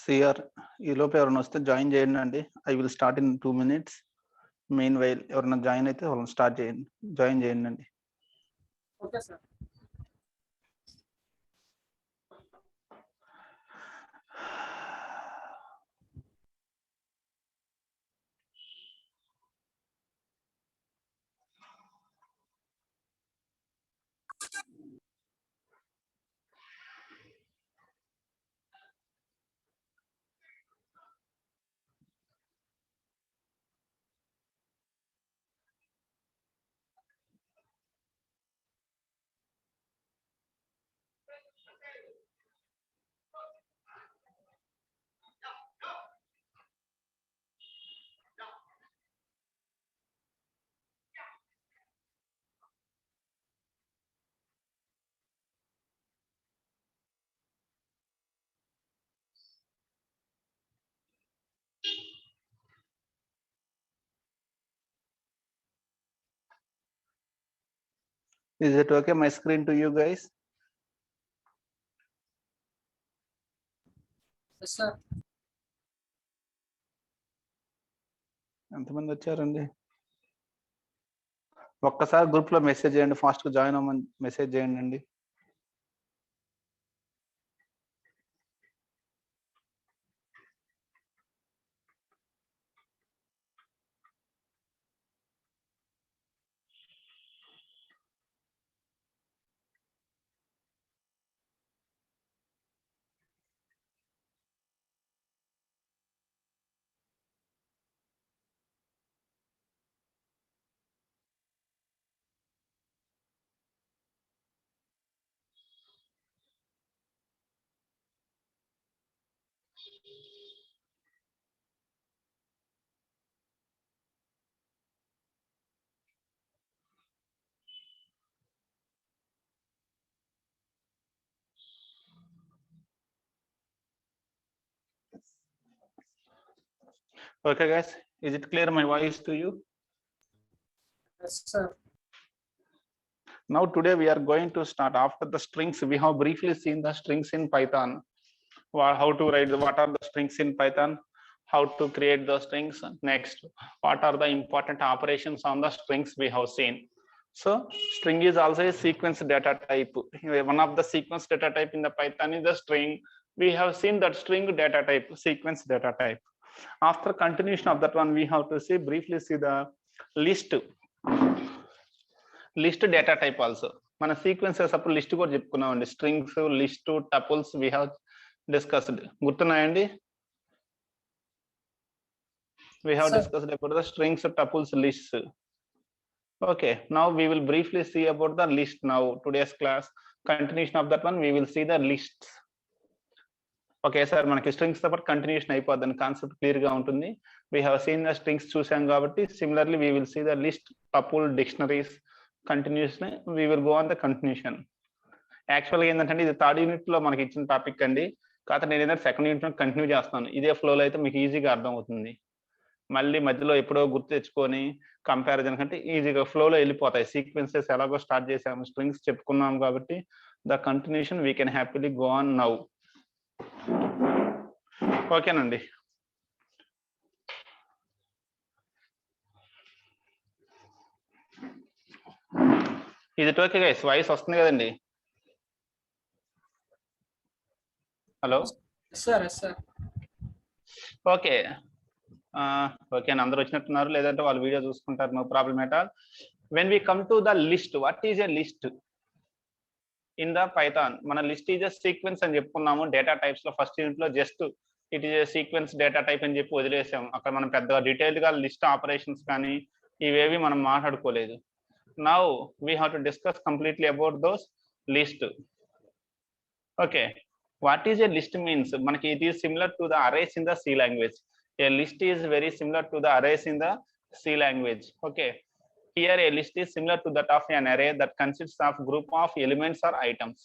CR ఈ లోపు ఎవరైనా వస్తే జాయిన్ చేయండి. I will start in 2 minutes. Main while ఎవరైనా జాయిన్ అయితే వాళ్ళని స్టార్ట్ చేయండి, జాయిన్ చేయండి. Okay sir. Is it okay my screen to you guys? Yes sir. ఎంతమంది వచ్చారండి? ఒక్కసారి గ్రూప్ లో మెసేజ్ చేయండి, ఫాస్ట్ గా జాయిన్ అవ్వమని మెసేజ్ చేయండి. Okay guys, is it clear my voice to you? Yes sir. Now today we are going to start after the strings. We have briefly seen the strings in Python. How to write, what are the strings in Python, how to create the strings. Next, what are the important operations on the strings we have seen. So string is also a sequence data type. One of the sequence data type in the Python is the string. We have seen that string data type, sequence data type. After continuation of that one, we have to see briefly see the list data type also. మన sequences అప్పుడు list కూడా చెప్పుకున్నామండి. Strings, list, tuples we have discussed. గుర్తున్నాయండి? We have discussed about the strings, tuples, lists. Okay, now we will briefly see about the list. Now today's class continuation of that one, we will see the lists. Okay sir, మనకి strings తో పాటు continuation అయిపోద్దని concept clear గా ఉంటుంది. We have seen the strings చూసాం కాబట్టి similarly we will see the list, tuple, dictionaries, continuation. We will go on the continuation. యాక్చువల్గా ఏంటంటే ఇది థర్డ్ యూనిట్ లో మనకి ఇచ్చిన టాపిక్ అండి. కాకపోతే నేను ఏంటంటే సెకండ్ యూనిట్ లో కంటిన్యూ చేస్తాను. ఇదే ఫ్లోలో అయితే మీకు ఈజీగా అర్థం అవుతుంది. మళ్ళీ మధ్యలో ఎప్పుడో గుర్తు తెచ్చుకొని కంపారిజన్ కంటే ఈజీగా ఫ్లోలో వెళ్ళిపోతాయి. సీక్వెన్సెస్ ఎలాగో స్టార్ట్ చేసాము, స్ట్రింగ్స్ చెప్పుకున్నాం కాబట్టి the continuation we can happily go on now. ఓకేనండి. ఇది ఓకే గైస్, వాయిస్ వస్తుంది కదండి? Hello sir. Sir okay okay అండి, అందరూ వచ్చినట్టున్నారు. లేదంటే వాళ్ళు వీడియో చూసుకుంటారు, no problem at all. When we come to the list, what is a list in the Python? మన లిస్ట్ ఈజ్ ఎ సీక్వెన్స్ అని చెప్పుకున్నాము డేటా టైప్స్ లో. ఫస్ట్ యూనిట్ లో just it is a sequence data type అని చెప్పి వదిలేసాము. అక్కడ మనం పెద్దగా డీటెయిల్డ్ గా లిస్ట్ ఆపరేషన్స్ కానీ ఇవేవి మనం మాట్లాడుకోలేదు. Now we have to discuss completely about those list. Okay, what is a list means? మనకి it is similar to the arrays in the C language. A list is very similar to the arrays in the C language. Okay, here a list is similar to that of an array that consists of group of elements or items.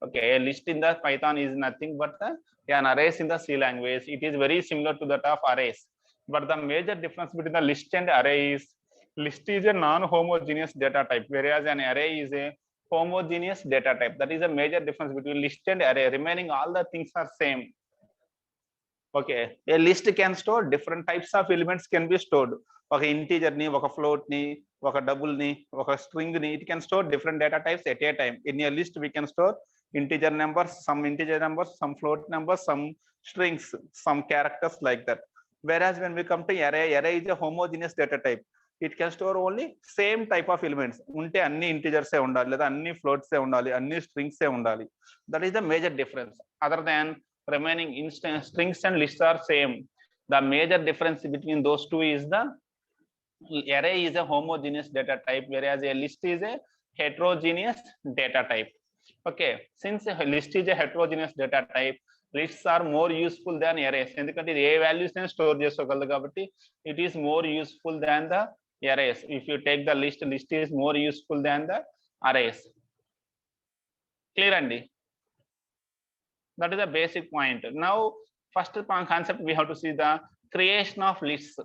Okay, a list in the Python is nothing but an arrays in the C language. It is very similar to that of arrays, but the major difference between the list and array is list is a non-homogeneous data type, whereas an array is a homogeneous data type. That is a major difference between list and array. Remaining all the things are same. Okay, a list can store different types of elements can be stored. ఒక integer ని, ఒక float ని, ఒక double ని, ఒక string ని, it can store different data types at a time. In a list we can store integer numbers, some integer numbers, some float numbers, some strings, some characters like that. Whereas when we come to array, array is a homogeneous data type. It can store only same type of elements. ఉంటే అన్ని integers ఏ ఉండాలి, లేదా అన్ని floats ఏ ఉండాలి, అన్ని strings ఏ ఉండాలి. That is the major difference. Other than remaining strings and lists are same. The major difference between those two is the array is a homogeneous data type, whereas a list is a heterogeneous data type. Okay, since a list is a heterogeneous data type, lists are more useful than arrays. ఎందుకంటే ఇది ఏ values ని store చేసుకోగలదు కాబట్టి it is more useful than the arrays. If you take the list is more useful than the arrays. Clear అండి? That is the basic point. Now first concept we have to see the creation of lists.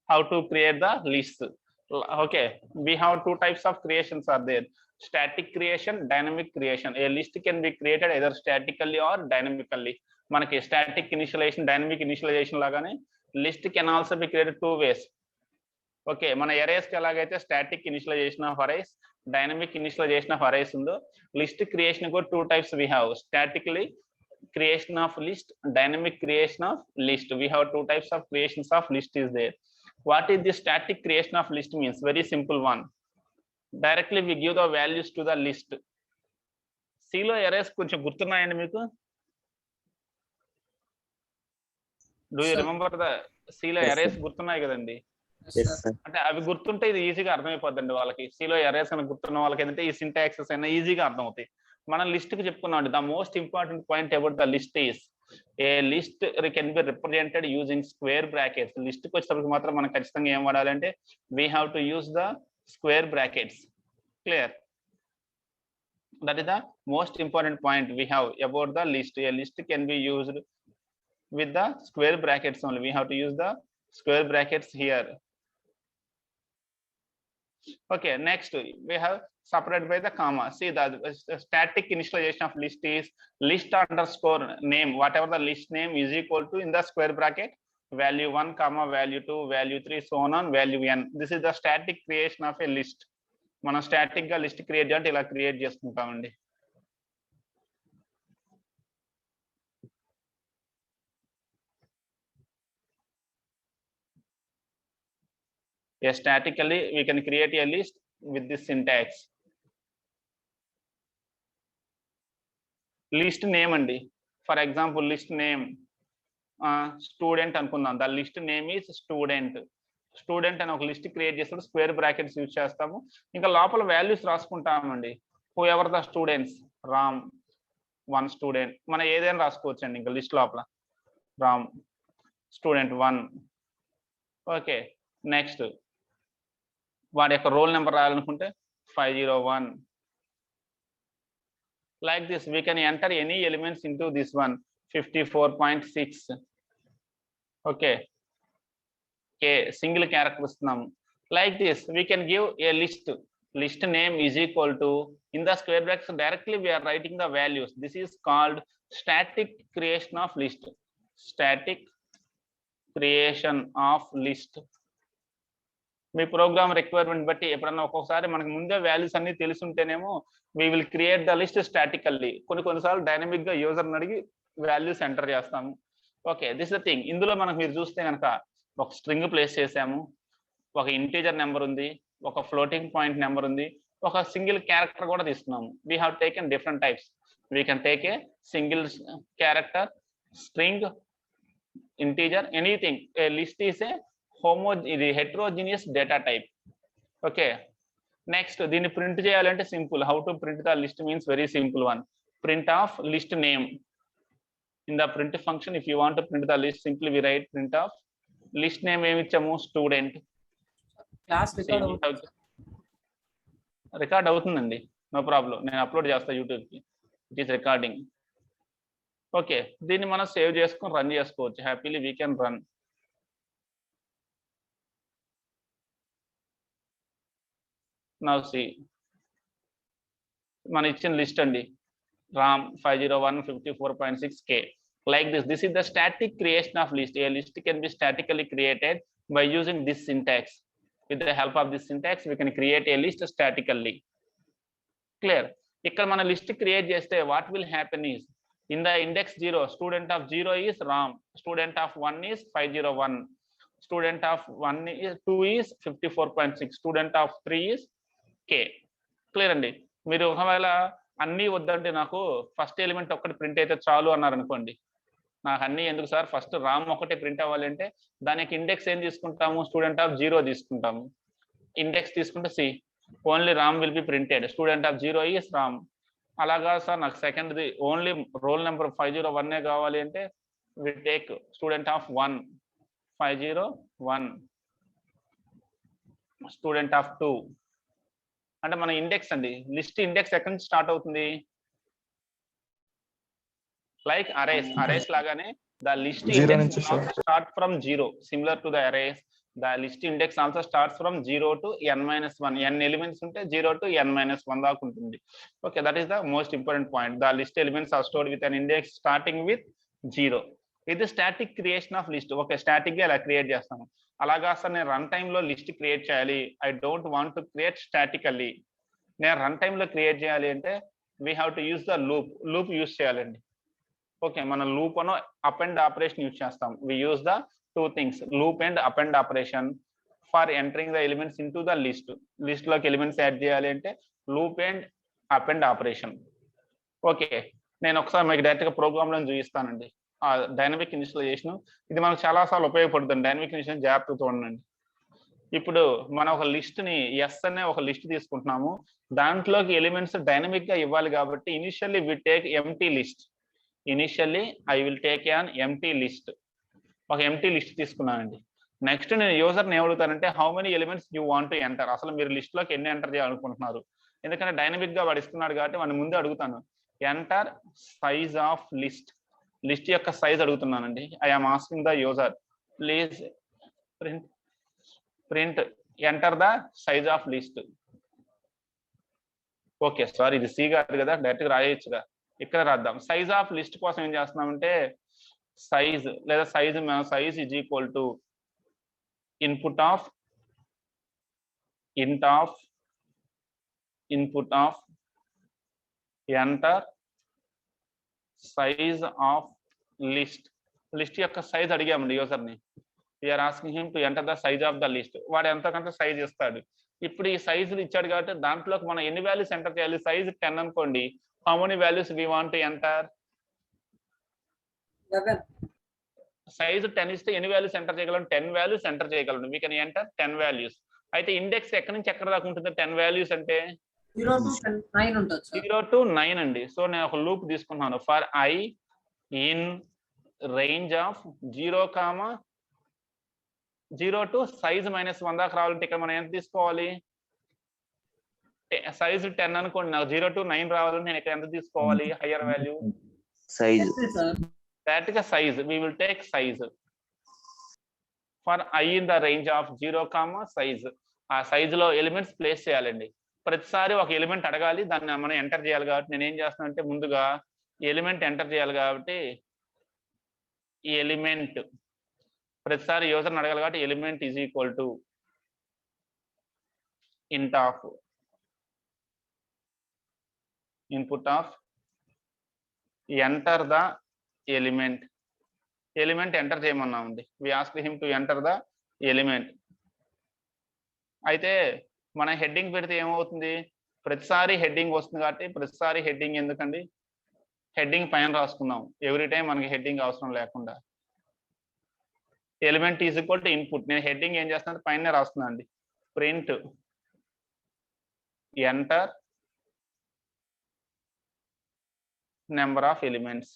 How to create the lists. Okay, we have two types of creations are there: static creation, dynamic creation. A list can be created either statically or dynamically. మనకి static initialization, dynamic initialization లాగానే list can also be created two ways. Okay, మన arrays కి ఎలాగైతే static initialization of arrays, dynamic initialization of arrays ఉందో, list creation కు two types we have: statically creation of list, dynamic creation of list. We have two types of creations of list is there. What is the static creation of list means? Very simple one. Directly we give the values to the list. C లో arrays కొంచెం గుర్తున్నాయండి మీకు? Do you remember the C లో arrays గుర్తున్నాయి కదండి? అంటే అవి గుర్తుంటే ఇది ఈజీగా అర్థమైపోద్దండి వాళ్ళకి. C లో arrays అని గుర్తున్న వాళ్ళకి ఏంటంటే ఈ సింటాక్సెస్ అయినా ఈజీగా అర్థం అవుతాయి. మనం లిస్ట్ కి చెప్పుకున్నాం. The most important point about the list is A list can be represented using square brackets. List కి వచ్చేటప్పుడు మాత్రం మనం ఖచ్చితంగా ఏం వాడాలంటే we have to use the square brackets. Clear? That is the most important point we have about the list. A list can be used with the square brackets only. We have to use the square brackets here. Okay, next we have separated by the comma. See, the static initialization of list is list underscore name. Whatever the list name is equal to in the square bracket value 1 comma value 2 value 3 so on value n. This is the static creation of a list. మనం static గా list create చేయాలంటే ఇలా create చేసుకుంటామండి. Statically we can create a list with this syntax. List name అండి. For example, list name student అనుకుందాం. The list name is student. Student అని ఒక list create చేస్తాడు, స్క్వేర్ బ్రాకెట్స్ యూజ్ చేస్తాము. ఇంకా లోపల వాల్యూస్ రాసుకుంటామండి. Whoever the students, Ram 1 student. మనం ఏదైనా రాసుకోవచ్చు అండి ఇంకా లిస్ట్ లోపల. రామ్ స్టూడెంట్ 1. ఓకే, నెక్స్ట్ వాడి యొక్క roll number రాయాలనుకుంటే 501. Like this we can enter any elements into this one 54.6. okay, single character ఇస్తున్నాము. Like this we can give a list name is equal to, in the square brackets directly we are writing the values. This is called static creation of list. Static creation of list. మీ program requirement బట్టి ఎప్పుడన్నా ఒక్కొక్కసారి మనకు ముందే values అన్ని తెలుసుంటేనేమో we will create the list statically. కొన్నిసార్లు dynamic గా యూజర్ని అడిగి వాల్యూస్ ఎంటర్ చేస్తాము. Okay, this the thing. ఇందులో మనకు మీరు చూస్తే కనుక ఒక స్ట్రింగ్ ప్లేస్ చేసాము, ఒక ఇంటీజర్ నెంబర్ ఉంది, ఒక ఫ్లోటింగ్ పాయింట్ నెంబర్ ఉంది, ఒక సింగిల్ క్యారెక్టర్ కూడా తీసుకున్నాము. We have taken different types. We can take a single character, string, integer, anything. A list is a ఇది heterogeneous data type. Okay, next దీన్ని ప్రింట్ చేయాలంటే simple. How to print the list means very simple one. Print of list name. In the print function if you want to print the list simply we write print of list name. ఏమి ఇచ్చాము? Student. Record అవుతుందండి, no problem. నేను upload చేస్తా YouTube కి. It is recording. Okay, దీన్ని మనం save చేసుకొని run చేసుకోవచ్చు. Happily we can run. Now see, మన ఇచ్చిన లిస్ట్ అండి Ram 501 54.6K. like this is the static creation of list. A list can be statically created by using this syntax. With the help of this syntax we can create a list statically. Clear? ఇక్కడ మన list create చేస్తే what will happen is in the index 0 student of 0 is Ram, student of 1 is 501, student of 1 is 2 is 54.6, student of 3 is K. Clear అండి. మీరు ఒకవేళ అన్నీ వద్దంటే నాకు first element ఒక్కటి ప్రింట్ అయితే చాలు అన్నారు అనుకోండి, నాకు అన్నీ ఎందుకు సార్ ఫస్ట్ రామ్ ఒకటే ప్రింట్ అవ్వాలి అంటే దానికి ఇండెక్స్ ఏం తీసుకుంటాము, స్టూడెంట్ ఆఫ్ 0 తీసుకుంటాము. ఇండెక్స్ తీసుకుంటే see only Ram will be printed, student of 0 is Ram. అలాగా సార్ నాకు సెకండ్ది ఓన్లీ రోల్ నెంబర్ 501 కావాలి అంటే we take student of 1 501, student of 2. అంటే మన ఇండెక్స్ అండి, లిస్ట్ ఇండెక్స్ ఎక్కడి నుంచి స్టార్ట్ అవుతుంది, like arrays లాగానే the list index start from 0, similar to the arrays the list index also starts from 0 to n-1, n elements ఉంటే 0 to n-1 దాకా ఉంటుంది. Okay, that is the most important point. The list elements are stored with an index starting with 0. ఇది static creation of list. Okay, static గా ఇలా create చేస్తాము. అలాగా sir నేను run time లో లిస్ట్ క్రియేట్ చేయాలి, I don't want to create statically. నేను run time లో క్రియేట్ చేయాలి అంటే we have to use the loop use చేయాలండి. ఓకే, మన లూప్ అను అపెండ్ ఆపరేషన్ యూజ్ చేస్తాం. We use the two things, loop and append operation for entering the elements into the list లోకి elements add చేయాలి అంటే loop and append operation. Okay, నేను ఒకసారి మీకు డైరెక్ట్ గా ప్రోగ్రామ్ లో చూపిస్తానండి. డైనమిక్ ఇనిషియలైజేషన్ ఇది మనకు చాలా సార్లు ఉపయోగపడుతుంది. డైనమిక్ ఇనిషియలైజేషన్ జాగ్రత్తగా చూడండి. ఇప్పుడు మనం ఒక లిస్ట్ ని ఎస్ అనే ఒక లిస్ట్ తీసుకుంటున్నాము, దాంట్లోకి ఎలిమెంట్స్ డైనమిక్ గా ఇవ్వాలి కాబట్టి initially we take empty list. Initially I will take an empty list. ఒక ఎంటీ లిస్ట్ తీసుకున్నానండి. నెక్స్ట్ నేను యూజర్ని ఏమడుగుతానంటే how many elements you want to enter, అసలు మీరు లిస్ట్ లోకి ఎన్ని ఎంటర్ చేయాలనుకుంటున్నారు. ఎందుకంటే డైనమిక్ గా వాడు ఇస్తున్నాడు కాబట్టి వాడిని ముందే అడుగుతాను. ఎంటర్ సైజ్ ఆఫ్ లిస్ట్ యొక్క సైజ్ అడుగుతున్నానండి. I am asking the user please print enter the size of list. Okay sir, ఇది సి గారు కదా, డైరెక్ట్ గా రాయొచ్చుగా, ఇక్కడ రాద్దాం. సైజ్ ఆఫ్ లిస్ట్ కోసం ఏం చేస్తున్నామంటే సైజ్ లేదా size is equal to input of enter size of list యొక్క సైజ్ అడిగామండి యూజర్ని. We are asking him to enter the size of the list. వాడు ఎంతకంటే సైజ్ ఇస్తాడు. ఇప్పుడు ఈ సైజులు ఇచ్చాడు కాబట్టి దాంట్లోకి మనం ఎన్ని వాల్యూస్ ఎంటర్ చేయాలి. సైజ్ 10 అనుకోండి, how many values we want to enter. Size 10 ఇస్తే ఎన్ని వాల్యూస్ ఎంటర్ చేయగలం, 10 వాల్యూస్ ఎంటర్ చేయగలను. We can enter 10 values. అయితే ఇండెక్స్ ఎక్కడి నుంచి ఎక్కడ దాకా ఉంటుంది 10 వాల్యూస్ అంటే 0 to 9 అండి. సో నేను ఒక లూప్ తీసుకున్నాను. For I in range of 0 to size -1 దాకా రావాలంటే ఇక్కడ మనం ఎంత తీసుకోవాలి, సైజ్ 10 అనుకోండి, నాకు 0 to 9 రావాలంటే నేను ఇక్కడ ఎంత తీసుకోవాలి, హయ్యర్ వాల్యూ సైజ్. డైరెక్ట్ గా size we will take size for I in the range of 0, size. ఆ సైజ్ లో ఎలిమెంట్స్ ప్లేస్ చేయాలండి. ప్రతిసారి ఒక ఎలిమెంట్ అడగాలి, దాన్ని మనం ఎంటర్ చేయాలి కాబట్టి నేను ఏం చేస్తాను అంటే ముందుగా ఎలిమెంట్ ఎంటర్ చేయాలి కాబట్టి ఈ ఎలిమెంట్ ప్రతిసారి యూజర్ని అడగాలి కాబట్టి element is equal to int of input of enter the element enter చేయమన్నామండి. We ask him to enter the element. అయితే మనం హెడ్డింగ్ పెడితే ఏమవుతుంది, ప్రతిసారి హెడ్డింగ్ వస్తుంది కాబట్టి ప్రతిసారి హెడ్డింగ్ ఎందుకండి, హెడ్డింగ్ పైన రాసుకుందాం. ఎవ్రీ టైం మనకి హెడ్డింగ్ అవసరం లేకుండా. Element is equal to input. నేను హెడ్డింగ్ ఏం చేస్తున్నా పైన రాస్తున్నా అండి. Print enter number of elements.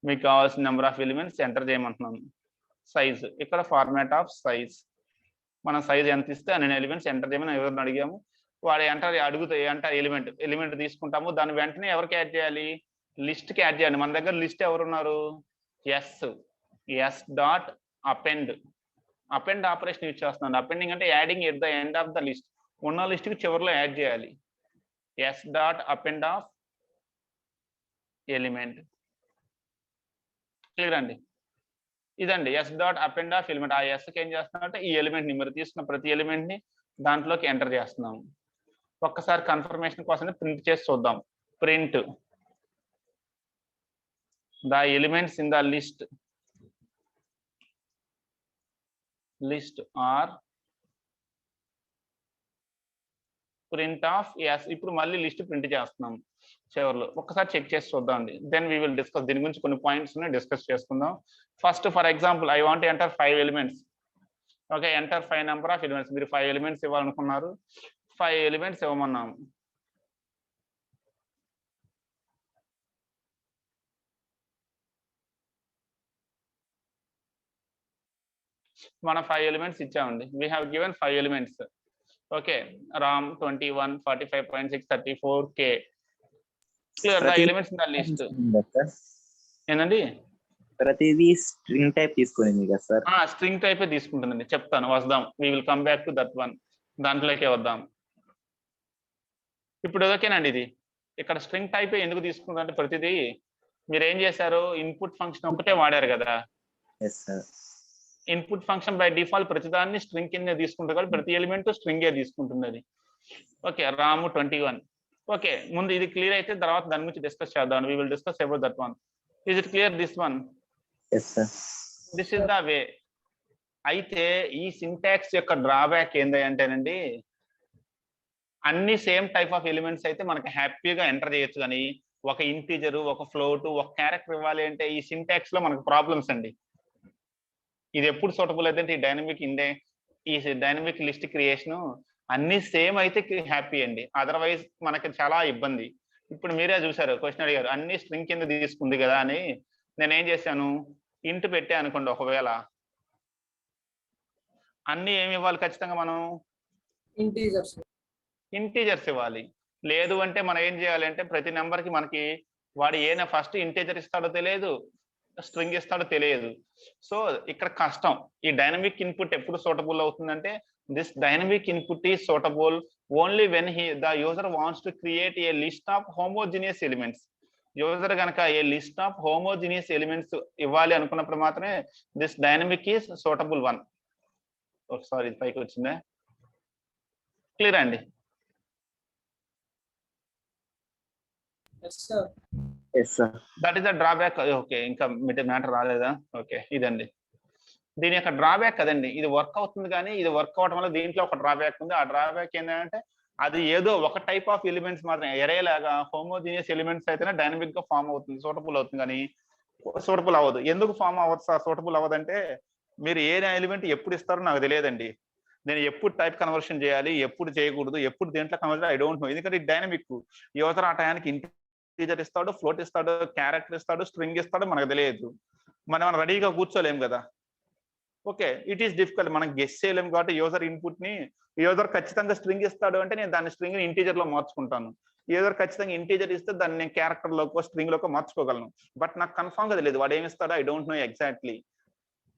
మీకు కావాల్సిన నెంబర్ ఆఫ్ ఎలిమెంట్స్ ఎంటర్ చేయమంటున్నాను. సైజ్ ఇక్కడ ఫార్మాట్ ఆఫ్ సైజ్, మన సైజ్ ఎంత ఇస్తే అన్ని ఎలిమెంట్స్ ఎంటర్ చేయమని ఎవరిని అడిగాము. వాడు ఎంటర్ ఎలిమెంట్ తీసుకుంటాము. దాని వెంటనే ఎవరికి యాడ్ చేయాలి, లిస్ట్కి యాడ్ చేయాలి. మన దగ్గర లిస్ట్ ఎవరున్నారు, S dot append operation use చేస్తున్నాను. అపెండింగ్ అంటే adding at the end of the list, ఉన్న లిస్ట్కి చివరిలో యాడ్ చేయాలి. S dot append of element. Clear అండి. ఇదండి S dot append of element. ఆ ఎస్కి ఏం చేస్తున్నామంటే ఈ ఎలిమెంట్ ని మీరు తీసుకున్న ప్రతి ఎలిమెంట్ ని దాంట్లోకి ఎంటర్ చేస్తున్నాం. ఒక్కసారి కన్ఫర్మేషన్ కోసం ప్రింట్ చేసి చూద్దాం. Print the elements in the list or print of S. ఇప్పుడు మళ్ళీ లిస్ట్ ప్రింట్ చేస్తున్నాం చివర్లో. ఒక్కసారి చెక్ చేసి చూద్దాం అండి. Then we will discuss. దీని గురించి కొన్ని పాయింట్స్ డిస్కస్ చేసుకుందాం. First for example I want enter 5 elements. Okay, enter 5 number of elements. మీరు 5 ఎలిమెంట్స్ ఇవ్వాలనుకున్నారు, 5 ఎలిమెంట్స్ ఇవ్వమన్నాము. మనం 5 ఎలిమెంట్స్ ఇచ్చామండి. We have given 5 elements. Okay, Ram 21, 45.6, 34K. Clear the elements in the list. ఏంటండి? ప్రతిదీ string type తీసుకునింది కదా sir? String టైపే తీసుకుంటుందండి. చెప్తాను, వద్దాం. We will come back to that one. దాంట్లోకే వద్దాం. ఇప్పుడు ఓకేనండి. ఇది ఇక్కడ స్ట్రింగ్ టైపే ఎందుకు తీసుకుంటుందంటే ప్రతిదీ మీరు ఏం చేశారు, ఇన్పుట్ ఫంక్షన్ ఒకటే వాడారు కదా. ఇన్పుట్ ఫంక్షన్ బై డిఫాల్ట్ ప్రతిదాన్ని స్ట్రింగ్ కింద తీసుకుంటుంది కాబట్టి ప్రతి ఎలిమెంట్ స్ట్రింగే తీసుకుంటుంది అది. ఓకే, రాము 21. ఓకే, ముందు ఇది క్లియర్ అయితే తర్వాత దాని గురించి డిస్కస్ చేద్దాం. We will discuss about that one. Is it clear this one? This is the way. అయితే ఈ సింటాక్స్ యొక్క డ్రాబ్యాక్ ఏంటంటేనండి, అన్ని సేమ్ టైప్ ఆఫ్ ఎలిమెంట్స్ అయితే మనకి హ్యాపీగా ఎంటర్ చేయొచ్చు, కానీ ఒక ఇంటీజర్, ఒక ఫ్లోట్, ఒక క్యారెక్టర్ ఇవ్వాలి అంటే ఈ సింటాక్స్ లో మనకు ప్రాబ్లమ్స్ అండి. ఇది ఎప్పుడు సూటబుల్ అయితే ఈ డైనమిక్ లిస్ట్ క్రియేషన్ అన్ని సేమ్ అయితే హ్యాపీ అండి. అదర్వైజ్ మనకి చాలా ఇబ్బంది. ఇప్పుడు మీరే చూసారు, క్వశ్చన్ అడిగారు అన్ని స్ట్రింగ్ కింద తీసుకుంది కదా అని. నేను ఏం చేశాను, ఇంట్ పెట్టా అనుకోండి. ఒకవేళ అన్ని ఏమి ఇవ్వాలి ఖచ్చితంగా, మనం ఇంటీజర్స్ ఇవ్వాలి. లేదు అంటే మనం ఏం చేయాలంటే ప్రతి నెంబర్కి మనకి వాడు ఏనా ఫస్ట్ ఇంటీజర్ ఇస్తాడో తెలియదు, స్ట్రింగ్ ఇస్తాడో తెలియదు. సో ఇక్కడ కష్టం. ఈ డైనమిక్ ఇన్పుట్ ఎప్పుడు సూటబుల్ అవుతుందంటే this dynamic input is suitable only when the user wants to create a list of homogeneous elements. User కనుక ఏ లిస్ట్ ఆఫ్ హోమోజినియస్ ఎలిమెంట్స్ ఇవ్వాలి అనుకున్నప్పుడు మాత్రమే this dynamic is suitable one. ఒకసారి ఇది పైకి వచ్చిందే. క్లియర్ అండి? That is the drawback. Okay, ఇంకా మ్యాటర్ రాలేదా? ఓకే, ఇదండి దీని యొక్క డ్రాబ్యాక్ కదండి. ఇది వర్క్ అవుతుంది కానీ ఇది వర్క్ అవడం వల్ల దీంట్లో ఒక డ్రాబ్యాక్ ఉంది. ఆ డ్రాబ్యాక్ ఏంటంటే అది ఏదో ఒక టైప్ ఆఫ్ ఎలిమెంట్స్ మాత్రం ఎరే లాగా హోమోజినియస్ ఎలిమెంట్స్ అయితేనే డైనమిక్ గా ఫామ్ అవుతుంది, సూటబుల్ అవుతుంది, కానీ సూటబుల్ అవ్వదు. ఎందుకు ఫామ్ అవ్వదు సార్, సూటబుల్ అవ్వదంటే మీరు ఏ ఎలిమెంట్ ఎప్పుడు ఇస్తారో నాకు తెలియదండి. నేను ఎప్పుడు టైప్ కన్వర్షన్ చేయాలి, ఎప్పుడు చేయకూడదు, ఎప్పుడు దేంట్లో కన్వర్షన్ ఐ డోంట్ నో. ఎందుకంటే డైనమిక్ యూజర్ ఆ టయానికి ఇంటీజర్ ఇస్తాడు, ఫ్లోట్ ఇస్తాడు, క్యారెక్టర్ ఇస్తాడు, స్ట్రింగ్ ఇస్తాడు, మనకు తెలియదు. మనం రెడీగా కూర్చోలేం కదా. Okay, it is difficult. మనం గెస్ చేయలేము కాబట్టి యూజర్ ఇన్పుట్ ని యూజర్ ఖచ్చితంగా స్ట్రింగ్ ఇస్తాడు అంటే నేను దాన్ని స్ట్రింగ్ ని ఇంటీజర్ లో మార్చుకుంటాను. యూజర్ ఖచ్చితంగా ఇంటీజర్ ఇస్తే దాన్ని నేను క్యారెక్టర్ లోకో స్ట్రింగ్ లోకో మార్చుకోగలను. బట్ నాకు కన్ఫర్మ్ గా తెలియదు వాడు ఏమి ఇస్తాడో. ఐ డోంట్ నో ఎగ్జాక్ట్లీ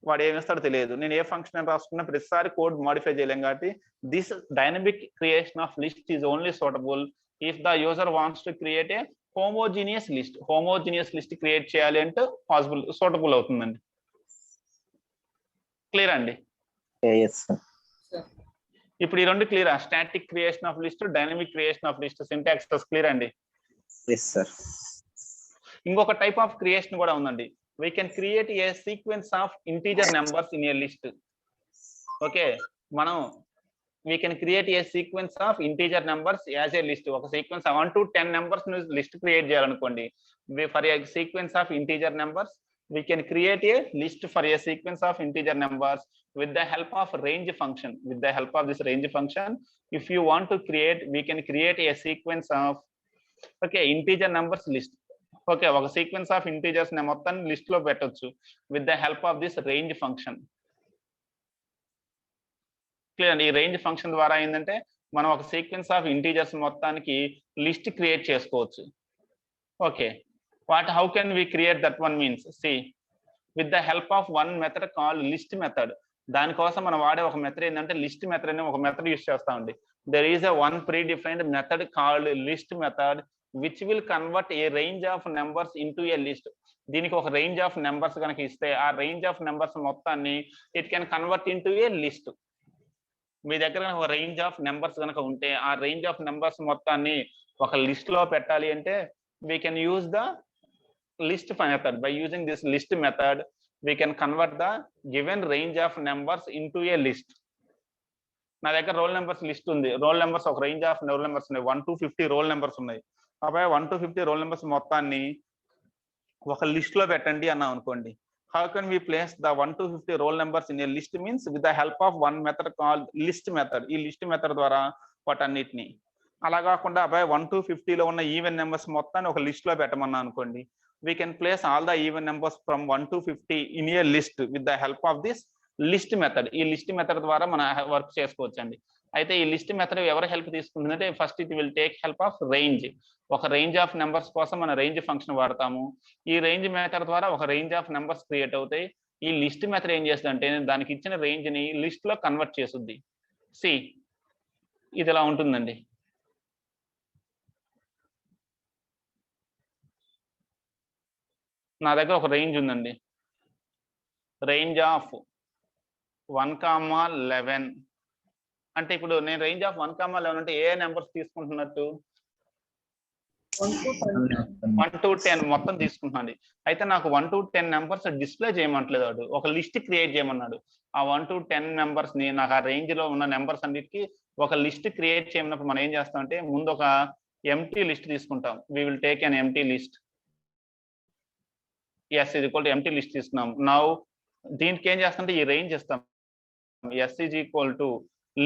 వాడు ఏమి ఇస్తాడో తెలియదు. నేను ఏ ఫంక్షన్ రాసుకున్నా ప్రతిసారి కోడ్ మాడిఫై చేయలేం కాబట్టి this dynamic creation of list is only suitable if the user wants to create A homogeneous list. Homogeneous list create చేయాలి అంటే పాసిబుల్, సూటబుల్ అవుతుందండి. క్లియర్ అండి? ఇప్పుడు ఈ రెండు clear. Static creation of list, dynamic creation of list syntax clear అండి? ఇంకొక type of creation కూడా ఉందండి. we can create a sequence of integer numbers in a list. okay, మనం we can create a sequence of integer numbers as a list. ఒక sequence 1 to 10 numbers ని list create చేయాలనుకోండి. for a sequence of integer numbers we can create a list for a sequence of integer numbers with the help of range function. With the help of this range function, if you want to create, we can create a sequence of integer numbers list. Okay, ఒక sequence of integers ని మొత్తాన్ని list లో పెట్టొచ్చు with the help of this range function. Clear అండి? ఈ range function ద్వారా ఏంటంటే మనం ఒక సీక్వెన్స్ ఆఫ్ ఇంటీజర్స్ మొత్తానికి లిస్ట్ క్రియేట్ చేసుకోవచ్చు. Okay, how can we create that one means see with the help of one method called list method. దానికోసం మనం వాడే ఒక మెథడ్ ఏంటంటే లిస్ట్ మెథడ్ అనే ఒక మెథడ్ యూస్ చేస్తామండి. There is a one predefined method called list method which will convert a range of numbers into a list. దీనికి ఒక రేంజ్ ఆఫ్ నెంబర్స్ కనుక ఇస్తే ఆ రేంజ్ ఆఫ్ నెంబర్స్ మొత్తాన్ని it can convert into a list. మీ దగ్గర ఒక range of numbers కనుక ఉంటే ఆ రేంజ్ ఆఫ్ నెంబర్స్ మొత్తాన్ని ఒక లిస్ట్ లో పెట్టాలి అంటే we can use the list method. By using this list method we can convert the given range of numbers into a list. నా దగ్గర రోల్ నెంబర్స్ లిస్ట్ ఉంది. రోల్ నెంబర్స్ ఒక range of role numbers ఉన్నాయి. 1 to 50 role numbers ఉన్నాయి. అబ్బాయి 1 to 50 role numbers మొత్తాన్ని ఒక list లో పెట్టండి అన్నాం అనుకోండి. How can we place the 1 to 50 roll numbers in a list means with the help of one method called list method. ఈ లిస్ట్ మెథడ్ ద్వారా వాటన్నిటిని అలా కాకుండా అబ్బాయి 1 to 50 లో ఉన్న ఈవెన్ నెంబర్స్ మొత్తాన్ని ఒక లిస్ట్ లో పెట్టమన్నా అనుకోండి. We can place all the even numbers from 1 to 50 in a list with the help of this list method. ఈ లిస్ట్ మెథడ్ ద్వారా మనం వర్క్ చేసుకోవచ్చు అండి. అయితే ఈ లిస్ట్ మెథడ్ ఎవరి హెల్ప్ తీసుకుంటుందంటే first it will take help of range. ఒక రేంజ్ ఆఫ్ నెంబర్స్ కోసం మన రేంజ్ ఫంక్షన్ వాడతాము. ఈ రేంజ్ మెథడ్ ద్వారా ఒక రేంజ్ ఆఫ్ నెంబర్స్ క్రియేట్ అవుతాయి. ఈ లిస్ట్ మెథడ్ ఏం చేస్తుందంటే దానికి ఇచ్చిన రేంజ్ ని లిస్ట్ లో కన్వర్ట్ చేస్తుంది. సి ఇది ఇలా ఉంటుందండి. నా దగ్గర ఒక రేంజ్ ఉందండి. రేంజ్ ఆఫ్ 1,11 అంటే ఇప్పుడు నేను రేంజ్ ఆఫ్ 1,11 అంటే ఏ నెంబర్స్ తీసుకుంటున్నట్టు 1 to 10 మొత్తం తీసుకుంటున్నాను. అయితే నాకు 1 to 10 నెంబర్స్ డిస్ప్లే చేయమంటలేదు. వాడు ఒక లిస్ట్ క్రియేట్ చేయమన్నాడు. ఆ 1 to 10 నెంబర్స్ ని నాకు ఆ రేంజ్ లో ఉన్న నెంబర్స్ అన్నిటికీ ఒక లిస్ట్ క్రియేట్ చేయమన్నప్పుడు మనం ఏం చేస్తామంటే ముందు ఒక ఎంటీ లిస్ట్ తీసుకుంటాం. We will take an empty list. S is equal to empty list తీసుకున్నాం. నౌ దీనికి ఏం చేస్తామంటే ఈ రేంజ్ ఇస్తాం. S is equal to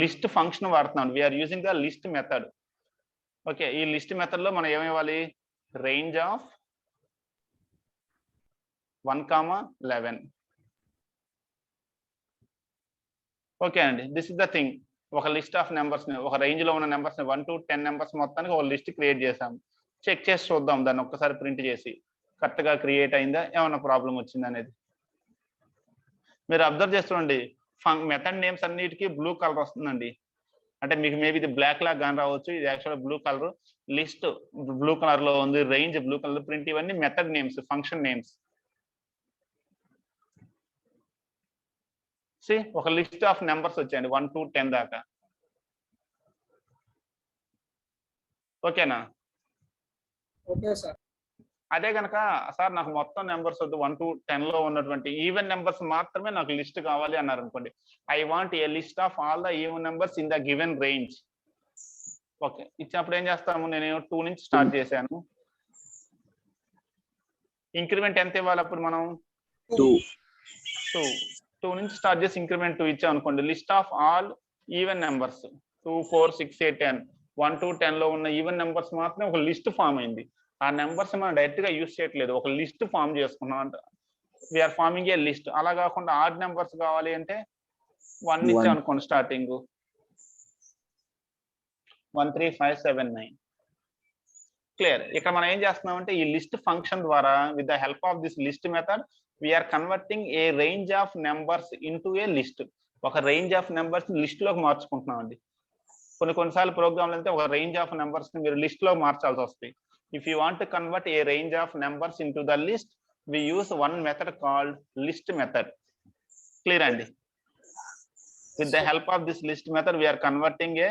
list function వాడుతున్నాం. We are using the list method. Okay, ఈ లిస్ట్ మెథడ్ లో మనం ఏమివ్వాలి? Range of 1,11. ఓకే అండి, దిస్ ఇస్ ద థింగ్. ఒక లిస్ట్ ఆఫ్ నెంబర్స్ ని ఒక రేంజ్ లో ఉన్న నెంబర్స్ ని 1 to 10 నెంబర్స్ మొత్తానికి ఒక లిస్ట్ క్రియేట్ చేసాం. చెక్ చేసి చూద్దాం దాన్ని ఒక్కసారి ప్రింట్ చేసి కరెక్ట్ గా క్రియేట్ అయిందా, ఏమైనా ప్రాబ్లం వచ్చిందా అనేది. మీరు అబ్జర్వ్ చేస్తుండండి, మెథడ్ నేమ్స్ అన్నిటికీ బ్లూ కలర్ వస్తుందండి. అంటే మీకు మేబీ ఇది బ్లాక్ లాగా కానీ రావచ్చు. ఇది actual blue colour. List blue colour లో ఉంది, రేంజ్ బ్లూ కలర్, ప్రింట్ ఇవన్నీ మెథడ్ నేమ్స్, ఫంక్షన్ నేమ్స్. ఒక లిస్ట్ ఆఫ్ నెంబర్స్ వచ్చాయండి 1 to 10 దాకా. ఓకేనా? Okay sir. అదే కనుక సార్ నాకు మొత్తం నెంబర్స్ వద్దు, 1 to 10 లో ఉన్నటువంటి ఈవెన్ నెంబర్స్ మాత్రమే నాకు లిస్ట్ కావాలి అన్నారు అనుకోండి. I want a list of all the even numbers in the given range. Okay, ఇచ్చినప్పుడు ఏం చేస్తాము, నేను 2 నుంచి స్టార్ట్ చేశాను. ఇంక్రిమెంట్ ఎంత ఇవ్వాలి అప్పుడు మనం? 2 నుంచి స్టార్ట్ చేసి ఇంక్రిమెంట్ 2 ఇచ్చాం అనుకోండి. List of all even numbers 2, 4, 6, 8, 10 1 to 10 లో ఉన్న ఈవెన్ నెంబర్స్ మాత్రమే ఒక లిస్ట్ ఫామ్ అయింది. ఆ నెంబర్స్ మనం డైరెక్ట్ గా యూజ్ చేయట్లేదు, ఒక లిస్ట్ ఫామ్ చేసుకున్నాం అంట. వీఆర్ ఫార్మింగ్ ఏ లిస్ట్. అలా కాకుండా ఆడ్ నెంబర్స్ కావాలి అంటే 1 ఇచ్చాం అనుకోండి స్టార్టింగ్. 1, 3, 5, 7, 9. క్లియర్. ఇక్కడ మనం ఏం చేస్తున్నామంటే ఈ లిస్ట్ ఫంక్షన్ ద్వారా with the help of this list method we're converting a range of numbers into a list. ఒక రేంజ్ ఆఫ్ నెంబర్స్ లిస్ట్ లోకి మార్చుకుంటున్నాం అండి. కొన్నిసార్లు ప్రోగ్రామ్లు అయితే ఒక రేంజ్ ఆఫ్ నెంబర్స్ ని మీరు లిస్ట్ లో మార్చాల్సి వస్తాయి. If you want to convert a range of numbers into the list, we use one method called list method. Clear andi? With the help of this list method, we are converting a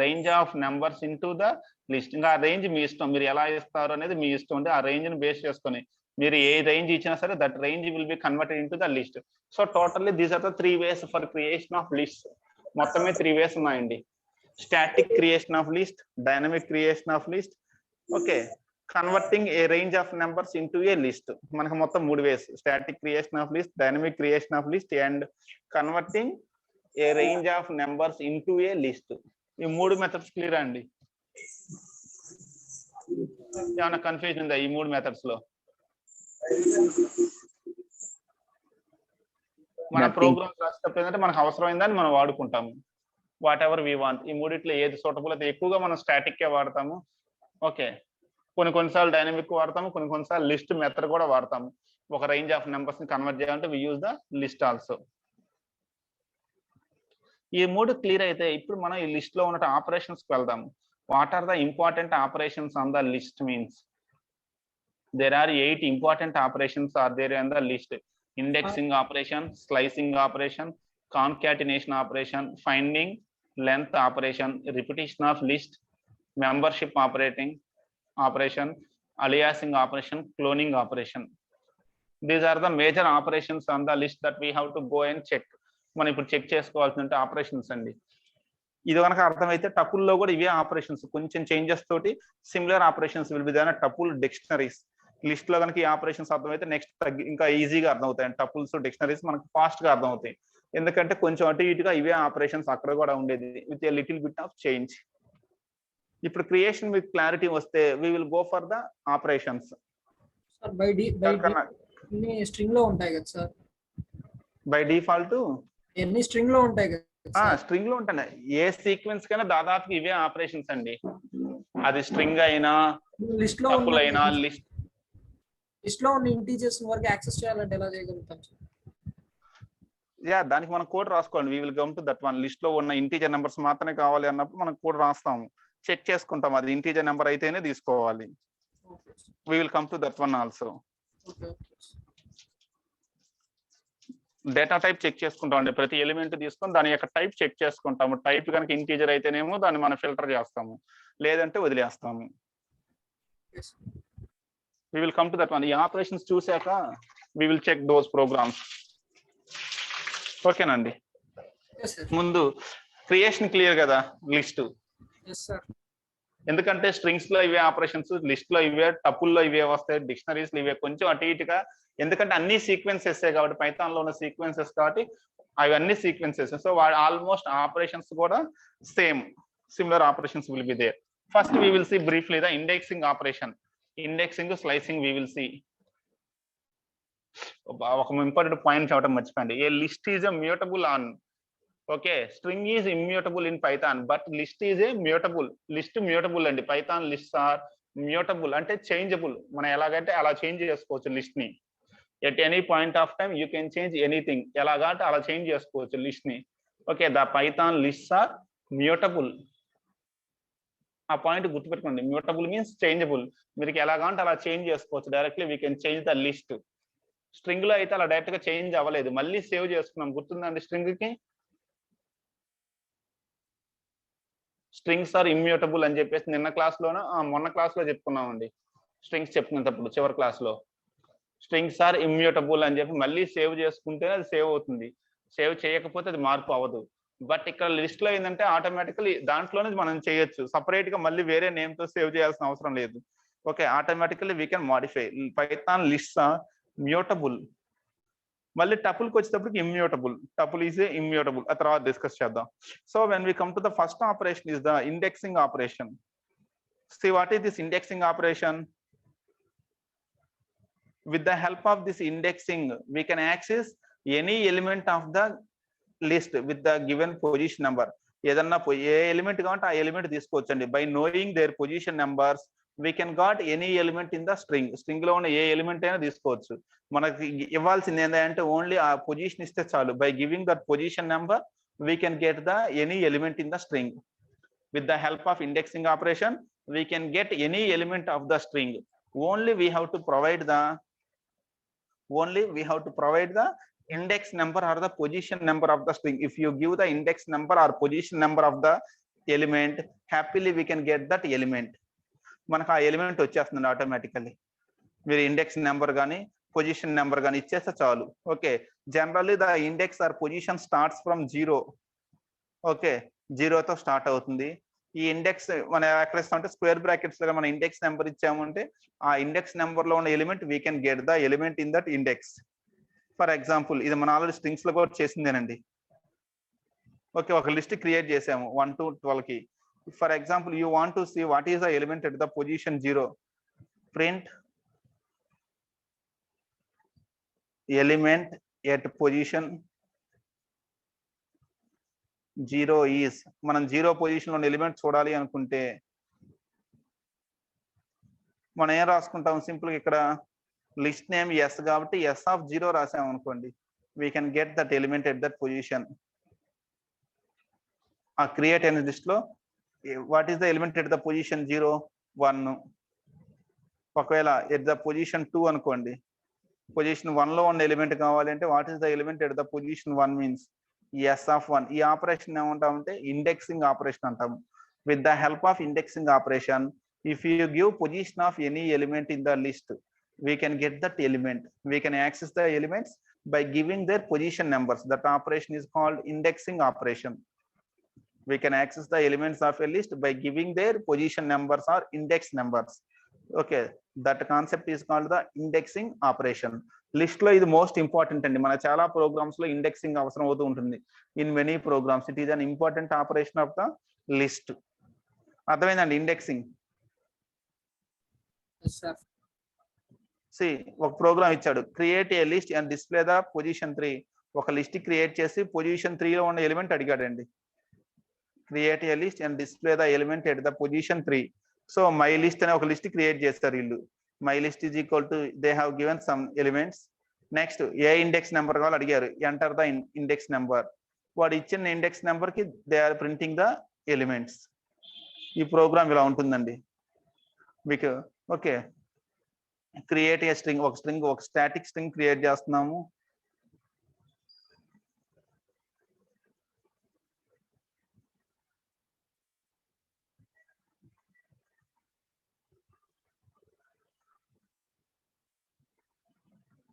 range of numbers into the list. Inga range మీ ఇష్టం, మీరు ఎలా ఇస్తారు అనేది మీ ఇష్టం ఉంది. ఆ range ని base చేసుకొని మీరు ఏ రేంజ్ ఇచ్చినా సరే that range will be converted into the list. So totally these are the 3 ways for creation of list. మొత్తమే 3 ways ఉన్నాయండి. Static creation of list, dynamic creation of list, okay, converting a range of numbers into a list. మనకు మొత్తం 3 వేస్: static creation of list, dynamic creation of list and converting a range of numbers into a list. ఈ 3 methods clear అండి? ఏమైనా confusion ఉందా ఈ 3 methods లో? మన ప్రోగ్రామ్స్ రాసేటప్పుడు ఏంటంటే మనకు అవసరమైందని మనం వాడుకుంటాము. Whatever we want. ఈ మూడిట్లో ఏది సూటబుల్ అయితే ఎక్కువగా మనం స్టాటిక్ కే వాడతాము. ఓకే, కొన్నిసార్లు డైనమిక్ వాడతాము, కొన్నిసార్లు లిస్ట్ మెథడ్ కూడా వాడతాము. ఒక రేంజ్ ఆఫ్ నెంబర్స్ ని కన్వర్ట్ చేయాలంటే we use the list also. ఈ 3 క్లియర్ అయితే ఇప్పుడు మనం ఈ లిస్ట్ లో ఉన్న ఆపరేషన్స్ కి వెళ్దాము. What are the important operations on the list means? There are 8 important operations are there on the list. Indexing operation, slicing operation, concatenation operation, finding length operation, repetition of list, membership operation, aliasing operation, cloning operation. These are the major operations on the list that we have to go and check. మనం ఇప్పుడు check చేసుకోవాల్సిన operations అండి. ఇది కనుక అర్థమైతే టపుల్లో కూడా ఇవే operations, కొంచెం చేంజెస్ తోటి similar operations will be there tuple dictionaries. List లో కనుక ఈ ఆపరేషన్స్ అర్థమైతే నెక్స్ట్ ఇంకా ఈజీగా అర్థమవుతాయి. టపుల్స్ డిక్షనరీస్ మనకు ఫాస్ట్ గా అర్థమవుతాయి, ఎందుకంటే కొంచెం అటు ఇటుగా ఇవే ఆపరేషన్స్ అక్కడ కూడా ఉండేది with a little bit of change. ఇప్పుడు క్రియేషన్ విత్ క్లారిటీ వస్తే we will go for the operations. Sir by string లో ఉంటాయి కదా సార్, బై డిఫాల్ట్ ఎన్ని స్ట్రింగ్ లో ఉంటాయి కదా. స్ట్రింగ్ లో ఉంటాయి, ఏ సీక్వెన్స్ కైనా దాదాపు ఇవే ఆపరేషన్స్ అండి. అది స్ట్రింగ్ అయినా లిస్ట్ లో అయినా లిస్ట్ లో ఉన్న ఇంటీజర్స్ వరకు యాక్సెస్ చేయాలంటే ఎలా చేయగలుగుతాం? దానికి మనం కోడ్ రాసుకోండి. We will come to that one. List లో ఉన్న ఇంటీజర్ నెంబర్స్ మాత్రమే కావాలి అన్నప్పుడు మనం కోడ్ రాస్తాము, చెక్ చేసుకుంటాం అది ఇంటీజర్ నెంబర్ అయితేనే తీసుకోవాలి. We will come to that one also. Data type check చేసుకుంటాం అండి. ప్రతి ఎలిమెంట్ తీసుకొని దాని యొక్క టైప్ చెక్ చేసుకుంటాము. టైప్ కనుక ఇంటీజర్ అయితేనేమో దాన్ని మనం ఫిల్టర్ చేస్తాము, లేదంటే వదిలేస్తాము. We will come to that one. ఈ ఆపరేషన్స్ చూసాక we will check those programs. ఓకేనండి. ముందు క్రియేషన్ క్లియర్ కదా లిస్ట్, ఎందుకంటే స్ట్రింగ్స్ లో ఇవే ఆపరేషన్స్, లిస్ట్ లో ఇవే, టపుల్లో ఇవే వస్తాయి, డిక్షనరీస్ లో ఇవే, కొంచెం అటు ఇటుగా, ఎందుకంటే అన్ని సీక్వెన్సెస్ కాబట్టి పైథాన్ లో ఉన్న సీక్వెన్సెస్ కాబట్టి అవన్నీ సీక్వెన్సెస్. సో ఆల్మోస్ట్ ఆపరేషన్స్ కూడా same, similar operations will be there. First we will see briefly the indexing operation. Indexing, slicing we will see. ఒక ఇంపార్టెంట్ పాయింట్ చెప్పడం మర్చిపోండి. A list is a mutable one. Okay, string is immutable in Python, but list is a mutable. List mutable అండి. Python list are mutable, అంటే changeable. మనం ఎలాగంటే అలా change చేసుకోవచ్చు list ని. At any point of time you can change anything. ఎలాగంటే అలా change చేసుకోవచ్చు లిస్ట్ ని. Okay, the Python list are mutable. ఆ పాయింట్ గుర్తుపెట్టుకోండి. Mutable means changeable. మీరు ఎలాగంటే అలా చేంజ్ చేసుకోవచ్చు. Directly we can change the list. String లో అయితే అలా డైరెక్ట్ గా చేంజ్ అవ్వలేదు, మళ్ళీ సేవ్ చేసుకున్నాం. గుర్తుందండి స్ట్రింగ్ కి? స్ట్రింగ్స్ ఆర్ ఇమ్యూటబుల్ అని చెప్పేసి నిన్న క్లాస్ లోనో మొన్న క్లాస్ లో చెప్పుకున్నామండి. స్ట్రింగ్స్ చెప్పుకునేటప్పుడు చివరి క్లాస్ లో స్ట్రింగ్స్ ఆర్ ఇమ్యూటబుల్ అని చెప్పి మళ్ళీ సేవ్ చేసుకుంటే అది సేవ్ అవుతుంది, సేవ్ చేయకపోతే అది మార్పు అవ్వదు. బట్ ఇక్కడ లిస్ట్ లో ఏంటంటే ఆటోమేటికలీ దాంట్లోనే మనం చేయొచ్చు, సపరేట్ గా మళ్ళీ వేరే నేమ్ తో సేవ్ చేయాల్సిన అవసరం లేదు. Okay, automatically we can modify. Python list are mutable. మళ్ళీ టపుల్కి వచ్చేటప్పటికి ఇమ్యూటబుల్. టపుల్ ఈజ్ ఇమ్యూటబుల్, ఆ తర్వాత డిస్కస్ చేద్దాం. So when we come to the first operation is the indexing operation. See what is this indexing operation? With the help of this indexing, we can access any element of the list with the given position number. ఏదన్నా ఏ element కావాలంటే ఆ element తీసుకోవచ్చండి. By knowing there position numbers we can got any element in the string. String లో ఉన్న ఏ element అయినా తీసుకోవచ్చు. మనకి ఇవ్వాల్సింది ఏంటంటే ఓన్లీ ఆ పొజిషన్ ఇస్తే చాలు. By giving that position number we can get the any element in the string. With the help of indexing operation we can get any element of the string. Only we have to provide the index number or the position number of the string. If you give the index number or position number of the element, happily we can get that element. మనకు ఆ element వచ్చేస్తుంది automatically. మీరు index number కానీ position number కానీ ఇచ్చేస్తే చాలు. Okay, generally the index or position starts from 0. Okay, 0తో start అవుతుంది. ఈ ఇండెక్స్ మనం ఎక్కడ ఇస్తామంటే స్క్వేర్ బ్రాకెట్స్ లో మన ఇండెక్స్ నెంబర్ ఇచ్చామంటే ఆ ఇండెక్స్ నెంబర్ లో ఉన్న element we can get the element in that index. For example ఇది మన ఆల్రెడీ స్ట్రింగ్స్ లో కూడా చేసిందేనండి. ఓకే, ఒక లిస్ట్ క్రియేట్ చేసాము 1 to 12 కి. For example, you want to see what is the element at the position 0. Print element at position 0 is. మనం 0 position లో element చూడాలి అనుకుంటే మనం ఏం రాసుకుంటాం? సింపుల్ గా ఇక్కడ లిస్ట్ నేమ్ ఎస్ కాబట్టి ఎస్ ఆఫ్ 0 రాసాం అనుకోండి, we can get that element at that position. ఆ క్రియేట్ అయిన లిస్ట్ లో what is the element at the position 0 1 ఒకవేళ at the position 2 అనుకోండి పొజిషన్ 1 లో ఉన్న ఎలిమెంట్ కావాలంటే what is the element at the position 1 means S of 1 ఈ operation ఏమంటామంటే ఇండెక్సింగ్ ఆపరేషన్ అంటాము with the help of indexing operation if you give position of any element in the list we can get that element, we can access the elements by giving their position numbers. That operation is called indexing operation. We can access the elements of a list by giving their position numbers or index numbers. Okay, that concept is called the indexing operation. List lo is most important andi mana chala programs lo indexing avasaram avutu untundi. In many programs it is an important operation of the list. అర్థమైందండి indexing. Yes, sir. See, ఒక program ఇచ్చాడు, create a list and display the position 3. ఒక list create చేసి position 3 లో ఉన్న element అడిగాడండి. Create a list and display the element at the position 3. So my list అనే ఒక లిస్ట్ క్రియేట్ చేస్తారు వీళ్ళు. My list is equal to they have given some elements. Next a index number కావాలి అడిగారు, enter the index number. వాడు ఇచ్చిన index number కి they are printing the elements. ఈ ప్రోగ్రామ్ ఇలా ఉంటుందండి మీకు. ఓకే, క్రియేట్ ఏ స్ట్రింగ్, ఒక స్టాటిక్ స్ట్రింగ్ క్రియేట్ చేస్తున్నాము.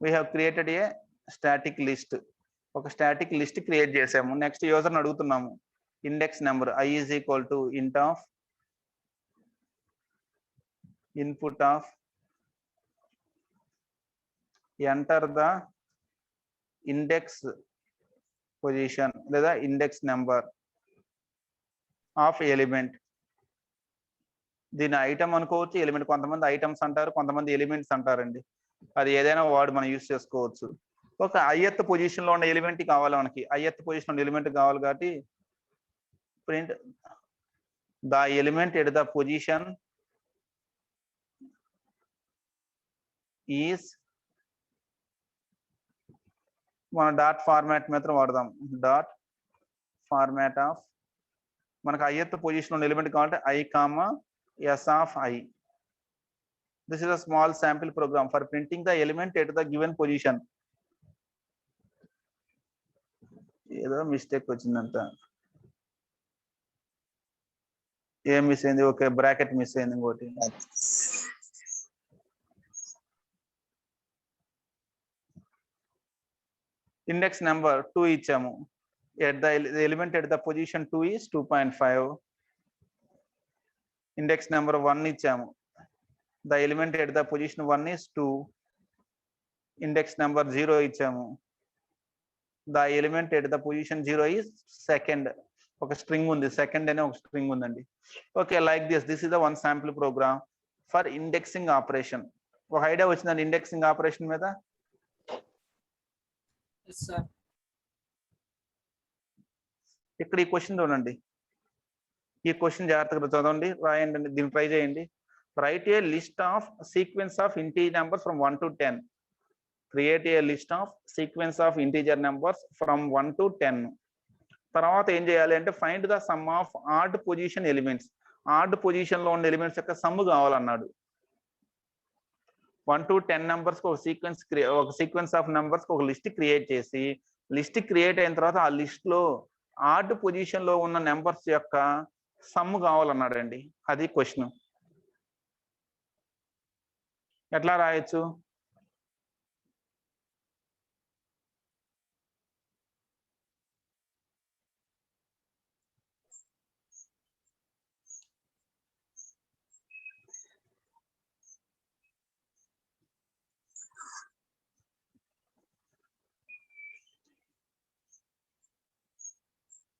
we have created a static list. ఒక స్టాటిక్ లిస్ట్ క్రియేట్ చేసాము. నెక్స్ట్ యూజర్ని అడుగుతున్నాము index number i is equal to int of input of enter the index position లేదా index number of element. దీని item అనుకోవచ్చు, element. కొంతమంది items అంటారు, కొంతమంది ఎలిమెంట్స్ అంటారండి. అది ఏదైనా వర్డ్ మనం యూజ్ చేసుకోవచ్చు. ఒక ith పొజిషన్ లో ఉన్న ఎలిమెంట్ కావాలి మనకి. ith పొజిషన్ లో ఎలిమెంట్ కావాలి కాబట్టి print the element at the position is, మన డాట్ ఫార్మాట్ మాత్రం వాడదాం. డాట్ ఫార్మాట్ ఆఫ్, మనకు ith పొజిషన్ లో ఎలిమెంట్ కావాలంటే i, s of i. This is a small sample program for printing the element at the given position. ఏదో mistake వచ్చిందంట, ఏం miss అయింది? ఓకే, బ్రాకెట్ మిస్ అయింది ఇంకోటి. ఇండెక్స్ నెంబర్ 2 ఇచ్చాము. At the element at the position 2 is 2.5. Index number 1 ఇచ్చాము. The element at the position 1 is 2. Index number 0 ఇచ్చాము. The element at the position 0 is second. ఒక string ఉంది, second అనే ఒక string ఉందండి. Okay, like this is the one sample program for indexing operation. ఒక idea వచ్చిందండి indexing operation మీద? Yes, sir. ఇక్కడ ఈ క్వశ్చన్ చూడండి. ఈ క్వశ్చన్ జాగ్రత్తగా చదవండి, రాయండి, దీన్ని ట్రై చేయండి. Write a list of sequence of integer numbers from 1 to 10. Create a list of sequence of integer numbers from 1 to 10. తర్వాత ఏం చేయాలి అంటే find the sum of odd position elements. Odd position లో ఉన్న ఎలిమెంట్స్ యొక్క sum కావాలన్నాడు. 1 to 10 numbers ఒక sequence of numbers ఒక లిస్ట్ క్రియేట్ చేసి, లిస్ట్ క్రియేట్ అయిన తర్వాత ఆ లిస్ట్ లో ఆడ్ పొజిషన్ లో ఉన్న నెంబర్స్ యొక్క సమ్ కావాలన్నాడు అండి. అది క్వశ్చన్. ఎట్లా రాయొచ్చు?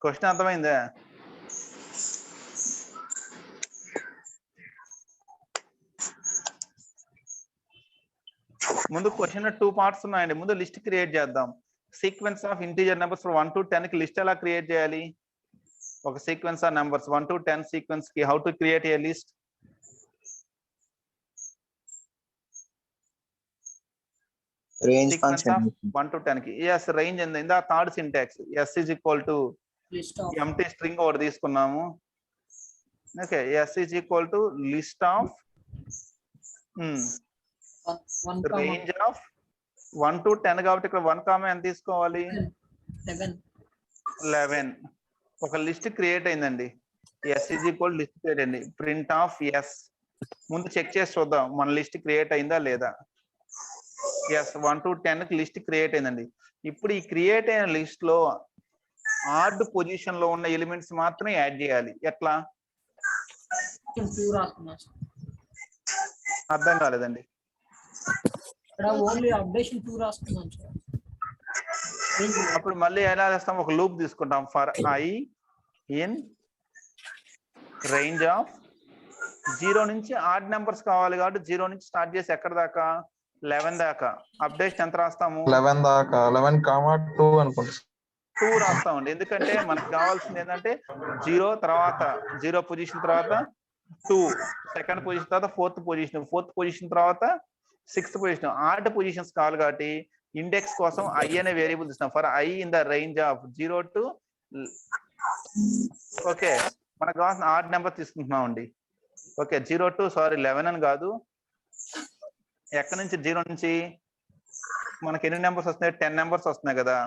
క్వశ్చన్ అర్థమైందా? ముందు క్వశ్చన్ 2 పార్ట్స్ ఉన్నాయండి. ముందు లిస్ట్ క్రియేట్ చేద్దాం. Sequence of integer numbers 1 to 10 కి లిస్ట్ ఎలా క్రియేట్ చేయాలి? ఒక sequence of numbers 1 to 10 sequence కి how to create a list? range sequence function. Of 1 to 10 కి. yes, range in the third syntax s is equal to List of empty string ఒకటి తీసుకున్నాము. Okay, s is equal to list of range of 1 to 10 కాబట్టి ఇక్కడ 1 comma ఎంత తీసుకోవాలి? 11. ఒక list create అయిందండి. s is equal list create అయింది. Print of s. ముందు చెక్ చేసి చూద్దాం మన లిస్ట్ క్రియేట్ అయిందా లేదా. ఎస్ 1 to 10 కి లిస్ట్ క్రియేట్ అయిందండి. ఇప్పుడు ఈ క్రియేట్ అయిన లిస్ట్ లో ఆర్డ్ పొజిషన్ లో ఉన్న ఎలిమెంట్స్ మాత్రమే యాడ్ చేయాలి. ఎట్లా? అర్థం కాలేదండి. అప్పుడు మళ్ళీ ఎలా చేస్తాం? ఒక లూప్ తీసుకుంటాం. For I in range of 0 నుంచి ఆడ్ నెంబర్స్ కావాలి కాబట్టి 0 నుంచి స్టార్ట్ చేసి ఎక్కడ దాకా 11 దాకా. అప్డేషన్ ఎంత రాస్తాము? 11 దాకా 11,2 అనుకుంటా. 2 రాస్తామండి. ఎందుకంటే మనకు కావాల్సింది ఏంటంటే 0 తర్వాత 0 పొజిషన్ తర్వాత 2, సెకండ్ పొజిషన్ తర్వాత ఫోర్త్ పొజిషన్ తర్వాత 6th పొజిషన్. ఆర్డ్ పొజిషన్స్ కావాలి కాబట్టి ఇండెక్స్ కోసం ఐ అనే వేరియబుల్ ఇస్తాం. For I in the range of 0 to okay, మనకు కావాల్సిన ఆర్డ్ నెంబర్ తీసుకుంటున్నాం అండి. ఓకే 0 to 11 అని కాదు. ఎక్కడి నుంచి 0 నుంచి మనకి ఎన్ని నెంబర్స్ వస్తున్నాయి? 10 నెంబర్స్ వస్తున్నాయి కదా.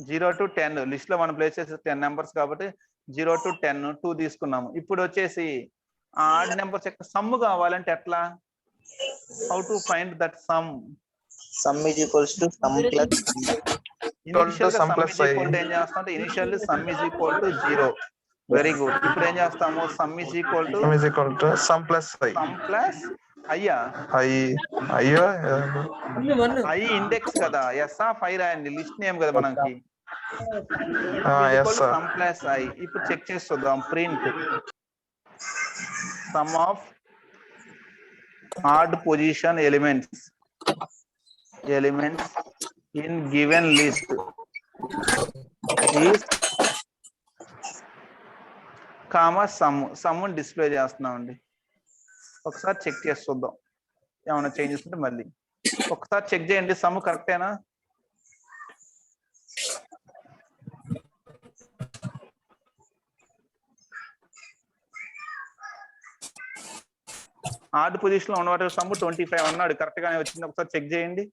0 to 10 లిస్ట్ లో మనం ప్లేస్ చేసే 10 నెంబర్స్ కాబట్టి 0 to 10 2 తీసుకున్నాము. ఇప్పుడు వచ్చేసి ఆడ్ నెంబర్స్ యొక్క సమ్ కావాలంటే ఎట్లా? How to find that some? Some is equals to sum plus initial గా సమ్ ఈజ్ ఈక్వల్ టు ఏం చేస్తాం అంటే initial some is equal to 0. Very good. ఇప్పుడు ఏం చేస్తాము? Sum is equal to sum plus అయ్యా అయ్యో ఐ ఇండెక్స్ కదా. ఎస్ ఆఫ్ ఐ రాయండి. లిస్ట్ నేమ్ కదా మనకి. Sum plus I. ఇప్పుడు చెక్ చేసి చూద్దాం. Print some of odd position elements in given list is comma some display చేస్తున్నాం అండి. ఒకసారి చెక్ చేసి చూద్దాం ఏమైనా చేంజెస్ ఉంటే. మళ్ళీ ఒకసారి చెక్ చేయండి. సమ్ కరెక్టేనా? ఆర్డ్ పొజిషన్ లో ఉన్నవాటి సమ్ 25 అన్నాడు. కరెక్ట్ గానే వచ్చింది. ఒకసారి చెక్ చేయండి.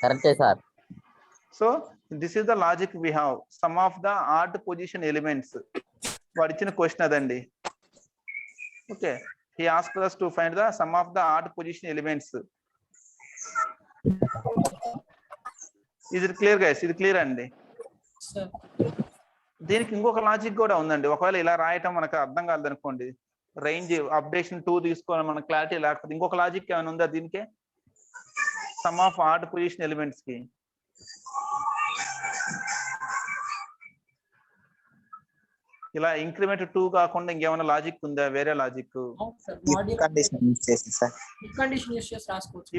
కరెక్టే sir. So this is the logic we have. Sum of the odd position elements. వాడు ఇచ్చిన క్వశ్చన్ అదండి. Okay, he asked us to find the sum of the odd position elements. Is it clear guys? ఇది clear అండి. దీనికి ఇంకొక logic కూడా ఉందండి. ఒకవేళ ఇలా రాయటం మనకు అర్థం కాలేదనుకోండి, రేంజ్ అప్డేషన్ 2 తీసుకోవాలి మన క్లారిటీ లేకపోతే ఇంకొక లాజిక్ ఏమైనా ఉందా దీనికి? Some of odd position elements కి ఇలా ఇంక్రిమెంట్ 2 కాకుండా ఇంకేమైనా లాజిక్ ఉందా? వేరే లాజిక్?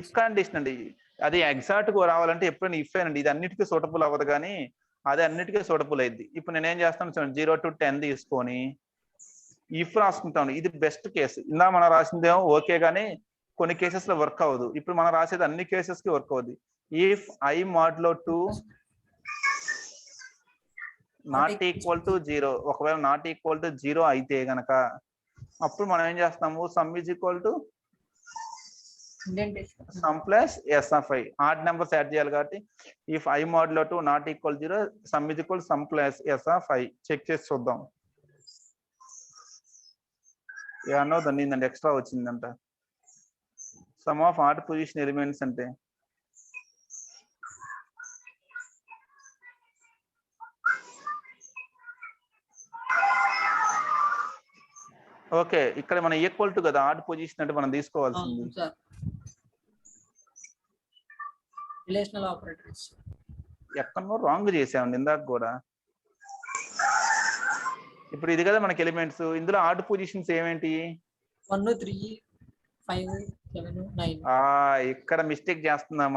ఇఫ్ కండిషన్ అండి. అది ఎగ్జాక్ట్ గా రావాలంటే ఎప్పుడైనా ఇఫ్ అండి. ఇది అన్నిటికీ సూటబుల్ అవ్వదు కానీ అది అన్నిటికీ సూటబుల్ అయింది. ఇప్పుడు నేనేం చేస్తాను చూడండి, 0 to 10 తీసుకొని ఇఫ్ రాసుకుంటాను. ఇది బెస్ట్ కేసు. ఇందా మనం రాసిందేమో ఓకే కానీ కొన్ని కేసెస్ లో వర్క్ అవ్వదు. ఇప్పుడు మనం రాసేది అన్ని కేసెస్ కి వర్క్ అవ్వదు. ఇఫ్ ఐ మోడ్లో 2 నాట్ ఈక్వల్ టు 0, ఒకవేళ నాట్ ఈక్వల్ టు 0 అయితే గనక అప్పుడు మనం ఏం చేస్తాము? Sum is equal to sum plus S of I. Odd numbers add చేయాలి కాబట్టి ఇఫ్ ఐ మోడ్లో 2 not equal 0 sum is equal sum plus S of I. Check చేసి చూద్దాం. ఏమన్నా దాన్ని ఎక్స్ట్రా వచ్చిందంట. Sum of odd position elements అంటే okay, ఇక్కడ మనం ఈక్వల్ టు కదా ఆడ్ పొజిషన్ అంటే మనం తీసుకోవాల్సింది. రిలేషనల్ ఆపరేటర్స్ ఎక్కడో రాంగ్ చేసామండి ఇందాక కూడా. ఇప్పుడు ఇది కదా మనకి ఎలిమెంట్స్. ఇందులో ఆడ్ పొజిషన్స్ ఏమేంటి? 1 3 5 7 9. ఇక్కడ మిస్టేక్ చేస్తున్నాం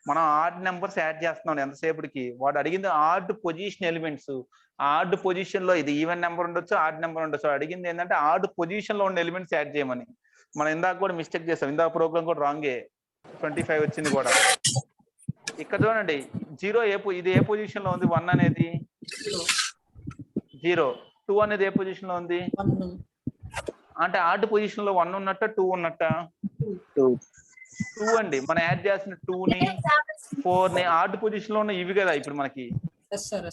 మనం ఆడ్ నెంబర్స్ యాడ్ చేస్తున్నాం ఎంతసేపటికి. వాడు అడిగింది odd position elements. Odd position లో ఇది ఈవెన్ నెంబర్ ఉండొచ్చు, ఆడ్ నెంబర్ ఉండొచ్చు. అడిగింది ఏంటంటే ఆడ్ పొజిషన్ లో ఉన్న ఎలిమెంట్స్ యాడ్ చేయమని. మనం ఇందాక కూడా మిస్టేక్ చేస్తాం. ఇందాక ప్రోగ్రామ్ కూడా రాంగే. 25 వచ్చింది కూడా. ఇక్కడ చూడండి 0 ఇది ఏ పొజిషన్ లో ఉంది? 1 అనేది 0. 2 అనేది ఏ పొజిషన్ లో ఉంది? 1 అంటే ఆడ్ పొజిషన్ లో 1 ఉన్నట్ట 2 ఉన్నట్ట? 2. 2 అండి. మనం యాడ్ చేసిన 2 ని 4 ని ఆడ్ పొజిషన్ లో ఉన్న ఇవి కదా ఇప్పుడు మనకి. ఎస్ సార్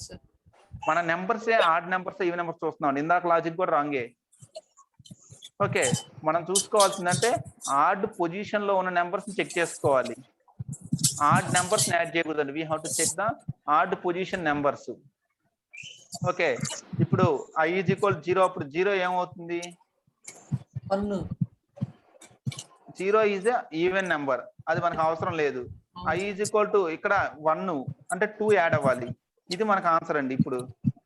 మన నెంబర్స్ ఆడ్ నెంబర్స్ ఇవి నెంబర్స్ చూస్తున్నాం. ఇందాక లాజిక్ కూడా రాంగే. ఓకే, మనం చూసుకోవాల్సిందంటే ఆడ్ పొజిషన్ లో ఉన్న నెంబర్స్ చెక్ చేసుకోవాలి. ఆడ్ నెంబర్స్ యాడ్ చేయకూడదండి. We have to check the odd position numbers. Okay, ఇప్పుడు i = 0 అప్పుడు 0 ఏమవుతుంది? 1 0 ఈజ్ ఈవెన్ నెంబర్, అది మనకు అవసరం లేదు. i = ఇక్కడ 1 అంటే 2 యాడ్ అవ్వాలి. ఇది మనకు ఆన్సర్ అండి. ఇప్పుడు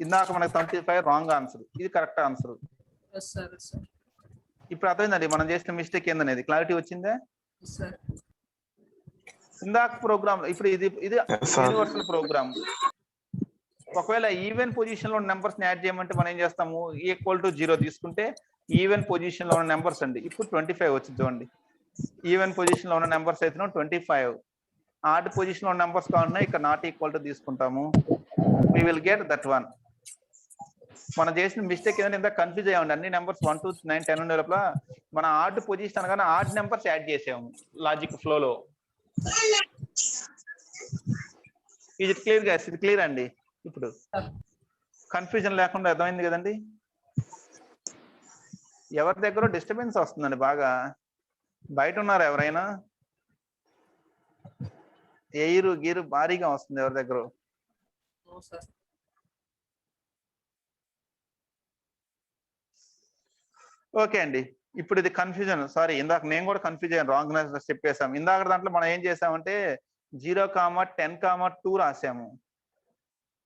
ఇందాక మనకు 25 రాంగ్ ఆన్సర్, ఇది కరెక్ట్ ఆన్సర్. ఎస్ సార్ ఇప్పుడు అర్థమైందండి మనం చేసిన మిస్టేక్ ఏందనేది. క్లారిటీ వచ్చిందా? సార్ ఇందాక ప్రోగ్రామ్ ఇప్పుడు ఇది Yes, sir. Universal program. ఒకవేళ ఈవెన్ పొజిషన్ లో నెంబర్స్ యాడ్ చేయమంటే మనం ఏం చేస్తాము? = 0 తీసుకుంటే ఈవెన్ పొజిషన్ లో ఉన్న నెంబర్స్ అండి. ఇప్పుడు 25 వచ్చింది చూడండి. ఈవెన్ పొజిషన్ లో ఉన్న నెంబర్స్ అయితే 25. ఆడ్ పొజిషన్ లో ఉన్న నెంబర్స్ కావాలన్నా ఇక్కడ ≠ తీసుకుంటాము. we will get that one. మనం చేసిన మిస్టేక్ ఏంటంటే ఇంత కన్ఫ్యూజ్ అయ్యామండి. అన్ని నెంబర్స్ 1 2 9 10 ఉండే లోపల మన ఆడ్ పొజిషన్ అనగానే ఆడ్ నెంబర్స్ యాడ్ చేసాము లాజిక్ ఫ్లోలో. ఇది క్లియర్ గా, ఇది క్లియర్ అండి. ఇప్పుడు కన్ఫ్యూజన్ లేకుండా అర్థమైంది కదండి. ఎవరి దగ్గర డిస్టర్బెన్స్ వస్తుందండి బాగా? బయట ఉన్నారు ఎవరైనా? ఎయిరు గీరు భారీగా వస్తుంది ఎవరి దగ్గర? ఓకే అండి, ఇప్పుడు ఇది కన్ఫ్యూజన్. సారీ, ఇందాక నేను కూడా కన్ఫ్యూజ్ అయ్యాను, రాంగ్ చెప్పేసాం. ఇందాక దాంట్లో మనం ఏం చేసామంటే 0, 10, 2 రాసాము.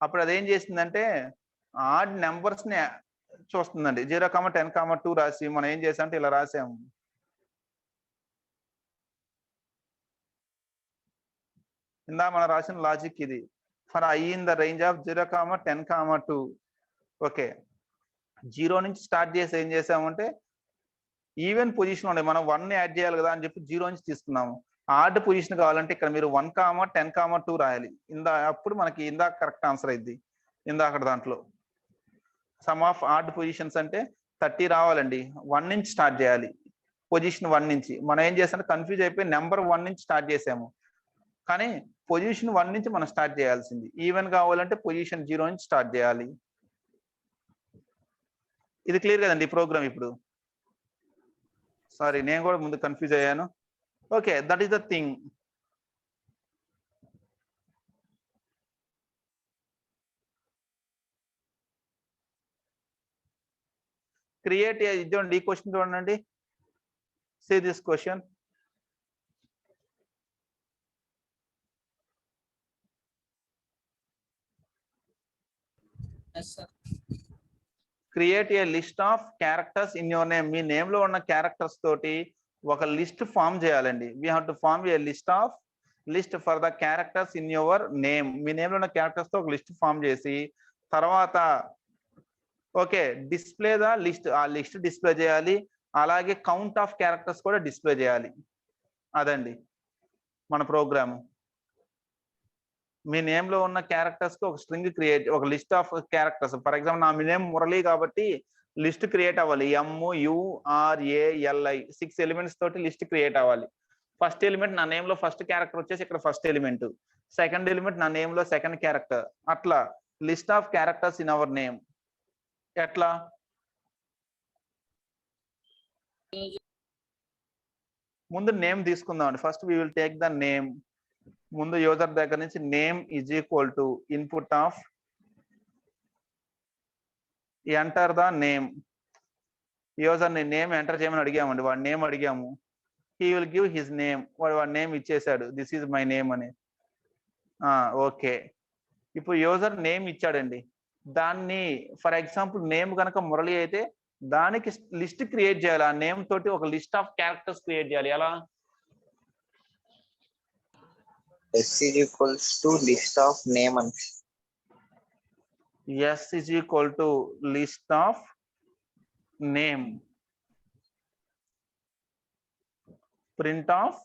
అప్పుడు అదేం చేసిందంటే ఆడ్ నెంబర్స్ ని చూస్తుందండి. 0, 10, 2 రాసి మనం ఏం చేసామంటే ఇలా రాసాము. ఇందా మనం రాసిన లాజిక్ ఇది. For i in the range of 0, 10, 2. Okay, 0 నుంచి స్టార్ట్ చేసి ఏం చేసామంటే ఈవెన్ పొజిషన్ ఉండే మనం 1 యాడ్ చేయాలి కదా అని చెప్పి 0 నుంచి తీసుకున్నాము. ఆడ్ పొజిషన్ కావాలంటే ఇక్కడ మీరు 1, 10, 2 రాయాలి. అప్పుడు మనకి ఇందాక కరెక్ట్ ఆన్సర్ అయింది. ఇందాక దాంట్లో సమ్ ఆఫ్ ఆడ్ పొజిషన్స్ అంటే 30 రావాలండి. 1 నుంచి స్టార్ట్ చేయాలి. పొజిషన్ 1 నుంచి మనం ఏం చేసాం కన్ఫ్యూజ్ అయిపోయి నెంబర్ 1 నుంచి స్టార్ట్ చేసాము. కానీ పొజిషన్ 1 నుంచి మనం స్టార్ట్ చేయాల్సింది. ఈవెన్ కావాలంటే పొజిషన్ 0 నుంచి స్టార్ట్ చేయాలి. ఇది క్లియర్ కదండి ఈ ప్రోగ్రామ్ ఇప్పుడు? సారీ, నేను కూడా ముందు కన్ఫ్యూజ్ అయ్యాను. Okay, that is the thing. Create ఇదండి. ఈ క్వశ్చన్ చూడండి. See this question. Yes sir create a list of characters in your name. మీ నేమ్ లో ఉన్న క్యారెక్టర్స్ తోటి ఒక లిస్ట్ ఫామ్ చేయాలండి. We have to form a list for the characters in your name. మీ నేమ్ లో ఉన్న క్యారెక్టర్స్ తో ఒక లిస్ట్ ఫామ్ చేసి తర్వాత ఓకే డిస్ప్లే ద లిస్ట్, ఆ లిస్ట్ డిస్ప్లే చేయాలి. అలాగే కౌంట్ ఆఫ్ క్యారెక్టర్స్ కూడా డిస్ప్లే చేయాలి. అదండి మన ప్రోగ్రామ్. మీ నేమ్ లో ఉన్న క్యారెక్టర్స్ కి ఒక స్ట్రింగ్ క్రియేట్, ఒక list of characters. For example నా మీ నేమ్ మురళి కాబట్టి లిస్ట్ క్రియేట్ అవ్వాలి. MURALI 6 ఎలిమెంట్స్ తోటి లిస్ట్ క్రియేట్ అవ్వాలి. ఫస్ట్ ఎలిమెంట్ నా నేమ్ లో ఫస్ట్ క్యారెక్టర్ వచ్చేసి ఇక్కడ ఫస్ట్ ఎలిమెంట్, సెకండ్ ఎలిమెంట్ నా నేమ్ లో సెకండ్ క్యారెక్టర్. అట్లా list of characters in our name. ఎట్లా? ముందు నేమ్ తీసుకుందాం అండి. First we will take the name. ముందు యూజర్ దగ్గర నుంచి name = input of enter the name. User ని నేమ్ ఎంటర్ చేయమని అడిగామండి. వాడి నేమ్ అడిగాము. He will give his name. వాడి నేమ్ ఇచ్చేసాడు, దిస్ ఈజ్ మై నేమ్ అని. ఓకే, ఇప్పుడు యూజర్ నేమ్ ఇచ్చాడండి. దాన్ని ఫర్ ఎగ్జాంపుల్ నేమ్ కనుక మురళి అయితే దానికి లిస్ట్ క్రియేట్ చేయాలి. ఆ నేమ్ తోటి ఒక లిస్ట్ ఆఫ్ క్యారెక్టర్స్ క్రియేట్ చేయాలి. ఎలా? S = list of name and S = list of name. Print of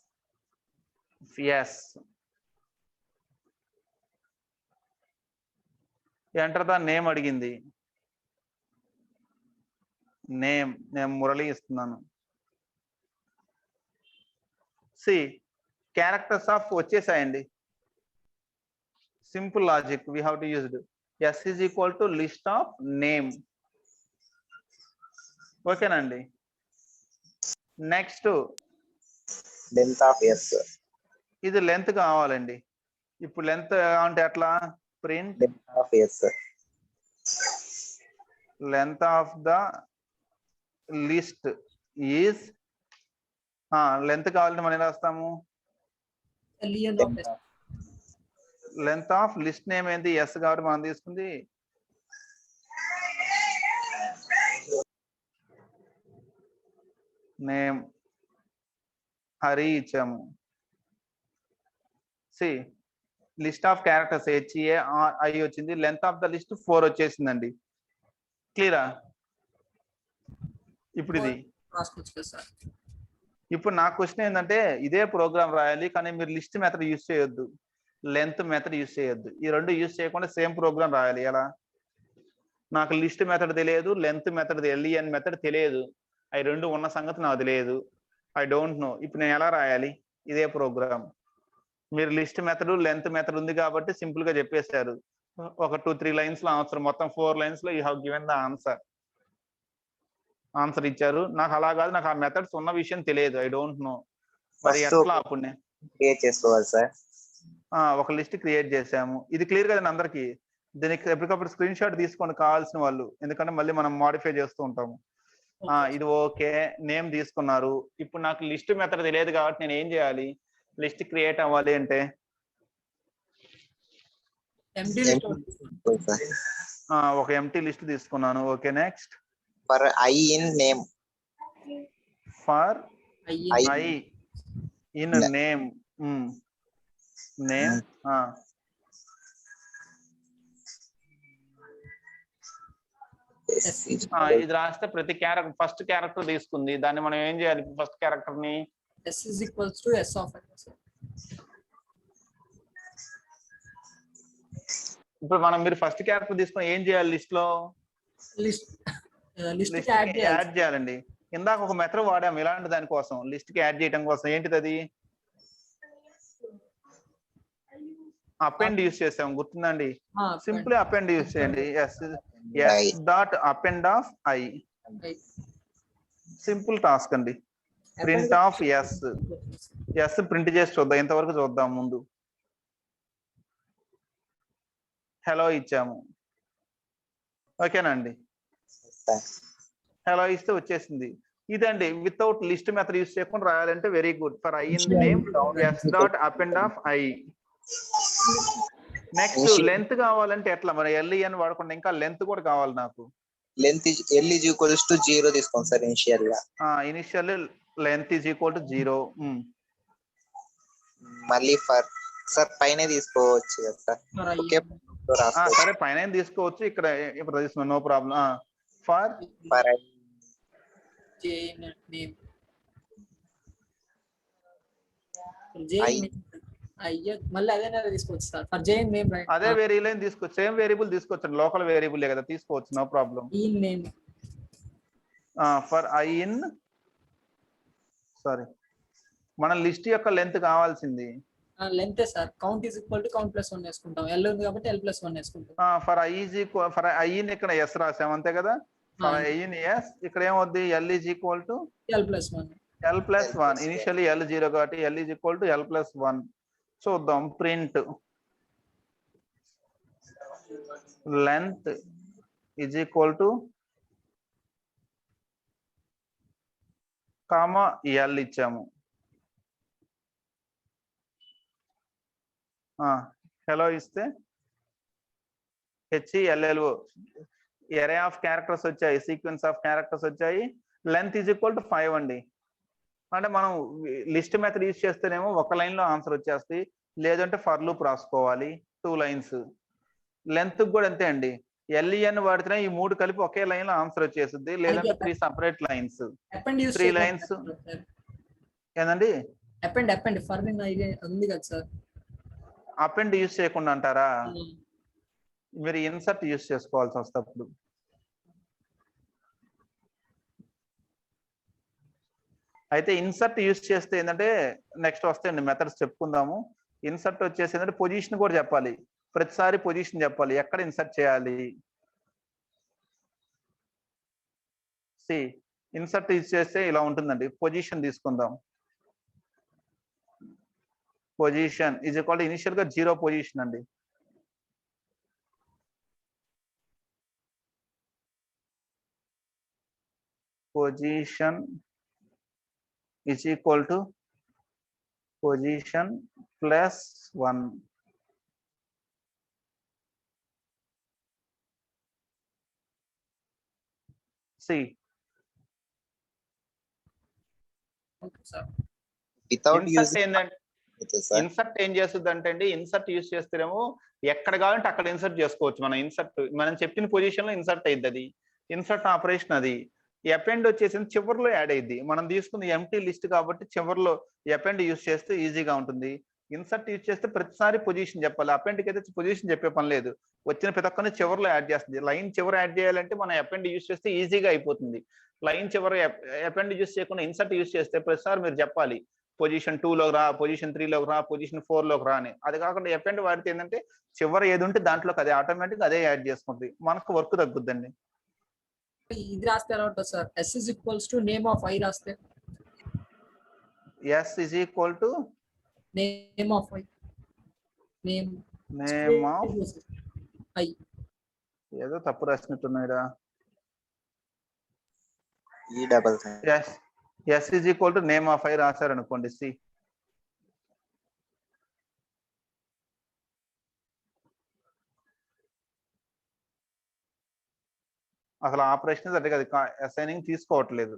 yes. Enter the name అడిగింది. నేమ్ నేను మురళి ఇస్తున్నాను. సి క్యారెక్టర్స్ ఆఫ్ వచ్చేసాయండి. Simple logic we have to used. S is equal to list of name. ఓకేనండి. Next length of s. ఇది length కావాలండి. ఇప్పుడు length అంటే ఎట్లా? Print length of s. length of the list is length కావాలంటే మనం ఎలా రాస్తాము? లెంత్ ఆఫ్ లిస్ట్ నేమ్ ఏంటి? ఎస్ కాబట్టి మనం తీసుకుంది నేమ్ హరి ఇచ్చాము. See list of characters HARI వచ్చింది. లెంత్ ఆఫ్ ద లిస్ట్ 4 వచ్చేసిందండి. క్లియరా? ఇప్పుడు ఇది ఇప్పుడు నా క్వశ్చన్ ఏంటంటే ఇదే ప్రోగ్రామ్ రాయాలి, కానీ మీరు లిస్ట్ మెథడ్ యూజ్ చేయొద్దు, లెంత్ మెథడ్ యూజ్ చేయొద్దు. ఈ రెండు యూజ్ చేయకుండా సేమ్ ప్రోగ్రామ్ రాయాలి. ఎలా? నాకు లిస్ట్ మెథడ్ తెలియదు, లెంత్ మెథడ్ LEN మెథడ్ తెలియదు. అవి రెండు ఉన్న సంగతి నాకు తెలియదు. I don't know. ఇప్పుడు నేను ఎలా రాయాలి ఇదే ప్రోగ్రామ్? మీరు లిస్ట్ మెథడ్ లెంత్ మెథడ్ ఉంది కాబట్టి సింపుల్ గా చెప్పేశారు. ఒక 2-3 లైన్స్ లో ఆన్సర్, మొత్తం 4 లైన్స్ లో you have given the answer ఇచ్చారు. నాకు అలా కాదు, నాకు ఆ మెథడ్స్ ఉన్న విషయం తెలియదు. I don't know. మరి ఎట్లా అప్పుడు క్రియేట్ చేసుకోవాలి సార్? ఒక లిస్ట్ క్రియేట్ చేసాము. ఇది క్లియర్ కదండి అందరికి? దీనికి ఎప్పటికప్పుడు స్క్రీన్ షాట్ తీసుకోండి కావాల్సిన వాళ్ళు, ఎందుకంటే మళ్ళీ మనం మాడిఫై చేస్తూ ఉంటాము. ఇది ఓకే, నేమ్ తీసుకున్నారు. ఇప్పుడు నాకు లిస్ట్ మెథడ్ తెలియదు కాబట్టి నేను ఏం చేయాలి? లిస్ట్ క్రియేట్ అవ్వాలి అంటే ఒక ఎంటీ లిస్ట్ తీసుకున్నాను. Okay, next for I in name. For I in name. Name ఇది రాస్తే ప్రతి క్యారెక్టర్ ఫస్ట్ క్యారెక్టర్ తీసుకుంది. దాన్ని మనం ఏం చేయాలి? ఫస్ట్ క్యారెక్టర్ ని s is equals to s of x. ఇప్పుడు మనం మీరు ఫస్ట్ క్యారెక్టర్ తీసుకొని ఏం చేయాలి? లిస్ట్ లో లిస్ట్ యాడ్ చేయాలండి. ఇందాక ఒక మెథడ్ వాడాము ఇలాంటి దానికోసం, లిస్ట్ కి యాడ్ చేయడం కోసం. ఏంటిది అది? అపెండ్ యూస్ చేసాం, గుర్తుందండి? సింపుల్ అపెండ్ యూస్ చేయండి. S dot append of I. Simple task అండి. ప్రింట్ ఆఫ్ ఎస్ ప్రింట్ చేసి చూద్దాం. ఇంతవరకు చూద్దాం. ముందు హలో ఇచ్చాము. ఓకేనండి. హలో ఇస్తే వచ్చేసింది. ఇదండి వితౌట్ లిస్ట్ మెథడ్ యూస్ చేయకుండా రాయాలంటే very good. For I in the name S dot append of I. Next length కావాలంటే ఎట్లా? మరి LEN వాడకుండా ఇంకా లెంత్ కూడా కావాలి నాకు. Length L is equals to 0 తీసుకోండి సార్ ఇనిషియల్ గా. Initial length is equal to 0. మళ్ళీ ఫర్ సార్ పైన తీసుకోవచ్చు కదా సార్? ఓకే సరే, పైన తీసుకోవచ్చు, ఇక్కడ ఇప్పుడు తీసుకున్నా, నో ప్రాబ్లం. ఫర్ మళ్ళీ అదే తీసుకోవచ్చు sir. For J name right, అదే వేరియబుల్ తీసుకోవచ్చు, సేమ్ వేరియబుల్ తీసుకోవచ్చు, లోకల్ వేరియబుల్ కదా, తీసుకోవచ్చు, no problem. In name for I in sorry మన లిస్ట్ యొక్క లెంత్ కావాల్సింది length sir. Count is equal to count plus 1 వేసుకుంటాం. L ఉంది కాబట్టి L ప్లస్ 1 వేసుకుంటాం. For I is equal for I in ఇక్కడ S రాసాం అంతే కదా? ఫర్ ఐ ఇన్ S ఇక్కడ ఏమవుద్ది? L is equal to L plus 1. L plus 1. Initially L 0 కాబట్టి L is equal to L plus 1. చూద్దాం. Print length is equal to comma L ఇచ్చాము. Hello ఇస్తే HELLO ఎరే ఆఫ్ క్యారెక్టర్స్ వచ్చాయి, sequence of characters వచ్చాయి. Length is equal to 5 అండి. అంటే మనం list method use చేస్తేనేమో ఒక లైన్ లో ఆన్సర్ వచ్చేస్తాయి, లేదంటే ఫర్ లూప్ రాసుకోవాలి 2 లైన్స్. లెంత్ కూడా అంతే అండి. LEN వాడితేనే ఈ 3 కలిపి ఒకే లైన్ లో ఆన్సర్ వచ్చేస్తుంది, లేదంటే 3 సెపరేట్ లైన్స్, 3 లైన్స్. ఏందండి? అపెండ్ ఫర్ ఉంది కదా సార్? అపెండ్ యూజ్ చేయకుండా అంటారా? మీరు ఇన్సర్ట్ యూజ్ చేసుకోవాల్సి వస్తుంది. అయితే ఇన్సర్ట్ యూస్ చేస్తే ఏంటంటే నెక్స్ట్ వస్తాయండి మెథడ్స్ చెప్పుకుందాము. ఇన్సర్ట్ వచ్చేసి ఏంటంటే పొజిషన్ కూడా చెప్పాలి. ప్రతిసారి పొజిషన్ చెప్పాలి, ఎక్కడ ఇన్సర్ట్ చేయాలి. సి ఇన్సర్ట్ యూస్ చేస్తే ఇలా ఉంటుందండి. పొజిషన్ తీసుకుందాం. Position is equal to initial గా 0 పొజిషన్ అండి. Position is equal to position plus 1. See okay sir. Without insert using ఏంటంటే ఇన్సర్ట్ ఏం చేస్తుంది అంటే అండి, ఇన్సర్ట్ యూస్ చేస్తేనేమో ఎక్కడ కావాలంటే అక్కడ ఇన్సర్ట్ చేసుకోవచ్చు. మనం ఇన్సర్ట్ మనం చెప్పిన పొజిషన్ లో ఇన్సర్ట్ అయ్యింది. అది ఇన్సర్ట్ ఆపరేషన్. అది ఎపెండ్ వచ్చేసి చివరిలో యాడ్ అయ్యింది. మనం తీసుకున్న ఎంటీ లిస్ట్ కాబట్టి చివరిలో ఎపెండ్ యూస్ చేస్తే ఈజీగా ఉంటుంది. ఇన్సర్ట్ యూస్ చేస్తే ప్రతిసారి పొజిషన్ చెప్పాలి. అపెండ్కి అయితే పొజిషన్ చెప్పే పని లేదు, వచ్చిన ప్రతి ఒక్కరిని చివరిలో యాడ్ చేస్తుంది. లైన్ చివరి యాడ్ చేయాలంటే మనం ఎపెండ్ యూస్ చేస్తే ఈజీగా అయిపోతుంది. లైన్ చివరి ఎపెండ్ యూస్ చేయకుండా ఇన్సర్ట్ యూస్ చేస్తే ప్రతిసారి మీరు చెప్పాలి పొజిషన్ 2లోకి రా, పొజిషన్ 3లోకి రా, పొజిషన్ 4లోకి రా అని. అది కాకుండా ఎపెండ్ వాడితే ఏంటంటే చివరి ఏది ఉంటే దాంట్లోకి అదే ఆటోమేటిక్ అదే యాడ్ చేసుకుంటుంది. మనకు వర్క్ తగ్గుద్దండి. ఇది రాస్తే ఎలా ఉంటుంది sir? S is equals to name of I రాస్తే S is equal to name of I. Name of I. ఏదో తప్పు రాసినట్టున్నాయిరా. ఈ double S is equal to name of I రాశారు అనుకోండి. సి అసలు ఆపరేషన్ సరిగ్గా అది అసైనింగ్ తీసుకోవట్లేదు.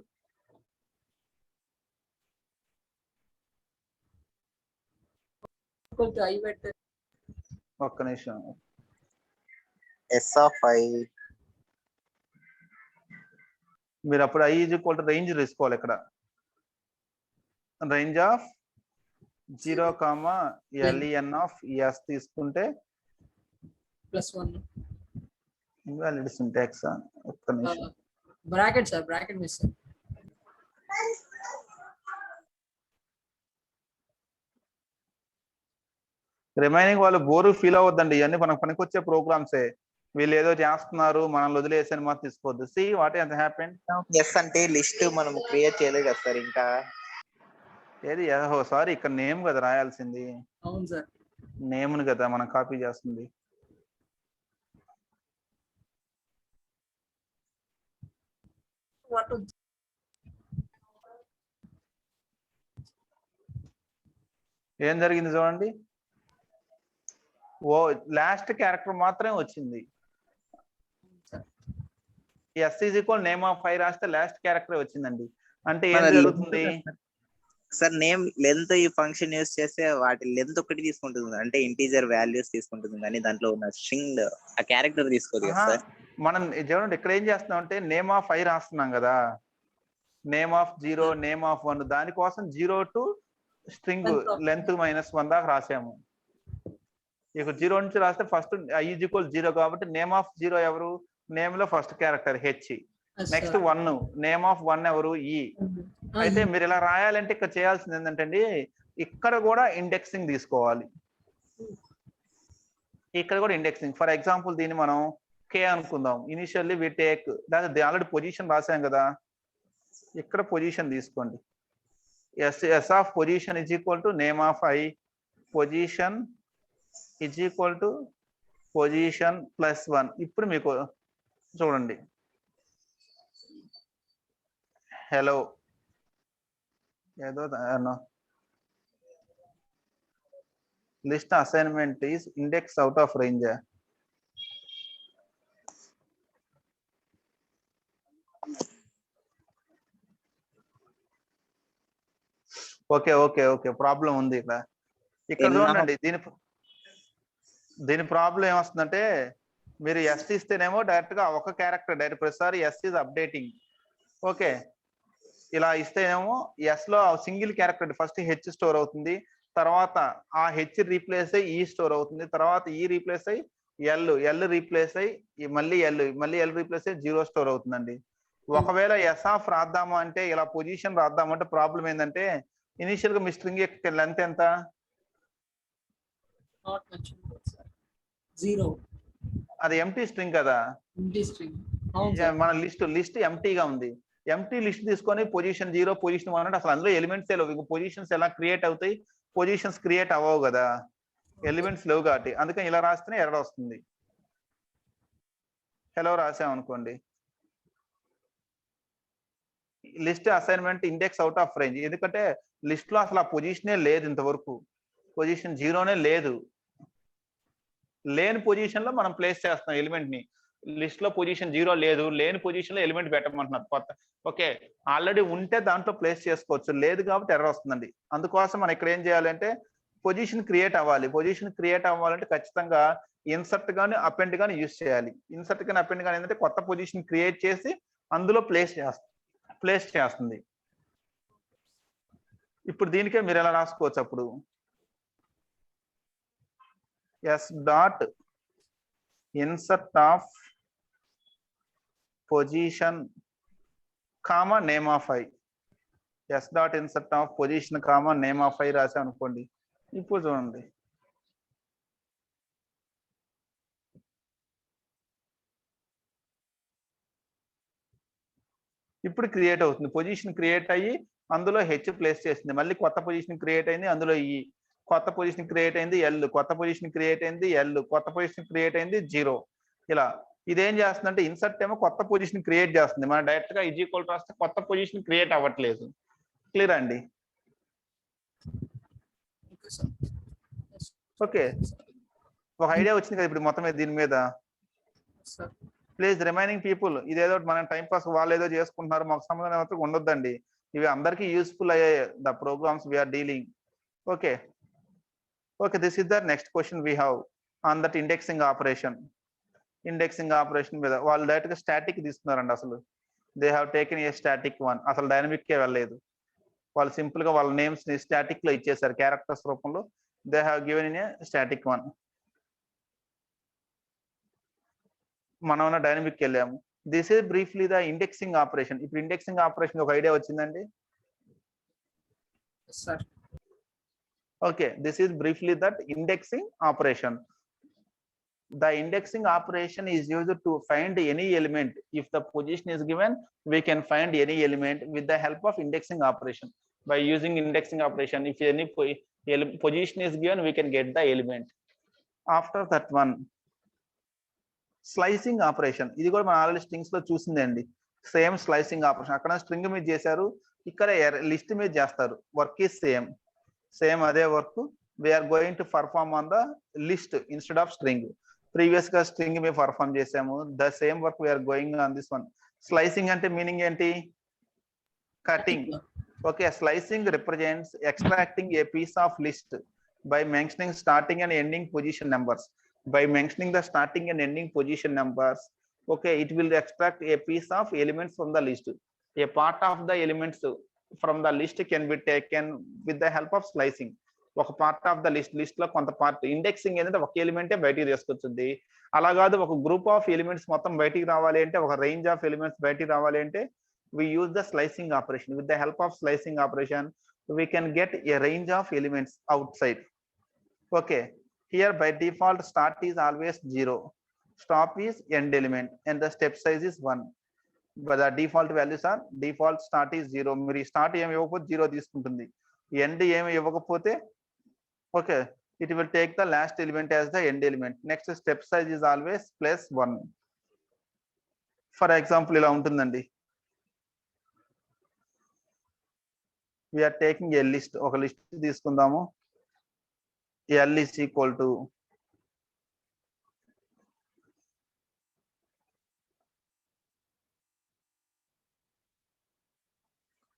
equal to I పెట్టే ఒక్క నిమిషం. ఎస్ ఆఫ్ ఐ మీరు అప్పుడు I is equal to range తీసుకోవాలి. ఇక్కడ range of 0, LN of S తీసుకుంటే +1 ఇన్వాలిడ్ సింటాక్స్. ఒక్క నిమిషం. Bracket sir, bracket miss. Remaining వాళ్ళు బోరు ఫీల్ అవ్వద్దండి. ఇవన్నీ మనకు పనికొచ్చే ప్రోగ్రామ్సే. వీళ్ళు ఏదో చేస్తున్నారు మనల్ని వదిలేసని మాత్రం తీసుకోవద్దు. See what has happened. Yes అంటే లిస్ట్ మనం క్రియేట్ చేయలేదు కదా సార్ ఇంకా. ఏది సారీ, ఇక్కడ నేమ్ కదా రాయాల్సింది. అవును సార్, నేమ్ని కదా మనం కాపీ చేస్తుంది. ఏం జరిగింది చూడండి. లాస్ట్ క్యారెక్టర్ మాత్రమే వచ్చింది. S is equal name of I రాస్తే లాస్ట్ క్యారెక్టర్ వచ్చిందండి. అంటే ఏం జరుగుతుంది సార్? నేమ్ లెంత్ ఈ ఫంక్షన్ యూస్ చేస్తే వాటి లెంత్ ఒకటి తీసుకుంటుంది, అంటే ఇంటీజర్ వాల్యూస్ తీసుకుంటుంది, కానీ దాంట్లో ఉన్న స్ట్రింగ్ ఆ క్యారెక్టర్ తీసుకోదు కదా సార్. మనం చూడండి ఇక్కడ ఏం చేస్తున్నాం అంటే నేమ్ ఆఫ్ I రాస్తున్నాం కదా, నేమ్ ఆఫ్ 0, నేమ్ ఆఫ్ 1. దానికోసం 0 to స్ట్రింగ్ లెంత్ -1 దాకా రాసాము. ఇక 0 నుంచి రాస్తే ఫస్ట్ I is equal 0 కాబట్టి నేమ్ ఆఫ్ 0 ఎవరు? నేమ్ లో first character H. Next 1, name of 1 ఎవరు? E. అయితే మీరు ఇలా రాయాలంటే ఇక్కడ చేయాల్సింది ఏంటంటే అండి, ఇక్కడ కూడా ఇండెక్సింగ్ తీసుకోవాలి. ఇక్కడ కూడా ఇండెక్సింగ్. ఫర్ ఎగ్జాంపుల్ దీన్ని మనం K అనుకుందాం. ఇనిషియల్లీ వి టేక్, దాని ఆల్రెడీ పొజిషన్ రాసాం కదా, ఇక్కడ పొజిషన్ తీసుకోండి. S of position is equal to name of I. Position is equal to position +1. ఇప్పుడు మీకు చూడండి, హలో ఏదో list assignment is index out of range. Okay okay okay problem ఉంది ఇక్కడ. ఇక్కడ చూడండి, దీని ప్రాబ్లం ఏమొస్తుందంటే, మీరు S ఇస్తేనేమో డైరెక్ట్ గా ఒక క్యారెక్టర్ డైరెక్ట్ ప్రతిసారి S ఈజ్ అప్డేటింగ్. ఓకే, ఇలా ఇస్తేనేమో S లో single character first H store అవుతుంది, తర్వాత ఆ H రీప్లేస్ అయ్యి E స్టోర్ అవుతుంది, తర్వాత E రీప్లేస్ అయ్యి L రీప్లేస్ అయ్యి మళ్ళీ L రీప్లేస్ అయ్యి 0 స్టోర్ అవుతుందండి. ఒకవేళ ఎస్ ఆఫ్ రాద్దాము అంటే ఇలా పొజిషన్ రాద్దాము అంటే ప్రాబ్లం ఏంటంటే ఇనిషియల్ గా మీ స్ట్రింగ్ యొక్క లెంత్ ఎంత? నాట్ మెన్షన్ సార్ 0 అది ఎంటీ స్ట్రింగ్ కదా, ఎంటీ స్ట్రింగ్. అవును సార్. మన లిస్ట్ ఎంటీగా ఉంది. ఎంటీ లిస్ట్ తీసుకొని పొజిషన్ 0 పొజిషన్ 1 అంటే అసలు అందులో ఎలిమెంట్స్ లేవు. పొజిషన్స్ ఎలా క్రియేట్ అవుతాయి? పొజిషన్స్ క్రియేట్ అవ్వవు కదా, ఎలిమెంట్స్ లేవు కాబట్టి. అందుకని ఇలా రాస్తేనే ఎర్రర్ వస్తుంది. హలో రాసాం అనుకోండి, list assignment index out of range, ఎందుకంటే లిస్ట్ లో అసలు ఆ పొజిషనే లేదు, ఇంతవరకు పొజిషన్ 0నే లేదు. లేని పొజిషన్ లో మనం ప్లేస్ చేస్తాం ఎలిమెంట్ ని. లిస్ట్ లో పొజిషన్ 0 లేదు, లేని పొజిషన్ లో ఎలిమెంట్ పెట్టమంటున్నారు కొత్త. ఓకే, ఆల్రెడీ ఉంటే దాంట్లో ప్లేస్ చేసుకోవచ్చు, లేదు కాబట్టి ఎర్రర్ వస్తుందండి. అందుకోసం మనం ఇక్కడ ఏం చేయాలంటే పొజిషన్ క్రియేట్ అవ్వాలి. పొజిషన్ క్రియేట్ అవ్వాలంటే ఖచ్చితంగా ఇన్సర్ట్ గాని అపెండ్ గాని యూజ్ చేయాలి. ఇన్సర్ట్ గాని అపెండ్ గాని ఏంటంటే కొత్త పొజిషన్ క్రియేట్ చేసి అందులో ప్లేస్ చేస్తుంది. ఇప్పుడు దీనికే మీరు ఎలా రాసుకోవచ్చు, అప్పుడు S dot insert of position comma name of I, S dot insert of position comma name of I రాసాం అనుకోండి. ఇప్పుడు చూడండి, ఇప్పుడు క్రియేట్ అవుతుంది. పొజిషన్ క్రియేట్ అయ్యి అందులో హెచ్ ప్లేస్ చేసింది. మళ్ళీ కొత్త పొజిషన్ క్రియేట్ అయింది, అందులో ఈ కొత్త పొజిషన్ క్రియేట్ అయింది ఎల్, కొత్త పొజిషన్ క్రియేట్ అయింది ఎల్, కొత్త పొజిషన్ క్రియేట్ అయింది 0. ఇలా ఇదేం చేస్తుందంటే ఇన్సర్ట్ ఏమో కొత్త పొజిషన్ క్రియేట్ చేస్తుంది. మనం డైరెక్ట్ గా ఈజ్ ఈక్వల్ రాస్తే కొత్త పొజిషన్ క్రియేట్ అవ్వట్లేదు. క్లియర్ అండి? ఓకే, ఒక ఐడియా వచ్చింది కదా ఇప్పుడు మొత్తం దీని మీద. ప్లీజ్ రిమైనింగ్ పీపుల్, ఇదేదో మనం టైం పాస్ వాళ్ళు ఏదో చేసుకుంటున్నారు, మాకు సంబంధం ఉండొద్దండి. ఇవి అందరికీ యూస్ఫుల్ అయ్యాయి, the programs we're dealing. Okay okay, this is the next question we have on that indexing operation. Indexing operation మీద వాళ్ళు డైరెక్ట్ గా స్టాటిక్ తీసుకున్నారండి. అసలు they have taken a static one, అసలు డైనమిక్ కే వెళ్ళలేదు. వాళ్ళు సింపుల్ గా వాళ్ళ నేమ్స్ ని స్టాటిక్ లో ఇచ్చేసారు, క్యారెక్టర్స్ రూపంలో. They have given in a static one. మనం డైనమిక్ వెళ్ళాము. This is briefly the indexing operation. ఇప్పుడు ఇండెక్సింగ్ ఆపరేషన్ ఒక ఐడియా వచ్చిందండి. Okay, this is briefly that indexing operation. The indexing operation is used to find any element. If the position is given, we can find any element with the help of indexing operation. By using indexing operation, if any position is given, we can get the element. After that one, slicing operation. ఇది కూడా మన already strings లో చూసిందండి. Same slicing operation, అక్కడ string మీద చేశారు, ఇక్కడ list మీద చేస్తారు. వర్క్ ఈస్ సేమ్ అదే work. We're going to perform on the list instead of string. Previous గా స్ట్రింగ్ మీద పర్ఫార్మ్ చేసాము, the same work we're going on this one. Slicing అంటే మీనింగ్ ఏంటి? Cutting. Okay, slicing represents extracting a piece of list by mentioning starting and ending position numbers. By mentioning the starting and ending position numbers, okay, it will extract a piece of elements from the list. A part of the elements from the list can be taken with the help of slicing. ఒక part of the list లో కొంత part. Indexing ఏంటంటే ఒక ఎలిమెంటే బయటికి తీసుకొచ్చింది. అలా కాదు, ఒక గ్రూప్ ఆఫ్ ఎలిమెంట్స్ మొత్తం బయటికి రావాలి అంటే, ఒక రేంజ్ ఆఫ్ ఎలిమెంట్స్ బయటికి రావాలి అంటే, we use the slicing operation. With the help of slicing operation, we can get a range of elements outside. Okay, here by default start is always 0, stop is end element, and the step size is 1. But the default values are, default start is 0. మీరు start ఏమి ఇవ్వకపోతే 0 తీసుకుంటుంది, end ఏమి ఇవ్వకపోతే okay, it will take the last element as the end element. Next step size is always +1. For example ఇలా ఉంటుందండి. We are taking a list, ఒక list తీసుకుందాము. L is equal to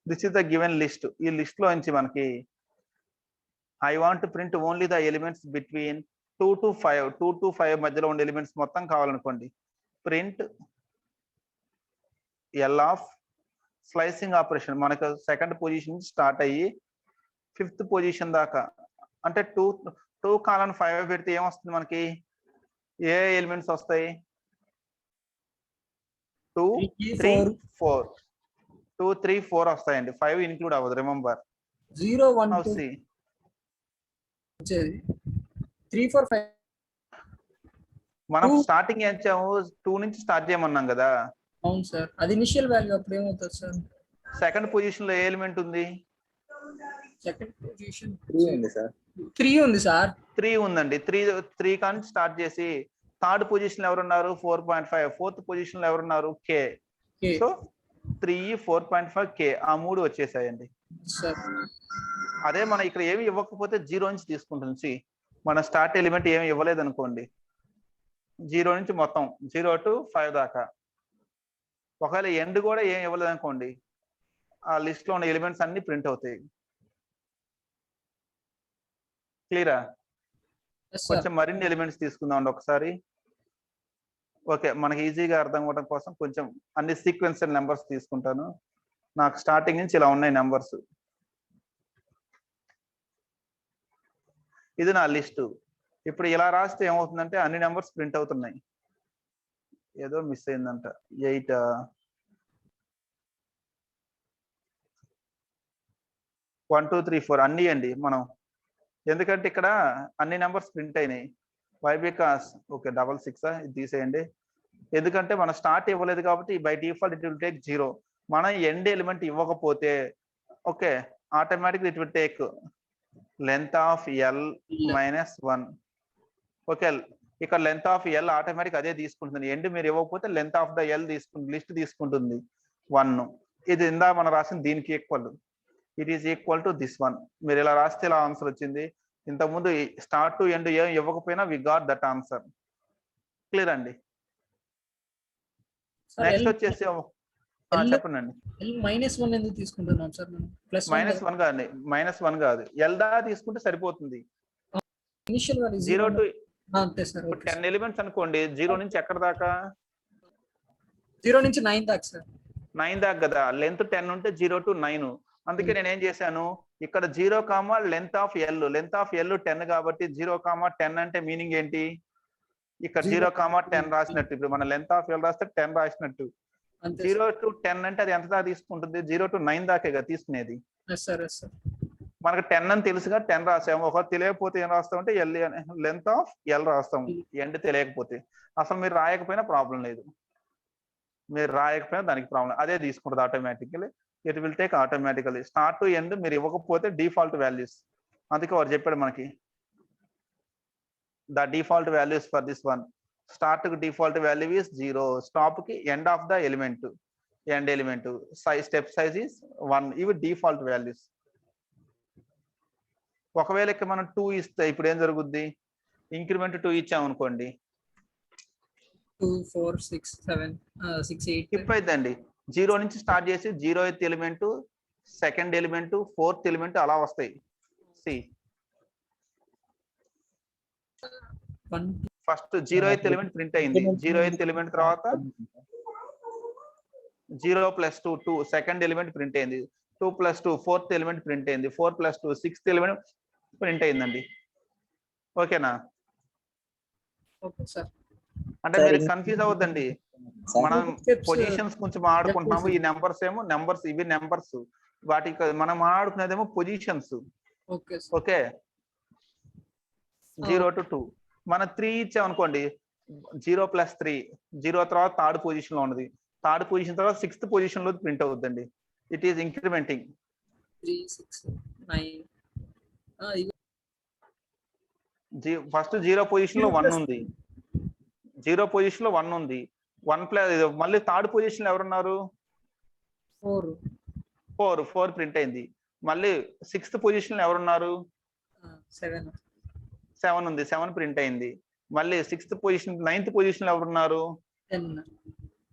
this is the given list. ఈ list లో నుంచి మనకి I want to print only the elements between 2 to 5. 2 to 5 మధ్యలో ఉండే ఎలిమెంట్స్ మొత్తం కావాలనుకోండి. Print L of slicing operation. మనకు సెకండ్ పొజిషన్ స్టార్ట్ అయ్యి 5th పొజిషన్ దాకా, అంటే 2:5 పెడితే ఏమొస్తుంది మనకి? ఏ ఎలిమెంట్స్ వస్తాయి? 2 3 4 4 2 3 4 వస్తాయండి. 5 ఇంక్లూడ్ అవ్వదు, రిమెంబర్. 0 1 నౌ 2 సి వచ్చేది 3 4 5 మనం 2 స్టార్టింగ్ ఏం చేసాము, 2 నుంచి స్టార్ట్ చేయమన్నాం కదా. అవును సార్, అది ఇనిషియల్ వాల్యూ. అప్పుడు ఏమవుతుంది సార్? సెకండ్ పొజిషన్ లో ఏ ఎలిమెంట్ ఉంది? సెకండ్ పొజిషన్ 3 ఉంది సార్. 3 ఉంది సార్. 3 ఉందండి. 3 కానీ స్టార్ట్ చేసి థర్డ్ పొజిషన్ ఎవరున్నారు? 4.5. ఫోర్త్ పొజిషన్ లో ఎవరున్నారు? కే. ఓకే సో 3 4.5 కే, ఆ 3 వచ్చేసాయండి. సార్. అదే మనం ఇక్కడ ఏమి ఇవ్వకపోతే 0 నుంచి తీసుకుంటుంది. సి మన స్టార్ట్ ఎలిమెంట్ ఏమి ఇవ్వలేదు అనుకోండి, 0 నుంచి మొత్తం 0 to 5 దాకా. ఒకవేళ ఎండ్ కూడా ఏం ఇవ్వలేదు అనుకోండి, ఆ లిస్ట్ లో ఉన్న ఎలిమెంట్స్ అన్ని ప్రింట్ అవుతాయి. క్లియరా? Yes sir. కొంచెం మరిన్ని ఎలిమెంట్స్ తీసుకుందాం ఒకసారి. ఓకే, మనకి ఈజీగా అర్థం అవడం కోసం కొంచెం అన్ని సీక్వెన్షియల్ నెంబర్స్ తీసుకుంటాను. నాకు స్టార్టింగ్ నుంచి ఇలా ఉన్నాయి నెంబర్స్. ఇది నా లిస్టు. ఇప్పుడు ఇలా రాస్తే ఏమవుతుందంటే అన్ని నెంబర్స్ ప్రింట్ అవుతున్నాయి. ఏదో మిస్ అయిందంట. 8 1 2 3 4 అన్ని అండి మనం. ఎందుకంటే ఇక్కడ అన్ని నెంబర్స్ ప్రింట్ అయినాయి. వై బికాస్ ఓకే 66 ఇది తీసేయండి. ఎందుకంటే మనం స్టార్ట్ ఇవ్వలేదు కాబట్టి by default it will take 0. మనం ఎండ్ ఎలిమెంట్ ఇవ్వకపోతే okay automatic it will take length of L minus 1. Okay, ఇక్కడ లెంత్ ఆఫ్ ఎల్ ఆటోమేటిక్ అదే తీసుకుంటుంది. ఎండ్ మీరు ఇవ్వకపోతే length of the L list తీసుకుంటుంది 1. ఇది ఇందా మనం రాసింది దీనికి equal. It is equal to this 1. మీరు ఇలా రాస్తే ఇలా ఆన్సర్ వచ్చింది. ఇంతకుముందు స్టార్ట్ టు ఎండ్ ఏం ఇవ్వకపోయినా we got that answer. Clear అండి? నెక్స్ట్ వచ్చేసి చెప్పండి అండి. -1 ఎందుకు తీసుకుంటున్నాం సార్ మనం? -1 కాదండి, -1 కాదు, ఎల్ దా తీసుకుంటే సరిపోతుంది. ఇనిషియల్ వాల్యూ 0 to అంతే సార్. 10 ఎలిమెంట్స్ అనుకోండి. 0 నుంచి ఎక్కడ దాకా? 0 నుంచి 9 దాకా సార్. 9 దాకా కదా. లెంత్ 10 ఉంటే 0 to 9. అందుకే నేను ఏం చేశాను, ఇక్కడ 0, length of L. Length of L 10 కాబట్టి 0, 10 అంటే మీనింగ్ ఏంటి? ఇక్కడ 0, 10 రాసినట్టు. ఇప్పుడు మన లెంత్ ఆఫ్ ఎల్ రాస్తే 10 రాసినట్టు. 0 to 10 అంటే అది ఎంత దాకా తీసుకుంటుంది? 0 to 9 దాకే కదా తీసుకునేది. మనకు 10 అని తెలుసుగా 10 రాసాము. ఒకవేళ తెలియకపోతే ఏం రాస్తామంటే ఎల్ లెంత్ ఆఫ్ ఎల్ రాస్తాము. ఎండ్ తెలియకపోతే. అసలు మీరు రాయకపోయినా ప్రాబ్లం లేదు, మీరు రాయకపోయినా దానికి ప్రాబ్లం. అదే తీసుకుంటుంది automatically. It will take automatically. Start to end మీరు ఇవ్వకపోతే డిఫాల్ట్ వాల్యూస్. అందుకే వాడు చెప్పాడు మనకి the default values for this one. Start కి డిఫాల్ట్ వాల్యూ ఇస్ 0, స్టాప్ కి end of the element, end element, step size is 1. ఇవి డిఫాల్ట్ వాల్యూస్. ఒకవేళ ఇక్కడ మనం 2 ఇస్తే ఇప్పుడు ఏం జరుగుద్ది? ఇంక్రిమెంట్ 2 ఇచ్చాం అనుకోండి, 2 4 6 7 6 8 ఇప్పుడు అయిద్దండి. 0 నుంచి స్టార్ట్ చేసి 0th element, second element, 4th element అలా వస్తాయి. C first 0th element print అయింది. 0th ఎలిమెంట్ తర్వాత 0 + 2 2, సెకండ్ ఎలిమెంట్ ప్రింట్ అయింది. 2 + 2 4th ఎలిమెంట్ ప్రింట్ అయింది. 4 + 2 6th ఎలిమెంట్ ప్రింట్ అయిందండి. ఓకేనా? Okay sir. అంటే మీరు కన్ఫ్యూజ్ అవ్వద్దండి. మనం పొజిషన్స్ కొంచెం ఆడుకుంటున్నాము. ఈ నెంబర్స్ ఏమో నెంబర్స్, ఇవి నెంబర్స్. వాటికి మనం ఆడుకునేదేమో పొజిషన్స్. Okay 0 to 2. మనం 3 ఇచ్చామనుకోండి, 0 + 3, 0 తర్వాత థర్డ్ పొజిషన్ లో ఉన్నది. థర్డ్ పొజిషన్ తర్వాత 6th పొజిషన్ లో ప్రింట్ అవుతుందండి. It is incrementing. 3 6 9 first 0 position లో 1 ఉంది. 0 పొజిషన్ లో 1 ఉంది. 1 మళ్ళీ థర్డ్ పొజిషన్ లో ఎవరున్నారు? 4 ప్రింట్ అయింది. మళ్ళీ 6th పొజిషన్ లో ఎవరున్నారు? 7 ఉంది. 7 ప్రింట్ అయింది. మళ్ళీ 6th పొజిషన్ 9th పొజిషన్ లో ఎవరున్నారు?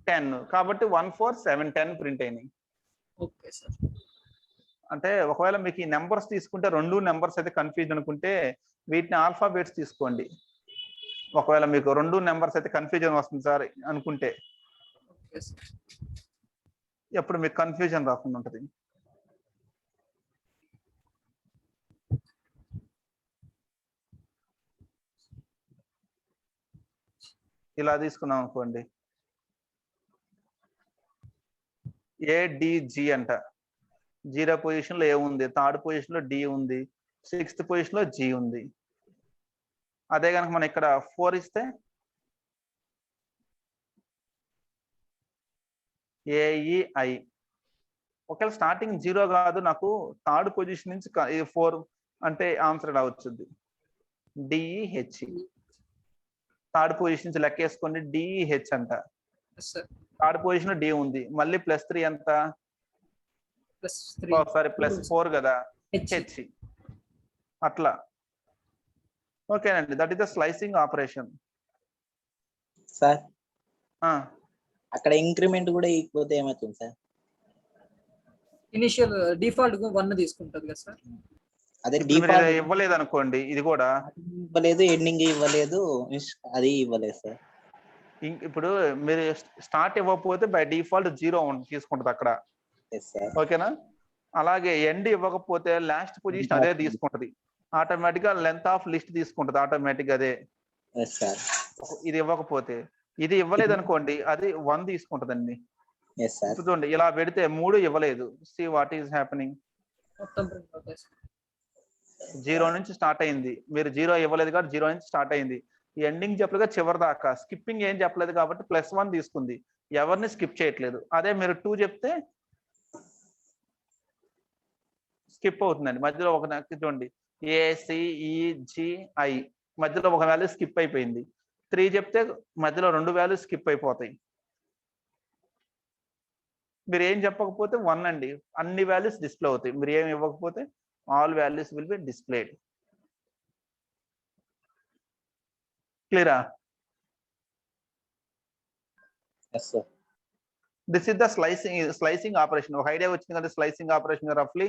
10. కాబట్టి 1 4 7 10 ప్రింట్ అయినాయి. Okay sir. అంటే ఒకవేళ మీకు ఈ నెంబర్స్ తీసుకుంటే 2 నెంబర్స్ అయితే కన్ఫ్యూజ్ అనుకుంటే వీటిని ఆల్ఫాబెట్స్ తీసుకోండి. ఒకవేళ మీకు 2 నెంబర్స్ అయితే కన్ఫ్యూజన్ వస్తుంది సార్ అనుకుంటే, ఎప్పుడు మీకు కన్ఫ్యూజన్ రాకుండా ఉంటుంది. ఇలా తీసుకున్నాం అనుకోండి, ఏడిజి అంట. 0 పొజిషన్ లో ఏ ఉంది, 3rd పొజిషన్ లో డి ఉంది, 6th పొజిషన్ లో జి ఉంది. అదే కనుక మనం ఇక్కడ 4 ఇస్తే ఏఈఐ. ఒకవేళ స్టార్టింగ్ 0 కాదు, నాకు 3rd పొజిషన్ నుంచి 4 అంటే ఆన్సర్ ఎలా వచ్చింది? డిఈహెచ్. 3rd పొజిషన్ నుంచి లెక్కేసుకోండి, డిఈహెచ్ అంట. Yes sir. 3rd position D ఉంది, మళ్ళీ +3 ఎంత? +3 సారీ +4 కదా, హెచ్. హెచ్. అట్లా ఓకేనండి. That is the slicing operation. Sir అక్కడ ఇంక్రిమెంట్ కూడా ఇకపోతే ఏమవుతుంది సార్? ఇనిషియల్ డిఫాల్ట్ 1 తీసుకుంటది కదా సార్. అదే మీరు డిఫాల్ట్ ఇవ్వలేదు అనుకోండి, ఇది కూడా ఇవ్వలేదు, ఎండింగ్ ఇవ్వలేదు, అది ఇవ్వలేదు సార్. ఇప్పుడు మీరు స్టార్ట్ ఇవ్వకపోతే బై డిఫాల్ట్ 0 తీసుకుంటది అక్కడ. Yes sir. ఓకేనా? అలాగే ఎండ్ ఇవ్వకపోతే లాస్ట్ పొజిషన్ అదే తీసుకుంటది ఆటోమేటిక్ గా. లెంత్ ఆఫ్ లిస్ట్ తీసుకుంటది ఆటోమేటిక్ అదే. Yes sir. ఇది ఇవ్వకపోతే, ఇది ఇవ్వలేదు అనుకోండి, అది 1 తీసుకుంటదండి. Yes sir. చూడండి, ఇలా పెడితే 3 ఇవ్వలేదు. See what is happening? మొత్తం ప్రింట్ అవుతాయి సార్. 0 నుంచి స్టార్ట్ అయింది, మీరు 0 ఇవ్వలేదు కాబట్టి 0 నుంచి స్టార్ట్ అయింది. ఎండింగ్ చెప్పలేగా చివరి దాకా, స్కిప్పింగ్ ఏం చెప్పలేదు కాబట్టి +1 తీసుకుంది, ఎవరిని స్కిప్ చేయట్లేదు. అదే మీరు 2 చెప్తే స్కిప్ అవుతుందండి. మధ్యలో ఒక చూడండి, ఏసిఈజిఐ మధ్యలో ఒక వాల్యూ స్కిప్ అయిపోయింది. 3 చెప్తే మధ్యలో 2 వాల్యూ స్కిప్ అయిపోతాయి. మీరు ఏం చెప్పకపోతే 1 అండి, అన్ని వాల్యూస్ డిస్ప్లే అవుతాయి. మీరు ఏమి ఇవ్వకపోతే all values will be displayed. క్లియరా? Yes sir. This is the slicing operation. ఒక ఐడియా వచ్చింది కదా స్లైసింగ్ ఆపరేషన్ రఫ్లీ.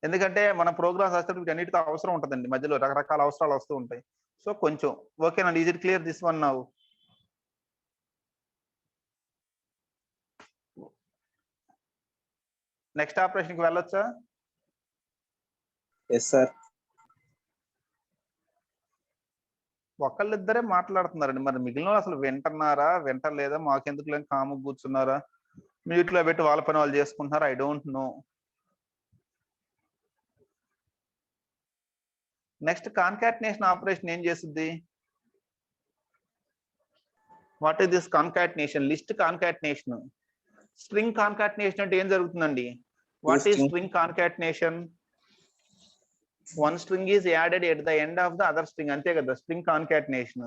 ఎందుకంటే మన ప్రోగ్రామ్స్ వస్తే వీటన్నిటితో అవసరం ఉంటుందండి, మధ్యలో రకరకాల అవసరాలు వస్తూ ఉంటాయి. సో కొంచెం ఓకేనండి. Is it clear this one now? Next operation కి వెళ్ళొచ్చా? Yes sir. ఒకళ్ళిద్దరే మాట్లాడుతున్నారండి, మరి మిగిలిన అసలు వింటున్నారా వింటలేదా మాకెందుకు లేని కాము కూర్చున్నారా? మ్యూట్ లో పెట్టి వాళ్ళ పని వాళ్ళు చేసుకుంటున్నారా? I don't know. Next concatenation operation ఏం చేస్తుంది? What is this concatenation? List concatenation. String concatenation అంటే ఏం జరుగుతుందండి? What is string concatenation? One string is added at the end of the other string, ante kada string concatenation.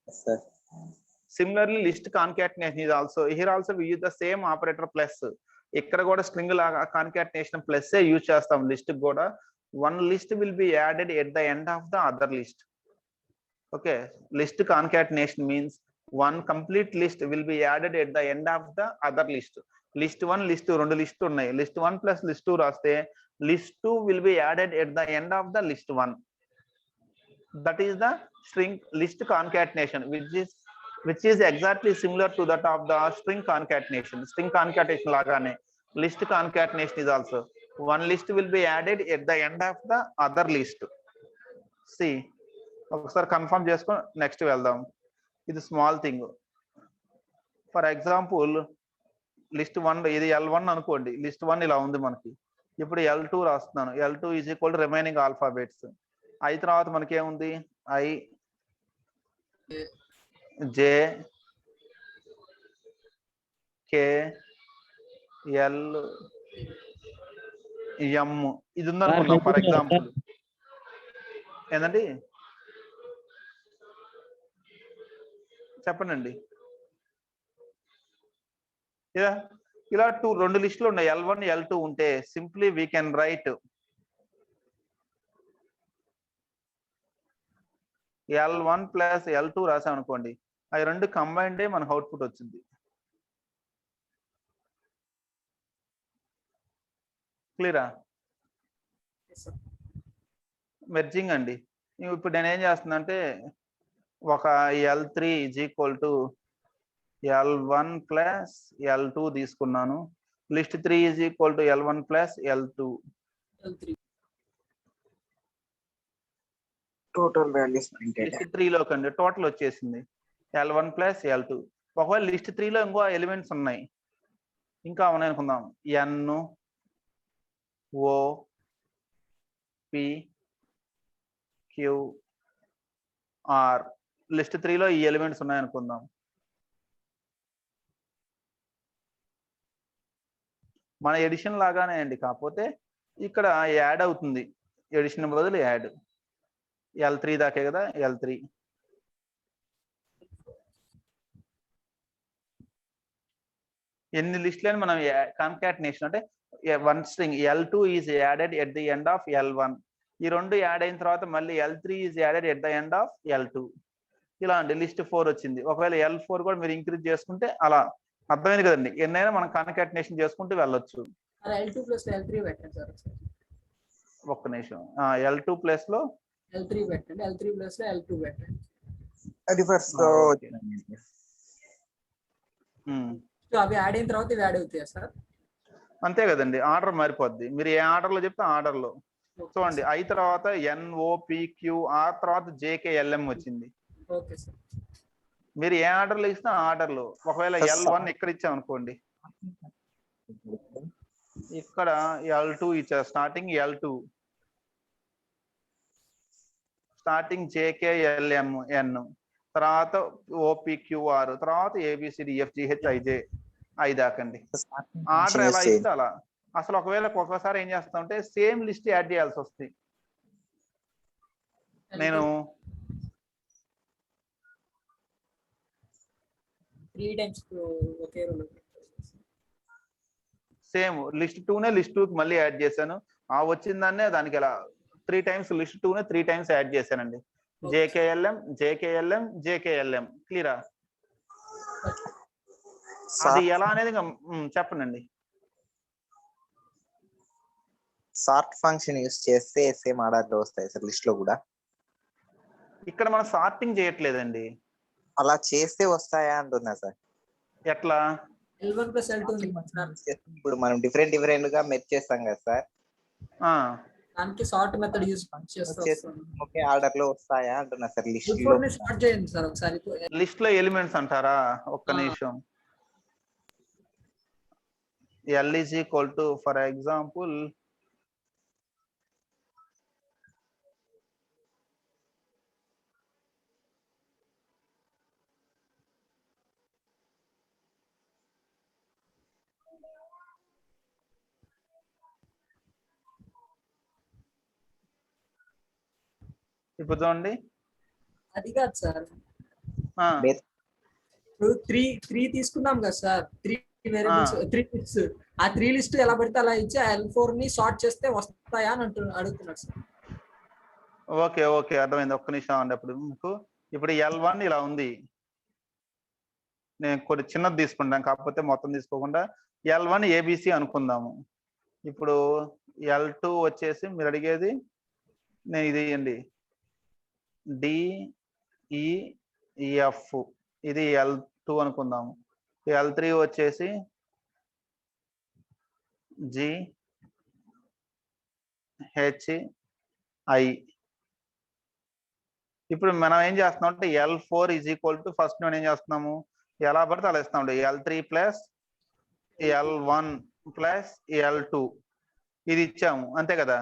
Yes sir. Similarly list concatenation is also, here also we use the same operator plus. ikkada kuda string laga concatenation plus e use chestam. List kuda one list will be added at the end of the other list. Okay, list concatenation means one complete list will be added at the end of the other list. List 1 list 2 rendu list unnai, list 1 plus list 2 raste list 2 will be added at the end of the list 1. That is the string list concatenation, which is exactly similar to that of the string concatenation. String concatenation lagane list concatenation is also one list will be added at the end of the other list. See, ఒకసారి confirm చేసుకొని next వెళ్దాం. ఇది small thing. For example list 1 ఇది L1 అనుకోండి, list 1 ఇలా ఉంది మనకి. ఇప్పుడు L2 రాస్తున్నాను, L2 is equal to remaining alphabets. I తర్వాత మనకి ఏముంది? I J K L M ఇది ఉందనుకుందాం ఫర్ ఎగ్జాంపుల్. ఏంటండి చెప్పండి. ఇలా రెండు లిస్టులు ఉన్నాయి, L1 L2 ఉంటే simply we can write L1 plus L2 రాసాం అనుకోండి, అవి రెండు కంబైన్డ్ మనకు అవుట్పుట్ వచ్చింది. క్లియరా? మెర్జింగ్ అండి. ఇప్పుడు నేను ఏం చేస్తున్నా అంటే ఒక L3 is equal to L1 plus L2 తీసుకున్నాను. List 3 is equal to L1 plus L2. Total values list 3 లో కండి టోటల్ వచ్చేసింది L1 ప్లస్ L2. ఒకవేళ లిస్ట్ 3 లో ఇంకో ఎలిమెంట్స్ ఉన్నాయి, ఇంకా ఉన్నాయి అనుకుందాం. N O P Q R list 3లో ఈ ఎలిమెంట్స్ ఉన్నాయి అనుకుందాం. మన ఎడిషన్ లాగానే అండి, కాకపోతే ఇక్కడ యాడ్ అవుతుంది. ఎడిషన్ బదులు యాడ్. L3 దాకే కదా, L3. ఎన్ని లిస్టులని మనం కాన్కాటినేషన్ అంటే one string L2 is added at the end of L1. ఈ రెండు యాడ్ అయిన తర్వాత మళ్ళీ L3 is added at the end of L2. ఇలా అండి లిస్ట్ 4 వచ్చింది. ఒకవేళ L4 కూడా మీరు ఇంక్రీజ్ చేసుకుంటే అలా. అర్థమైంది కదండి, ఎన్నైనా మనం కాన్కాటినేషన్ చేసుకుంటూ వెళ్ళొచ్చు. L2 ప్లస్ L3 పెట్టండి సార్. ఒక్క నిమిషం. L2 ప్లస్ లో L3 పెట్టండి, L3 ప్లస్ లో L2 పెట్టండి. అది ఫస్ట్ అవి యాడ్ అయిన తర్వాత ఇవి యాడ్ అవుతాయా సార్? అంతే కదండి, ఆర్డర్ మారిపోద్ది. మీరు ఏ ఆర్డర్ లో చెప్తే ఆర్డర్ లో. చూడండి, ఐ తర్వాత NOPQR తర్వాత JKLM వచ్చింది. Okay sir. మీరు ఏ ఆర్డర్ లో ఇస్తే ఆర్డర్ లో. ఒకవేళ L1 ఇక్కడ ఇచ్చాం అనుకోండి, ఇక్కడ L2 ఇచ్చారు. స్టార్టింగ్ L2, స్టార్టింగ్ JKLMN, తర్వాత OPQR, తర్వాత ABCDFGHIJ దాకండి. ఆర్డర్ ఎలా ఇస్తే అలా. అసలు ఒకవేళ ఒక్కొక్కసారి ఏం చేస్తామంటే సేమ్ లిస్ట్ యాడ్ చేయాల్సి వస్తుంది. నేను 3 టైమ్స్ ఒకే రోలో సేమ్ లిస్ట్ 2నే లిస్ట్ 2కి మళ్ళీ యాడ్ చేశాను. వచ్చిన దాన్నే దానికి ఇలా 3 టైమ్స్ లిస్ట్ 2నే 3 టైమ్స్ యాడ్ చేశానండి. JKLM క్లియరా? అది ఎలా అనేది చెప్పండి. సార్ట్ ఫంక్షన్ యూస్ చేస్తే సేమ్ ఆర్డర్ వస్తాయి సార్ లిస్ట్ లో కూడా. ఇక్కడ మనం సార్టింగ్ చేయట్లేదండి. అలా చేస్తే వస్తాయా అంటున్నా సార్. ఎట్లా? L1 ప్లస్ L2 ఇప్పుడు మనం డిఫరెంట్ గా మెర్జ్ చేస్తాం కదా సార్, దానికి సార్ట్ మెథడ్ యూస్ చేస్తాం. ఒకే ఆర్డర్ లో వస్తాయా అంటున్నా సార్ లిస్ట్ లో. సార్ట్ చేయండి సార్ ఒకసారి. లిస్ట్ లో ఎలిమెంట్స్ అంటారా? ఒక్క నిమిషం. L is equal to, for example, ఇప్పుడు చూడండి, అది కాదు సార్, ఆ, ఇప్పుడు 3 తీసుకున్నాం కదా సార్. 3 variables, 3 lists. ఆ 3 లిస్ట్ ఎలా పడితే అలా ఇచ్చి L4 ని సార్ట్ చేస్తే వస్తాయా అని అడుగుతున్నారు సార్. ఓకే ఓకే అర్థమైంది. ఒక్క నిమిషం అండి. అప్పుడు మీకు ఇప్పుడు L1 ఇలా ఉంది. నేను కొన్ని చిన్నది తీసుకుంటాను, కాకపోతే మొత్తం తీసుకోకుండా L1 ABC అనుకుందాము. ఇప్పుడు L2 వచ్చేసి మీరు అడిగేది నేను ఇది ఇవ్వండి, DEF, ఇది L2 అనుకుందాము. L3 వచ్చేసి GHI. ఇప్పుడు మనం ఏం చేస్తున్నాం అంటే L4 is equal to first మనం ఏం చేస్తున్నాము, ఎలా పడితే అలా ఇస్తాం. L3 plus L1 plus L2 ఇది ఇచ్చాము, అంతే కదా.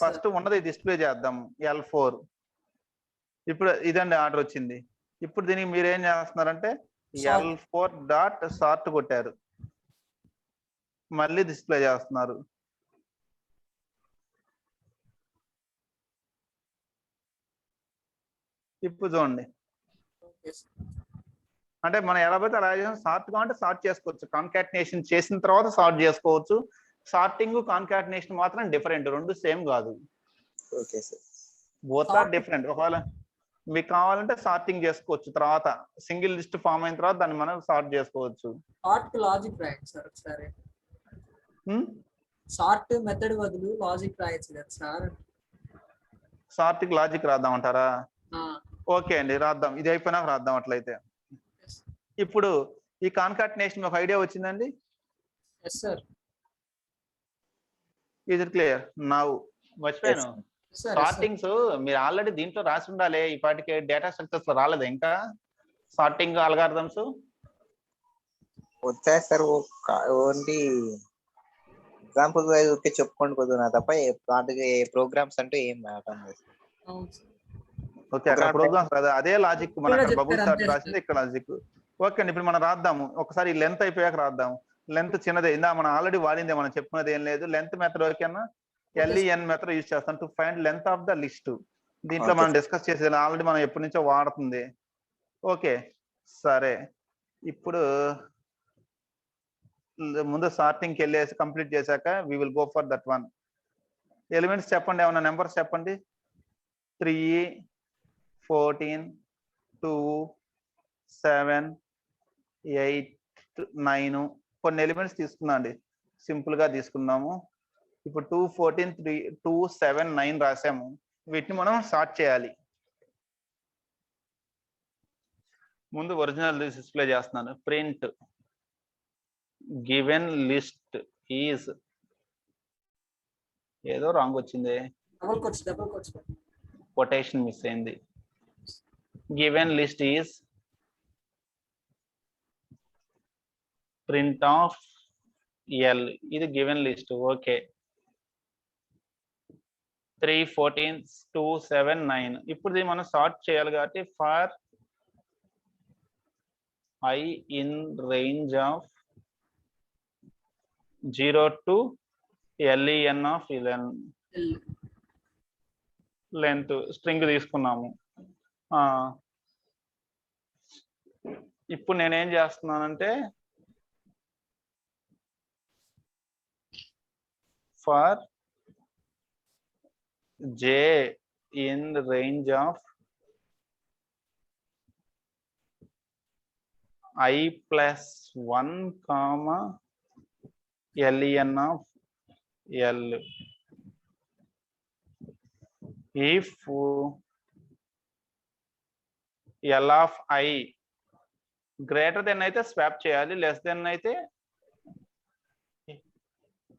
ఫస్ట్ ఉన్నది డిస్ప్లే చేద్దాము L4. ఇప్పుడు ఇదండి ఆర్డర్ వచ్చింది. ఇప్పుడు దీనికి మీరు ఏం చేస్తున్నారంటే L4 డాట్ సార్ట్ కొట్టారు, మళ్ళీ డిస్ప్లే చేస్తున్నారు. ఇప్పుడు చూడండి, అంటే మనం ఎలా పోతే అలా సార్ట్ కావాలంటే సార్ట్ చేసుకోవచ్చు. కాన్కాటినేషన్ చేసిన తర్వాత సార్ట్ చేసుకోవచ్చు. సార్టింగ్ కాన్కాటినేషన్ మాత్రం డిఫరెంట్, రెండు సేమ్ కాదు. Okay sir, both are different. ఒకవేళ మీకు కావాలంటే సార్టింగ్ చేసుకోవచ్చు, తర్వాత సింగిల్ లిస్ట్ ఫామ్ అయిన తర్వాత దాన్ని మనం సార్ట్ చేసుకోవచ్చు. సార్ట్ లాజిక్ రాయండి సార్ ఒకసారి. సార్ట్ మెథడ్ బదులు లాజిక్ రాయొచ్చు కదా సార్. సార్టింగ్ లాజిక్ రాద్దాం అంటారా? ఓకే అండి, రాద్దాం. ఇది అయిపోయినాక రాద్దాం అట్లయితే. ఇప్పుడు ఈ కాన్కాటినేషన్ ఒక ఐడియా వచ్చిందండి. yes sir, is it clear now? మర్చిపోయాను, సార్టింగ్స్ మీరు ఆల్రెడీ దీంట్లో రాసి ఉండాలి. ఈ పాటికి డేటా స్ట్రక్చర్స్ లో రాలేదు ఇంకా సార్టింగ్ అల్గారిథమ్స్. వచ్చాయి sir. Only example wise okay చెప్పుకోండి కొద్దిగా తప్ప వాటికి ప్రోగ్రామ్స్ అంటూ ఏం రావటం లేదు. అవును సార్. ఓకే, అక్కడ ప్రోగ్రామ్స్ కదా, అదే లాజిక్ మన అక్కడ చెప్పారు బబుల్ అంతే చార్ట్ రాసింది, ఇక్కడ లాజిక్. ఓకే అండి, ఇప్పుడు మనం రాద్దాము ఒకసారి. లెంత్ అయిపోయాక రాద్దాం. లెంత్ చిన్నదే, ఇందా మనం ఆల్రెడీ వాడిందే, మనం చెప్పుకున్నది ఏం లేదు. లెంత్ మెథడ్ ఓకేనా? LEN మెథడ్ యూజ్ చేస్తాం to find length of the list. దీంట్లో మనం డిస్కస్ చేసేది ఆల్రెడీ మనం ఎప్పటి నుంచో వాడుతుంది. ఓకే సరే, ఇప్పుడు ముందు సార్టింగ్ కి వెళ్ళేసి కంప్లీట్ చేశాక we will go for that one. Elements చెప్పండి, ఏమన్నా నెంబర్స్ చెప్పండి. 3, 14, 2, 7, 8, 9 కొన్ని ఎలిమెంట్స్ తీసుకున్నాం అండి, సింపుల్ గా తీసుకున్నాము. ఇప్పుడు 2, 14, 3, 2, 7, 9 రాసాము. వీటిని మనం సార్ట్ చేయాలి. ముందు ఒరిజినల్ డిస్ప్లే చేస్తున్నాను. ప్రింట్ గివెన్ లిస్ట్ ఈజ్, ఏదో రాంగ్ వచ్చింది, డబుల్ కోట్స్ కొటేషన్ మిస్ అయింది. Given list is print of L. ఇది గివెన్ లిస్ట్. ఓకే, 3, 14, 2, 7, 9. ఇప్పుడు దీన్ని మనం సార్ట్ చేయాలి కాబట్టి for I in range of 0 to LEN of 11. Length string తీసుకున్నాము. ఇప్పుడు నేనేం చేస్తున్నానంటే for J in range of I plus 1 comma LEN of L. If L of I greater than అయితే స్వాప్ చేయాలి, లెస్ దెన్ అయితే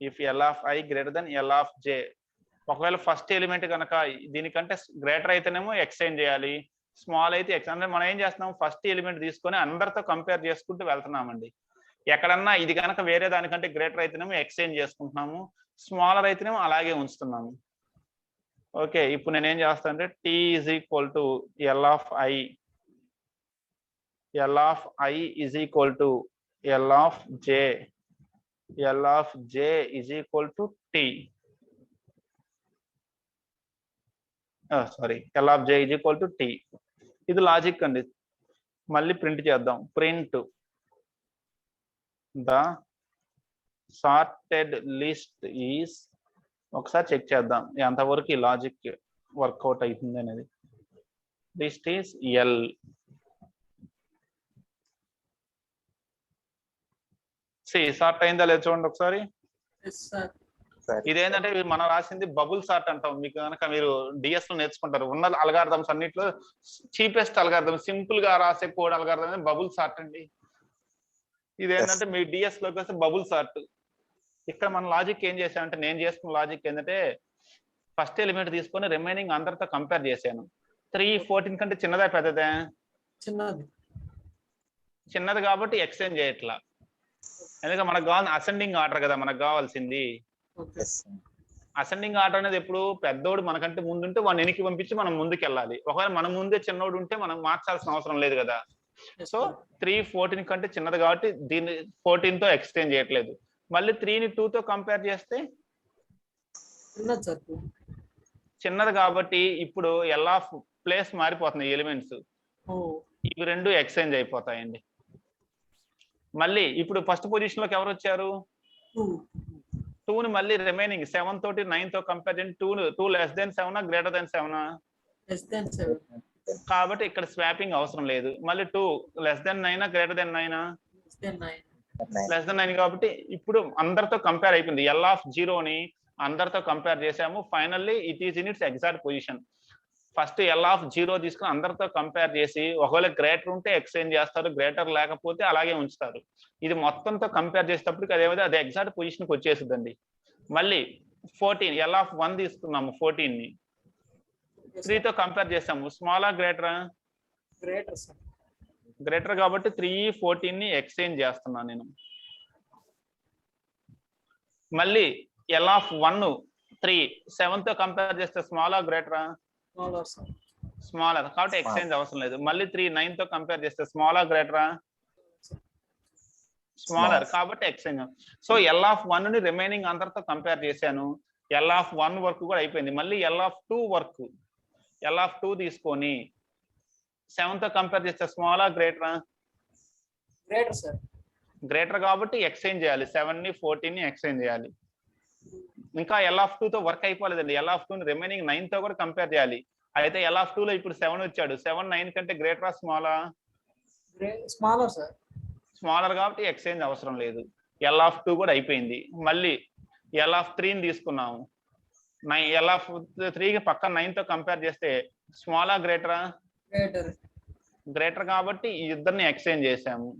if L of I greater than L of J. ఒకవేళ first element కనుక దీనికంటే greater అయితేనేమో exchange చేయాలి, small అయితే X. అంటే మనం ఏం చేస్తున్నాం, ఫస్ట్ ఎలిమెంట్ తీసుకొని అందరితో కంపేర్ చేసుకుంటూ వెళ్తున్నామండి. ఎక్కడన్నా ఇది కనుక వేరే దానికంటే గ్రేటర్ అయితేనేమో ఎక్స్చేంజ్ చేసుకుంటున్నాము, స్మాలర్ అయితేనేమో అలాగే ఉంచుతున్నాము. ఓకే, ఇప్పుడు నేనేం చేస్తాను అంటే T is equal to L of I. L of I is equal to L of J. L of J is equal to T. Sorry, L of J is equal to T. ఇది logic అండి. మళ్ళీ print చేద్దాం. Print the sorted list is, ఒకసారి check చేద్దాం ఎంతవరకు ఈ logic work out అవుతుంది అనేది. List is L. సార్ట్ అయిందా లేదు చూడండి ఒకసారి. ఇదేంటంటే మనం రాసింది బబుల్ సార్ట్ అంటాం. మీకు కనుక మీరు డిఎస్ లో నేర్చుకుంటారు, ఉన్న అల్గారిథమ్స్ అన్నిట్లో చీపెస్ట్ అల్గారిథం, సింపుల్ గా రాసే కోడ్ అల్గారిథం బబుల్ సార్ట్ అండి. ఇదేంటంటే మీ డిఎస్ లోకి వస్తే బబుల్ సార్ట్. ఇక్కడ మన లాజిక్ ఏం చేశానంటే, నేను చేసుకున్న లాజిక్ ఏంటంటే ఫస్ట్ ఎలిమెంట్ తీసుకొని రిమైనింగ్ అందరితో కంపేర్ చేశాను. 3, 14 కంటే చిన్నదా పెద్దదా? చిన్నది కాబట్టి ఎక్స్చేంజ్ చేయట్లా. ఎందుకంటే మనకు కావాలి అసెండింగ్ ఆర్డర్ కదా మనకు కావాల్సింది. అసెండింగ్ ఆర్డర్ అనేది ఎప్పుడు పెద్దోడు మనకంటే ముందుంటే వాడిని వెనక్కి పంపించి మనం ముందుకు వెళ్ళాలి. ఒకవేళ మన ముందే చిన్నోడు ఉంటే మనం మార్చాల్సిన అవసరం లేదు కదా. సో 3, 14 కంటే చిన్నది కాబట్టి దీన్ని 14 తో ఎక్స్చేంజ్ చేయట్లేదు. మళ్ళీ 3ని 2 తో కంపేర్ చేస్తే చిన్నది కాబట్టి ఇప్పుడు L of ప్లేస్ మారిపోతున్నాయి ఎలిమెంట్స్, ఇవి రెండు ఎక్స్చేంజ్ అయిపోతాయండి. మళ్ళీ ఇప్పుడు ఫస్ట్ పొజిషన్ లోకి ఎవరు వచ్చారు? 2ని మళ్ళీ రిమైనింగ్ 7 తోటి 9 తో కంపేర్ చేయండి. 2 లెస్ దెన్ 7 గ్రేటర్ దెన్ 7? కాబట్టి ఇక్కడ స్వాపింగ్ అవసరం లేదు. మళ్ళీ 2 less than 9 greater than 9? Less than 9 కాబట్టి ఇప్పుడు అందరితో కంపేర్ అయిపోయింది. L of 0ని అందరితో కంపేర్ చేసాము. Finally it is in it's exact position. First L of 0 తీసుకుని అందరితో కంపేర్ చేసి ఒకవేళ గ్రేటర్ ఉంటే ఎక్స్చేంజ్ చేస్తారు, గ్రేటర్ లేకపోతే అలాగే ఉంచుతారు. ఇది మొత్తంతో కంపేర్ చేసేటప్పటికి అదేవిధంగా అది ఎగ్జాక్ట్ పొజిషన్కి వచ్చేసిందండి. మళ్ళీ 14 L of 1 తీసుకున్నాము, 14ని 3తో కంపేర్ చేసాము. స్మాలా గ్రేటరా? గ్రేటర్ కాబట్టి 314 ని ఎక్స్చేంజ్ చేస్తున్నాను నేను. మళ్ళీ L of 1 3 7 తో కంపేర్ చేస్తే స్మాల్ గ్రేటరా? స్మాలర్ కాబట్టి ఎక్స్చేంజ్ అవసరం లేదు. మళ్ళీ 3 9 తో కంపేర్ చేస్తే స్మాల్ గ్రేటరా? స్మాలర్ కాబట్టి ఎక్స్చేంజ్. సో L of 1 ని రిమైనింగ్ అందరితో కంపేర్ చేశాను. L of 1 వర్క్ కూడా అయిపోయింది. మళ్ళీ L of 2 work L of 2 తీసుకొని 7 తో కంపేర్ చేస్తే స్మాల్ గ్రేటరా? Greater sir. గ్రేటర్ కాబట్టి ఎక్స్చేంజ్ చేయాలి. 7 ని 14 ని ఎక్స్చేంజ్ చేయాలి. ఇంకా L of 2 తో వర్క్ అయిపోలేదండి. L of 2 ని రిమైనింగ్ 9 తో కూడా కంపేర్ చేయాలి. అయితే L of 2 లో ఇప్పుడు 7 వచ్చాడు. 7 9 కంటే గ్రేటరా స్మాలా? Smaller sir. స్మాలర్ కాబట్టి ఎక్స్చేంజ్ అవసరం లేదు. L of 2 కూడా అయిపోయింది. మళ్ళీ L of 3 ని తీసుకున్నాము. L of 3 కి పక్క 9 తో కంపేర్ చేస్తే స్మాలా గ్రేటరా? గ్రేటర్ కాబట్టి ఈ ఇద్దరిని ఎక్స్చేంజ్ చేసాము.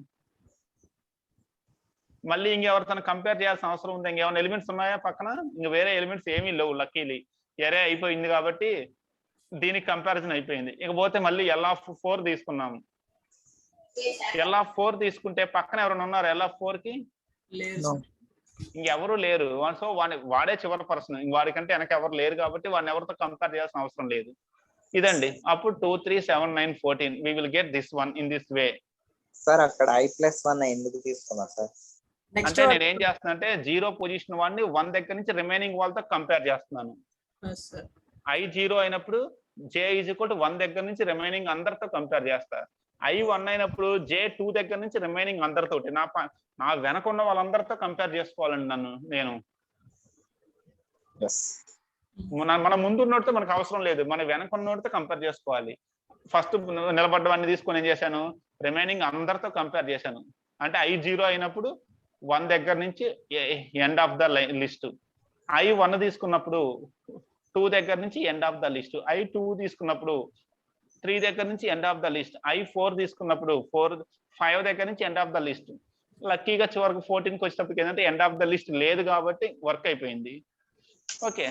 మళ్ళీ ఇంకెవరితో కంపేర్ చేయాల్సిన అవసరం ఉంది? ఇంకేమైనా ఎలిమెంట్స్ ఉన్నాయా పక్కన? ఇంక వేరే ఎలిమెంట్స్ ఏమీ లేవు. లక్కీలీ ఎరే అయిపోయింది కాబట్టి దీనికి కంపారిజన్ అయిపోయింది. ఇకపోతే మళ్ళీ L of 4 తీసుకున్నాము. L of 4 తీసుకుంటే పక్కన ఎవరైనా ఉన్నారు L of 4 కి? ఇంకెవరు లేరు. సో వాడే చివరి పర్సన్. వాడికంటే వెనక ఎవరు లేరు కాబట్టి వాడిని ఎవరితో కంపేర్ చేయాల్సిన అవసరం లేదు. ఇదండి. అప్పుడు 2 3 7 9 14 we will get this one in this way. Sir అక్కడ i+1 ఎందుకు తీసుకున్నా సార్? అంటే నేను ఏం చేస్తున్నా అంటే 0 పొజిషన్ వాడిని 1 దగ్గర నుంచి రిమైనింగ్ వాళ్ళతో కంపేర్ చేస్తున్నాను. I 0 అయినప్పుడు J = 1 దగ్గర నుంచి రిమైనింగ్ అందరితో కంపేర్ చేస్తా. I 1 అయినప్పుడు J 2 దగ్గర నుంచి రిమైనింగ్ అందరితోటి నా వెనక ఉన్న వాళ్ళందరితో కంపేర్ చేసుకోవాలండి నేను. మన ముందు ఉన్నోడితో మనకు అవసరం లేదు. మన వెనక ఉన్నోడితో కంపేర్ చేసుకోవాలి. ఫస్ట్ నిలబడ్డవాన్ని తీసుకొని ఏం చేశాను? రిమైనింగ్ అందరితో కంపేర్ చేశాను. అంటే I 0 అయినప్పుడు 1 దగ్గర నుంచి end of the list. I 1 తీసుకున్నప్పుడు 2 దగ్గర నుంచి end of the list. I 2 తీసుకున్నప్పుడు 3 దగ్గర నుంచి end of the list. I 4 తీసుకున్నప్పుడు 5 దగ్గర నుంచి ఎండ్ ఆఫ్ ద లిస్ట్. లక్కీగా చివరికి 14కి వచ్చేటప్పటికి ఏంటంటే ఎండ్ ఆఫ్ ద లిస్ట్ లేదు కాబట్టి వర్క్ అయిపోయింది. ఓకే,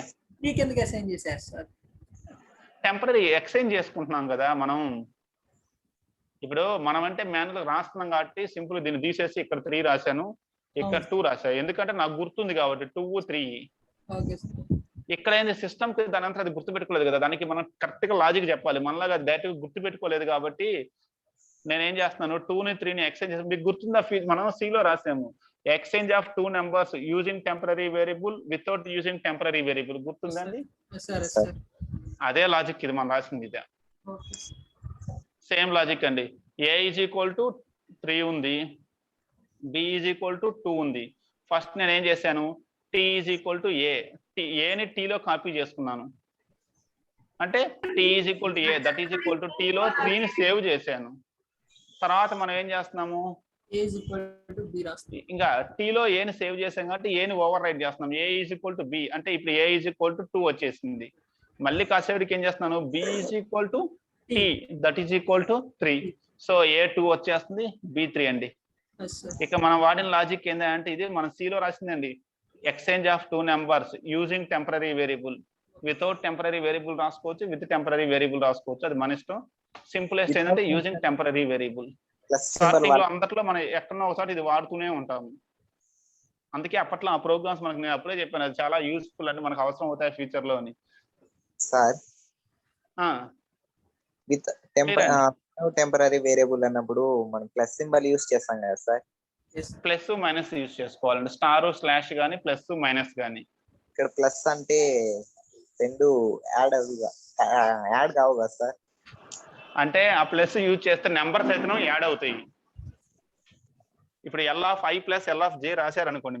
టెంపరీ ఎక్స్చేంజ్ చేసుకుంటున్నాం కదా మనం. ఇప్పుడు మనం అంటే మాన్యువల్ రాస్తున్నాం కాబట్టి సింపుల్ దీన్ని తీసేసి ఇక్కడ 3 రాశాను, ఇక్కడ 2 రాశాను. ఎందుకంటే నాకు గుర్తుంది కాబట్టి 2 3. ఇక్కడ ఏంది సిస్టమ్ కి దాని అంతా అది గుర్తుపెట్టుకోలేదు కదా. దానికి మనం కరెక్ట్ గా లాజిక్ చెప్పాలి. మనలాగా డైరెక్ట్ గుర్తుపెట్టుకోలేదు కాబట్టి నేనేం చేస్తున్నాను 2 ని 3 ని ఎక్స్చేంజ్ చేస్తాను. మీకు గుర్తుందా? మనం C లో రాసాము exchange of 2 numbers using temporary variable without using temporary variable. గుర్తుందండి? అదే లాజిక్ ఇది మనం రాసింది. ఇదే సేమ్ లాజిక్ అండి. A = 3 ఉంది, B = 2 ఉంది. ఫస్ట్ నేను ఏం చేశాను? T = A. ఏని T లో కాపీ చేసుకున్నాను. అంటే T = A, that is equal to T లో 3 ని సేవ్ చేశాను. తర్వాత మనం ఏం చేస్తున్నాము? ఇంకా T లో A ని సేవ్ చేసాం కాబట్టి A ని ఓవర్ రైట్ చేస్తున్నాం. A = B అంటే ఇప్పుడు A = 2 వచ్చేసింది. మళ్ళీ కాసేపటికి ఏం చేస్తున్నాను? B = T that is equal to 3. So A 2 వచ్చేస్తుంది, B 3 అండి. ఇక మనం వాడిన లాజిక్ ఏంటంటే ఇది మనం C లో రాసిందండి. Exchange of 2 numbers using temporary variable. Without temporary variable రాసుకోవచ్చు, విత్ టెంపరరీ వేరియబుల్ రాసుకోవచ్చు. అది మన ఇష్టం. సింపులెస్ట్ ఏంటంటే యూజింగ్ టెంపరరీ వేరియబుల్. అందరిలో మనం ఎక్కడో ఒకసారి ఇది వాడుతూనే ఉంటాము. అందుకే అప్పట్లో ఆ ప్రోగ్రామ్స్ మనకు నేను అప్పుడే చెప్పాను అది చాలా యూస్ఫుల్ అంటే మనకు అవసరం అవుతాయి ఫ్యూచర్ లో అని. సార్ విత్ టెంపరరీ వేరియబుల్ అన్నప్పుడు మనం ప్లస్ సింబల్ యూస్ చేస్తాం కదా సార్. ప్లస్ మైనస్ యూస్ చేసుకోవాలండి. స్టార్ స్లాష్ గానీ ప్లస్ మైనస్ గానీ. ఇక్కడ ప్లస్ అంటే 2 యాడ్ కావు కదా సార్. అంటే ఆ ప్లస్ యూజ్ చేస్తే నెంబర్స్ అయితే యాడ్ అవుతాయి. ఇప్పుడు L of I + L of J రాశారు అనుకోండి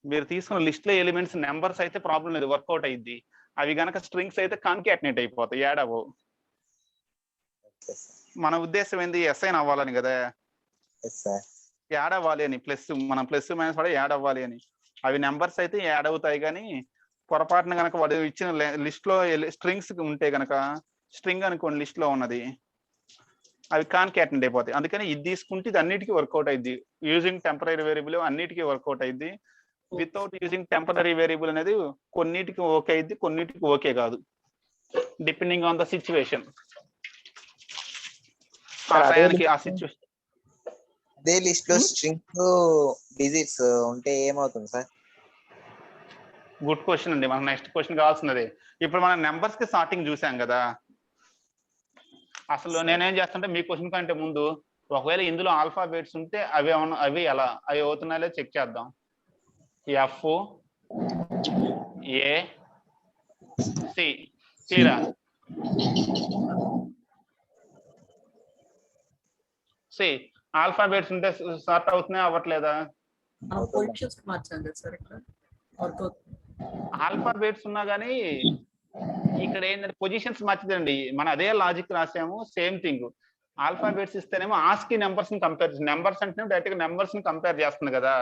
మీరు తీసుకున్న లిస్ట్ లో ఎలిమెంట్స్ నెంబర్స్ అయితే ప్రాబ్లం లేదు, వర్కౌట్ అయ్యింది. అవి గనక స్ట్రింగ్స్ అయితే కాన్కాటినేట్ అయిపోతాయి, యాడ్ అవ్వవు. మన ఉద్దేశం ఏంది? అసైన్ అవ్వాలని కదా, యాడ్ అవ్వాలి అని. మనం ప్లస్ మైనస్ కూడా యాడ్ అవ్వాలి అని. అవి నెంబర్స్ అయితే యాడ్ అవుతాయి కానీ పొరపాటున కనుక వాడు ఇచ్చిన లిస్ట్ లో స్ట్రింగ్స్ ఉంటే కనుక, స్ట్రింగ్ అనుకోండి లిస్ట్ లో ఉన్నది, అవి కాన్కాటినేట్ అయిపోతాయి. అందుకని ఇది తీసుకుంటే ఇది అన్నిటికీ వర్కౌట్ అయింది. యూజింగ్ టెంపరరీ వేరియబుల్ అన్నిటికీ వర్కౌట్ అయింది. వితౌట్ యూజింగ్ టెంపరరీ వేరియబుల్ అనేది కొన్నిటికి ఓకే అయింది, కొన్నిటికి ఓకే కాదు, డిపెండింగ్ ఆన్ ద సిచ్యువేషన్. ఆ టైంకి ఆ సిచ్యువేషన్. అదే లిస్ట్ లో స్ట్రింగ్ డిజిట్స్ ఉంటే ఏమవుతుంది సార్? గుడ్ క్వశ్చన్ అండి. మనకు నెక్స్ట్ క్వశ్చన్ కావాల్సినది. ఇప్పుడు మనం నెంబర్స్ కి సార్టింగ్ చూసాం కదా. అసలు నేనేం చేస్తుంటే మీ క్వశ్చన్ కంటే ముందు ఒకవేళ ఇందులో ఆల్ఫాబెట్స్ ఉంటే అవి ఎలా అవి అవుతున్నాయో చెక్ చేద్దాం. ఎఫ్ ఏ సి క్లియరా? సి ఆల్ఫాబెట్స్ ఉంటే సార్ట్ అవుతున్నాయి అవ్వట్లేదా? మనం పొజిషన్స్ మార్చాం కదా సార్ ఇక్కడ వర్క్ అవుతుంది. ఆల్ఫాబెట్స్ ఉన్నా కానీ ఇక్కడ ఏంటంటే పొజిషన్స్ మార్చదండి. మనం అదే లాజిక్ రాసాము, సేమ్ థింగ్. ఆల్ఫాబెట్స్ ఇస్తేనేమో ఆస్కీ నెంబర్స్ ని కంపేర్ నెంబర్స్ అంటే డైరెక్ట్ గా నెంబర్స్ ని కంపేర్ చేస్తుంది కదా.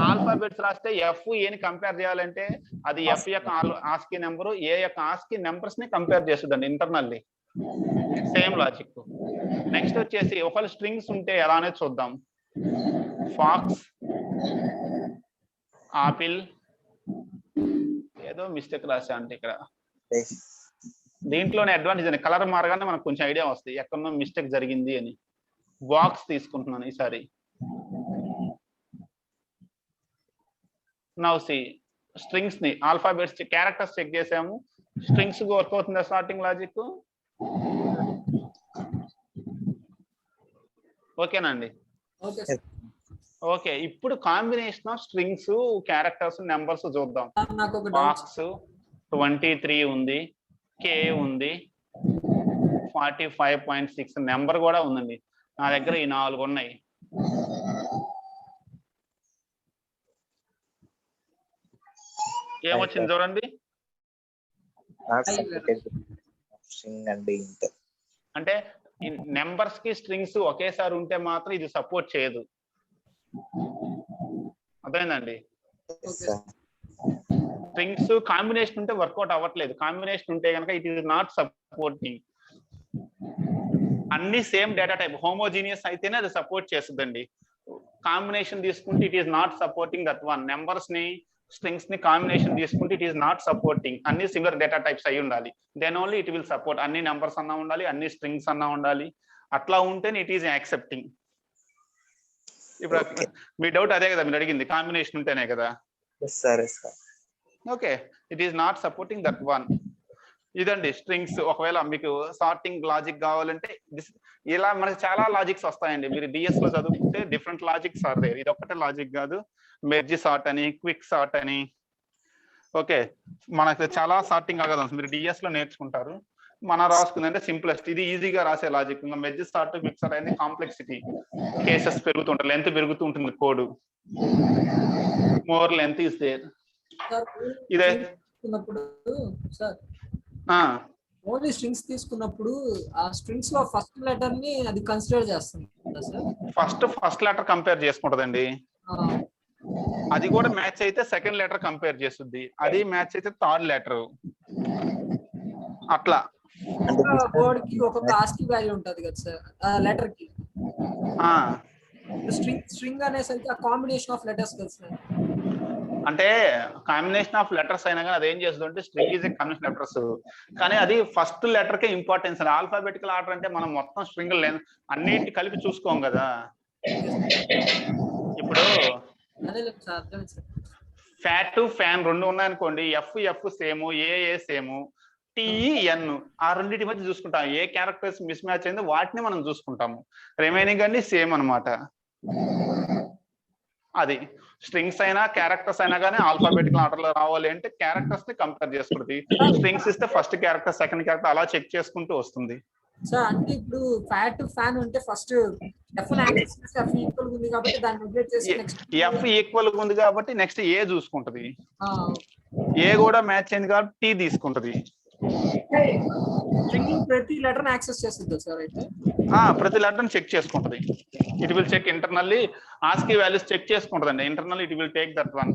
ఆల్ఫాబెట్స్ రాస్తే ఎఫ్ ఏని కంపేర్ చేయాలంటే అది ఎఫ్ యొక్క ఆస్కీ నెంబరు, ఏ యొక్క ఆస్కీ నెంబర్స్ ని కంపేర్ చేస్తుందండి ఇంటర్నల్లీ. Same logic. నెక్స్ట్ వచ్చేసి ఒకవేళ స్ట్రింగ్స్ ఉంటే ఎలా అనేది చూద్దాం. ఫాక్స్, ఆపిల్, ఏదో మిస్టేక్ రాసా అంటే ఇక్కడ దీంట్లోనే అడ్వాంటేజ్ అని కలర్ మారగానే మనకు కొంచెం ఐడియా వస్తుంది ఎక్కడో మిస్టేక్ జరిగింది అని. బాక్స్ తీసుకుంటున్నాను ఈసారి. నౌ సి స్ట్రింగ్స్ ని ఆల్ఫాబెట్స్ క్యారెక్టర్స్ చెక్ చేసాము. స్ట్రింగ్స్ వర్క్ అవుతుందా స్టార్టింగ్ లాజిక్? ఓకేనండి. Okay sir. ఓకే, ఇప్పుడు combination of strings, characters, numbers చూద్దాం. నాకు ఒక డౌట్. బాక్స్ 23 ఉంది, కే ఉంది, 45.6 నెంబర్ కూడా ఉందండి. నా దగ్గర ఈ 4 ఉన్నాయి. ఏమొచ్చింది చూడండి. అంటే నెంబర్స్ కి స్ట్రింగ్స్ ఒకేసారి ఉంటే మాత్రం ఇది సపోర్ట్ చేయదు. అర్థమైందండి? స్ట్రింగ్స్ కాంబినేషన్ ఉంటే వర్కౌట్ అవ్వట్లేదు. కాంబినేషన్ ఉంటే కనుక ఇట్ ఈస్ నాట్ సపోర్టింగ్. అన్ని సేమ్ డేటా టైప్ హోమోజీనియస్ అయితేనే అది సపోర్ట్ చేస్తుందండి. కాంబినేషన్ తీసుకుంటే it is not supporting that one. Numbers ని స్ట్రింగ్స్ ని కాంబినేషన్ తీసుకుంటే ఇట్ ఈస్ నాట్ సపోర్టింగ్. అన్ని సిమిలర్ డేటా టైప్స్ అయి ఉండాలి. Then only it will support. అన్ని నెంబర్స్ అన్నా ఉండాలి, అన్ని స్ట్రింగ్స్ అన్నా ఉండాలి. అట్లా ఉంటేనే ఇట్ ఈస్ యాక్సెప్టింగ్. ఇప్పుడు మీ డౌట్ అదే కదా మీరు అడిగింది, కాంబినేషన్ ఉంటేనే కదా. Okay, it is not supporting that one. ఇదండి స్ట్రింగ్స్. ఒకవేళ మీకు సార్టింగ్ లాజిక్ కావాలంటే ఇలా మనకి చాలా లాజిక్స్ వస్తాయండి. మీరు డిఎస్ లో చదువుకుంటే డిఫరెంట్ లాజిక్స్ ఆర్ దేర్. ఇది ఒక్కటే లాజిక్ కాదు. మెర్జ్ సార్ట్ అని, క్విక్ సార్ట్ అని. ఓకే, మనకు చాలా సార్టింగ్ అల్గోరిథమ్స్ మీరు డిఎస్ లో నేర్చుకుంటారు. మనం రాసుకుందంటే సింప్లెస్ట్, ఇది ఈజీగా రాసే లాజిక్. ఇంకా మెర్జ్ సార్ట్, క్విక్ సార్ట్ అనేది కాంప్లెక్సిటీ, కేసెస్ పెరుగుతుంటాయి, లెంత్ పెరుగుతూ ఉంటుంది code. More length is there. ఇదే సార్ ఓన్లీ స్ట్రింగ్స్ తీసుకున్నప్పుడు ఆ స్ట్రింగ్స్ లో ఫస్ట్ లెటర్ ని అది కన్సిడర్ చేస్తుంది సార్. ఫస్ట్ లెటర్ కంపేర్ చేసుకుంటదండి. అది కూడా మ్యాచ్ అయితే సెకండ్ లెటర్ కంపేర్ చేస్తుంది. అది మ్యాచ్ అయితే థర్డ్ లెటర్. అట్లా వర్డ్ కి ఒక్కొక్క ఆస్కీ వాల్యూ ఉంటది కదా సార్ లెటర్ కి. స్ట్రింగ్ అనేసరికి ఆ కాంబినేషన్ ఆఫ్ లెటర్స్ కదా సార్. అంటే కాంబినేషన్ ఆఫ్ లెటర్స్ అయినా కానీ అదేం చేస్తుంది అంటే string is a combination letters, కానీ అది first letter K importance. Alphabetical order అంటే మనం మొత్తం స్ట్రింగ్ అన్నిటి కలిపి చూసుకోం కదా. ఇప్పుడు ఫ్యాట్ ఫ్యాన్ రెండు ఉన్నాయనుకోండి, ఎఫ్ సేమ్, ఏ సేమ్, టిఈఎన్ ఆ రెండింటి మధ్య చూసుకుంటాం. ఏ క్యారెక్టర్స్ మిస్ మ్యాచ్ అయిందో వాటిని మనం చూసుకుంటాము. రిమైనింగ్ అన్ని సేమ్ అనమాట. అది స్ట్రింగ్స్ అయినా క్యారెక్టర్స్ అయినా కానీ ఆల్ఫాబెటికల్ ఆర్డర్ లో రావాలి అంటే క్యారెక్టర్స్ ని కంపేర్ చేసుకుంటుంది. స్ట్రింగ్స్ ఇస్తే ఫస్ట్ క్యారెక్టర్, సెకండ్ క్యారెక్టర్ అలా చెక్ చేసుకుంటూ వస్తుంది. సార్ అంటే ఇప్పుడు ఫ్యాట్ ఫ్యాన్ అంటే ఫస్ట్ ఎఫ్ ఈక్వల్ ఉంది కాబట్టి దాన్ని నెగ్లెక్ట్ చేసి నెక్స్ట్ ఎఫ్ ఈక్వల్ ఉంది కాబట్టి నెక్స్ట్ ఏ చూసుకుంటది. ఏ కూడా మ్యాచ్ అయింది కాబట్టి టీ తీసుకుంటది. ప్రతి లెటర్ యాక్సెస్ చేస్తుంది సార్. అయితే ప్రతి లెటర్ చెక్ చేసుకుంటది. It will check internally ASCII values check చేసుకుంటదండి. Internal it will take that one.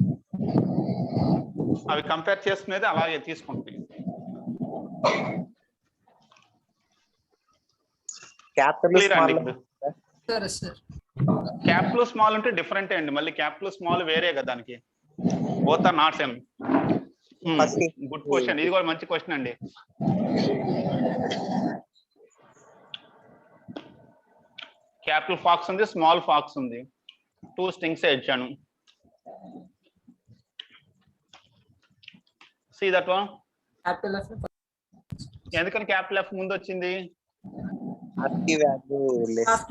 అవి కంపేర్ చేసుకునేది అలాగే తీసుకుంటుంది. క్యాపిటల్ స్మాల్ అంటే డిఫరెంట్ అండి. మళ్ళీ క్యాపిటల్ స్మాల్ వేరే కదా దానికి. Both are not same. Good question, ఇది కూడా మంచి క్వశ్చన్ అండి. క్యాపిటల్ ఫాక్స్ ఉంది, స్మాల్ ఫాక్స్ ఉంది. 2 స్ట్రింగ్స్ ఇచ్చాను. See that one? Capital F ఎందుకని క్యాపిటల్ ఎఫ్ ముందు వచ్చింది? ASCII వాల్యూ లెస్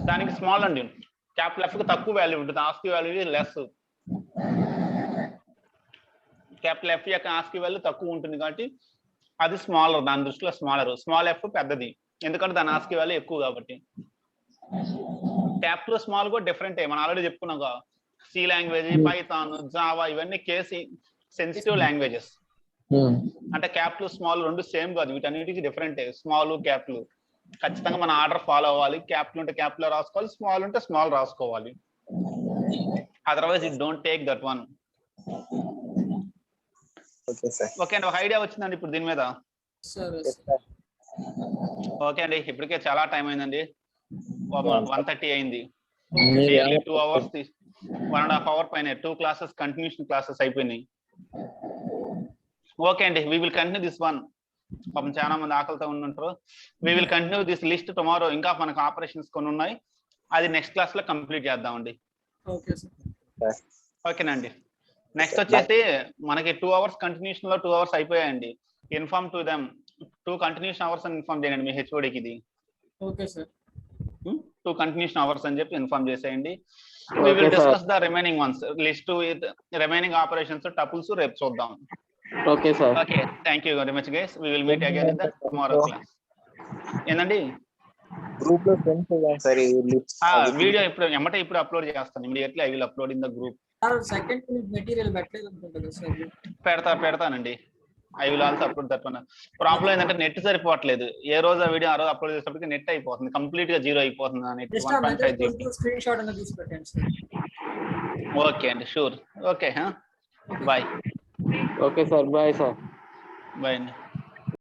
దానికి స్మాల్ అండి. క్యాపిటల్ ఎఫ్ కి తక్కువ వాల్యూ ఉంటుంది, ASCII value less. Capital F యొక్క ASCII వాల్యూ తక్కువ ఉంటుంది కాబట్టి అది స్మాలర్, దాని దృష్టిలో స్మాలర్. స్మాల్ ఎఫ్ పెద్దది, ఎందుకంటే దాని ASCII వాల్యూ ఎక్కువ కాబట్టి. క్యాపిటల్ స్మాల్ కూడా డిఫరెంట్. మనం ఆల్రెడీ చెప్పుకున్నాం, సి లాంగ్వేజ్, పైథాన్, జావా ఇవన్నీ కేస్ సెన్సిటివ్ లాంగ్వేజెస్. అంటే క్యాపిటల్ స్మాల్ రెండు సేమ్ కాదు, వీటన్నిటికీ డిఫరెంట్. స్మాల్ క్యాపిటల్ ఖచ్చితంగా మన ఆర్డర్ ఫాలో అవ్వాలి. క్యాపిటల్ ఉంటే క్యాపిటల్ రాసుకోవాలి, స్మాల్ ఉంటే స్మాల్ రాసుకోవాలి. Otherwise it don't take that one. Okay అండి, ఒక ఐడియా వచ్చిందండి ఇప్పుడు దీని మీద. ఓకే అండి, ఇప్పటికే చాలా టైం అయిందండి. 1:30 అయింది. 2 hours 1.5 hour పైన 2 క్లాసెస్ కంటిన్యూషన్ క్లాసెస్ అయిపోయినాయి. ఓకే అండి, we will continue this one. పాపం చాలా మంది ఆకలితో ఉంటారు. we will continue this list tomorrow. ఇంకా మనకు ఆపరేషన్స్ కొన్ని ఉన్నాయి, అది నెక్స్ట్ క్లాస్ లో కంప్లీట్ చేద్దామండి. ఓకేనండి. నెక్స్ట్ వచ్చేసి మనకి 2 hours కంటిన్యూషన్ లో 2 hours అయిపోయాయండి. Inform to them 2 continuation hours అని ఇన్ఫార్మ్ చేయండి మీ హెచ్ఓడికి. ఇది ఓకే సార్, 2 కంటిన్యూషన్ అవర్స్ అని చెప్పి ఇన్ఫార్మ్ చేసేయండి. we will discuss the remaining ones, list with remaining operations, tuples రేపు చూద్దాం. Okay sir. Okay, thank you very much guys. we will meet again in the tomorrow class. ఏందండి group లో friends అయ్యాను sir. Video ఇప్పుడు upload చేస్తాను. Immediately I will upload in the group. Second material పెట్టలేదు అనుకుంటా sir. పెడతానండి. I will also upload that one. Problem ఏంటంటే net సరిపోవట్లేదు. ఏ రోజు ఆ వీడియో ఆ రోజు అప్లోడ్ చేసేటప్పటికి నెట్ అయిపోతుంది, కంప్లీట్ గా 0 అయిపోతుంది. స్క్రీన్ షాట్ అనేది తీసి పెట్టండి సార్. ఓకే అండి, sure. Okay, bye. Okay sir, bye sir. Bye అండి.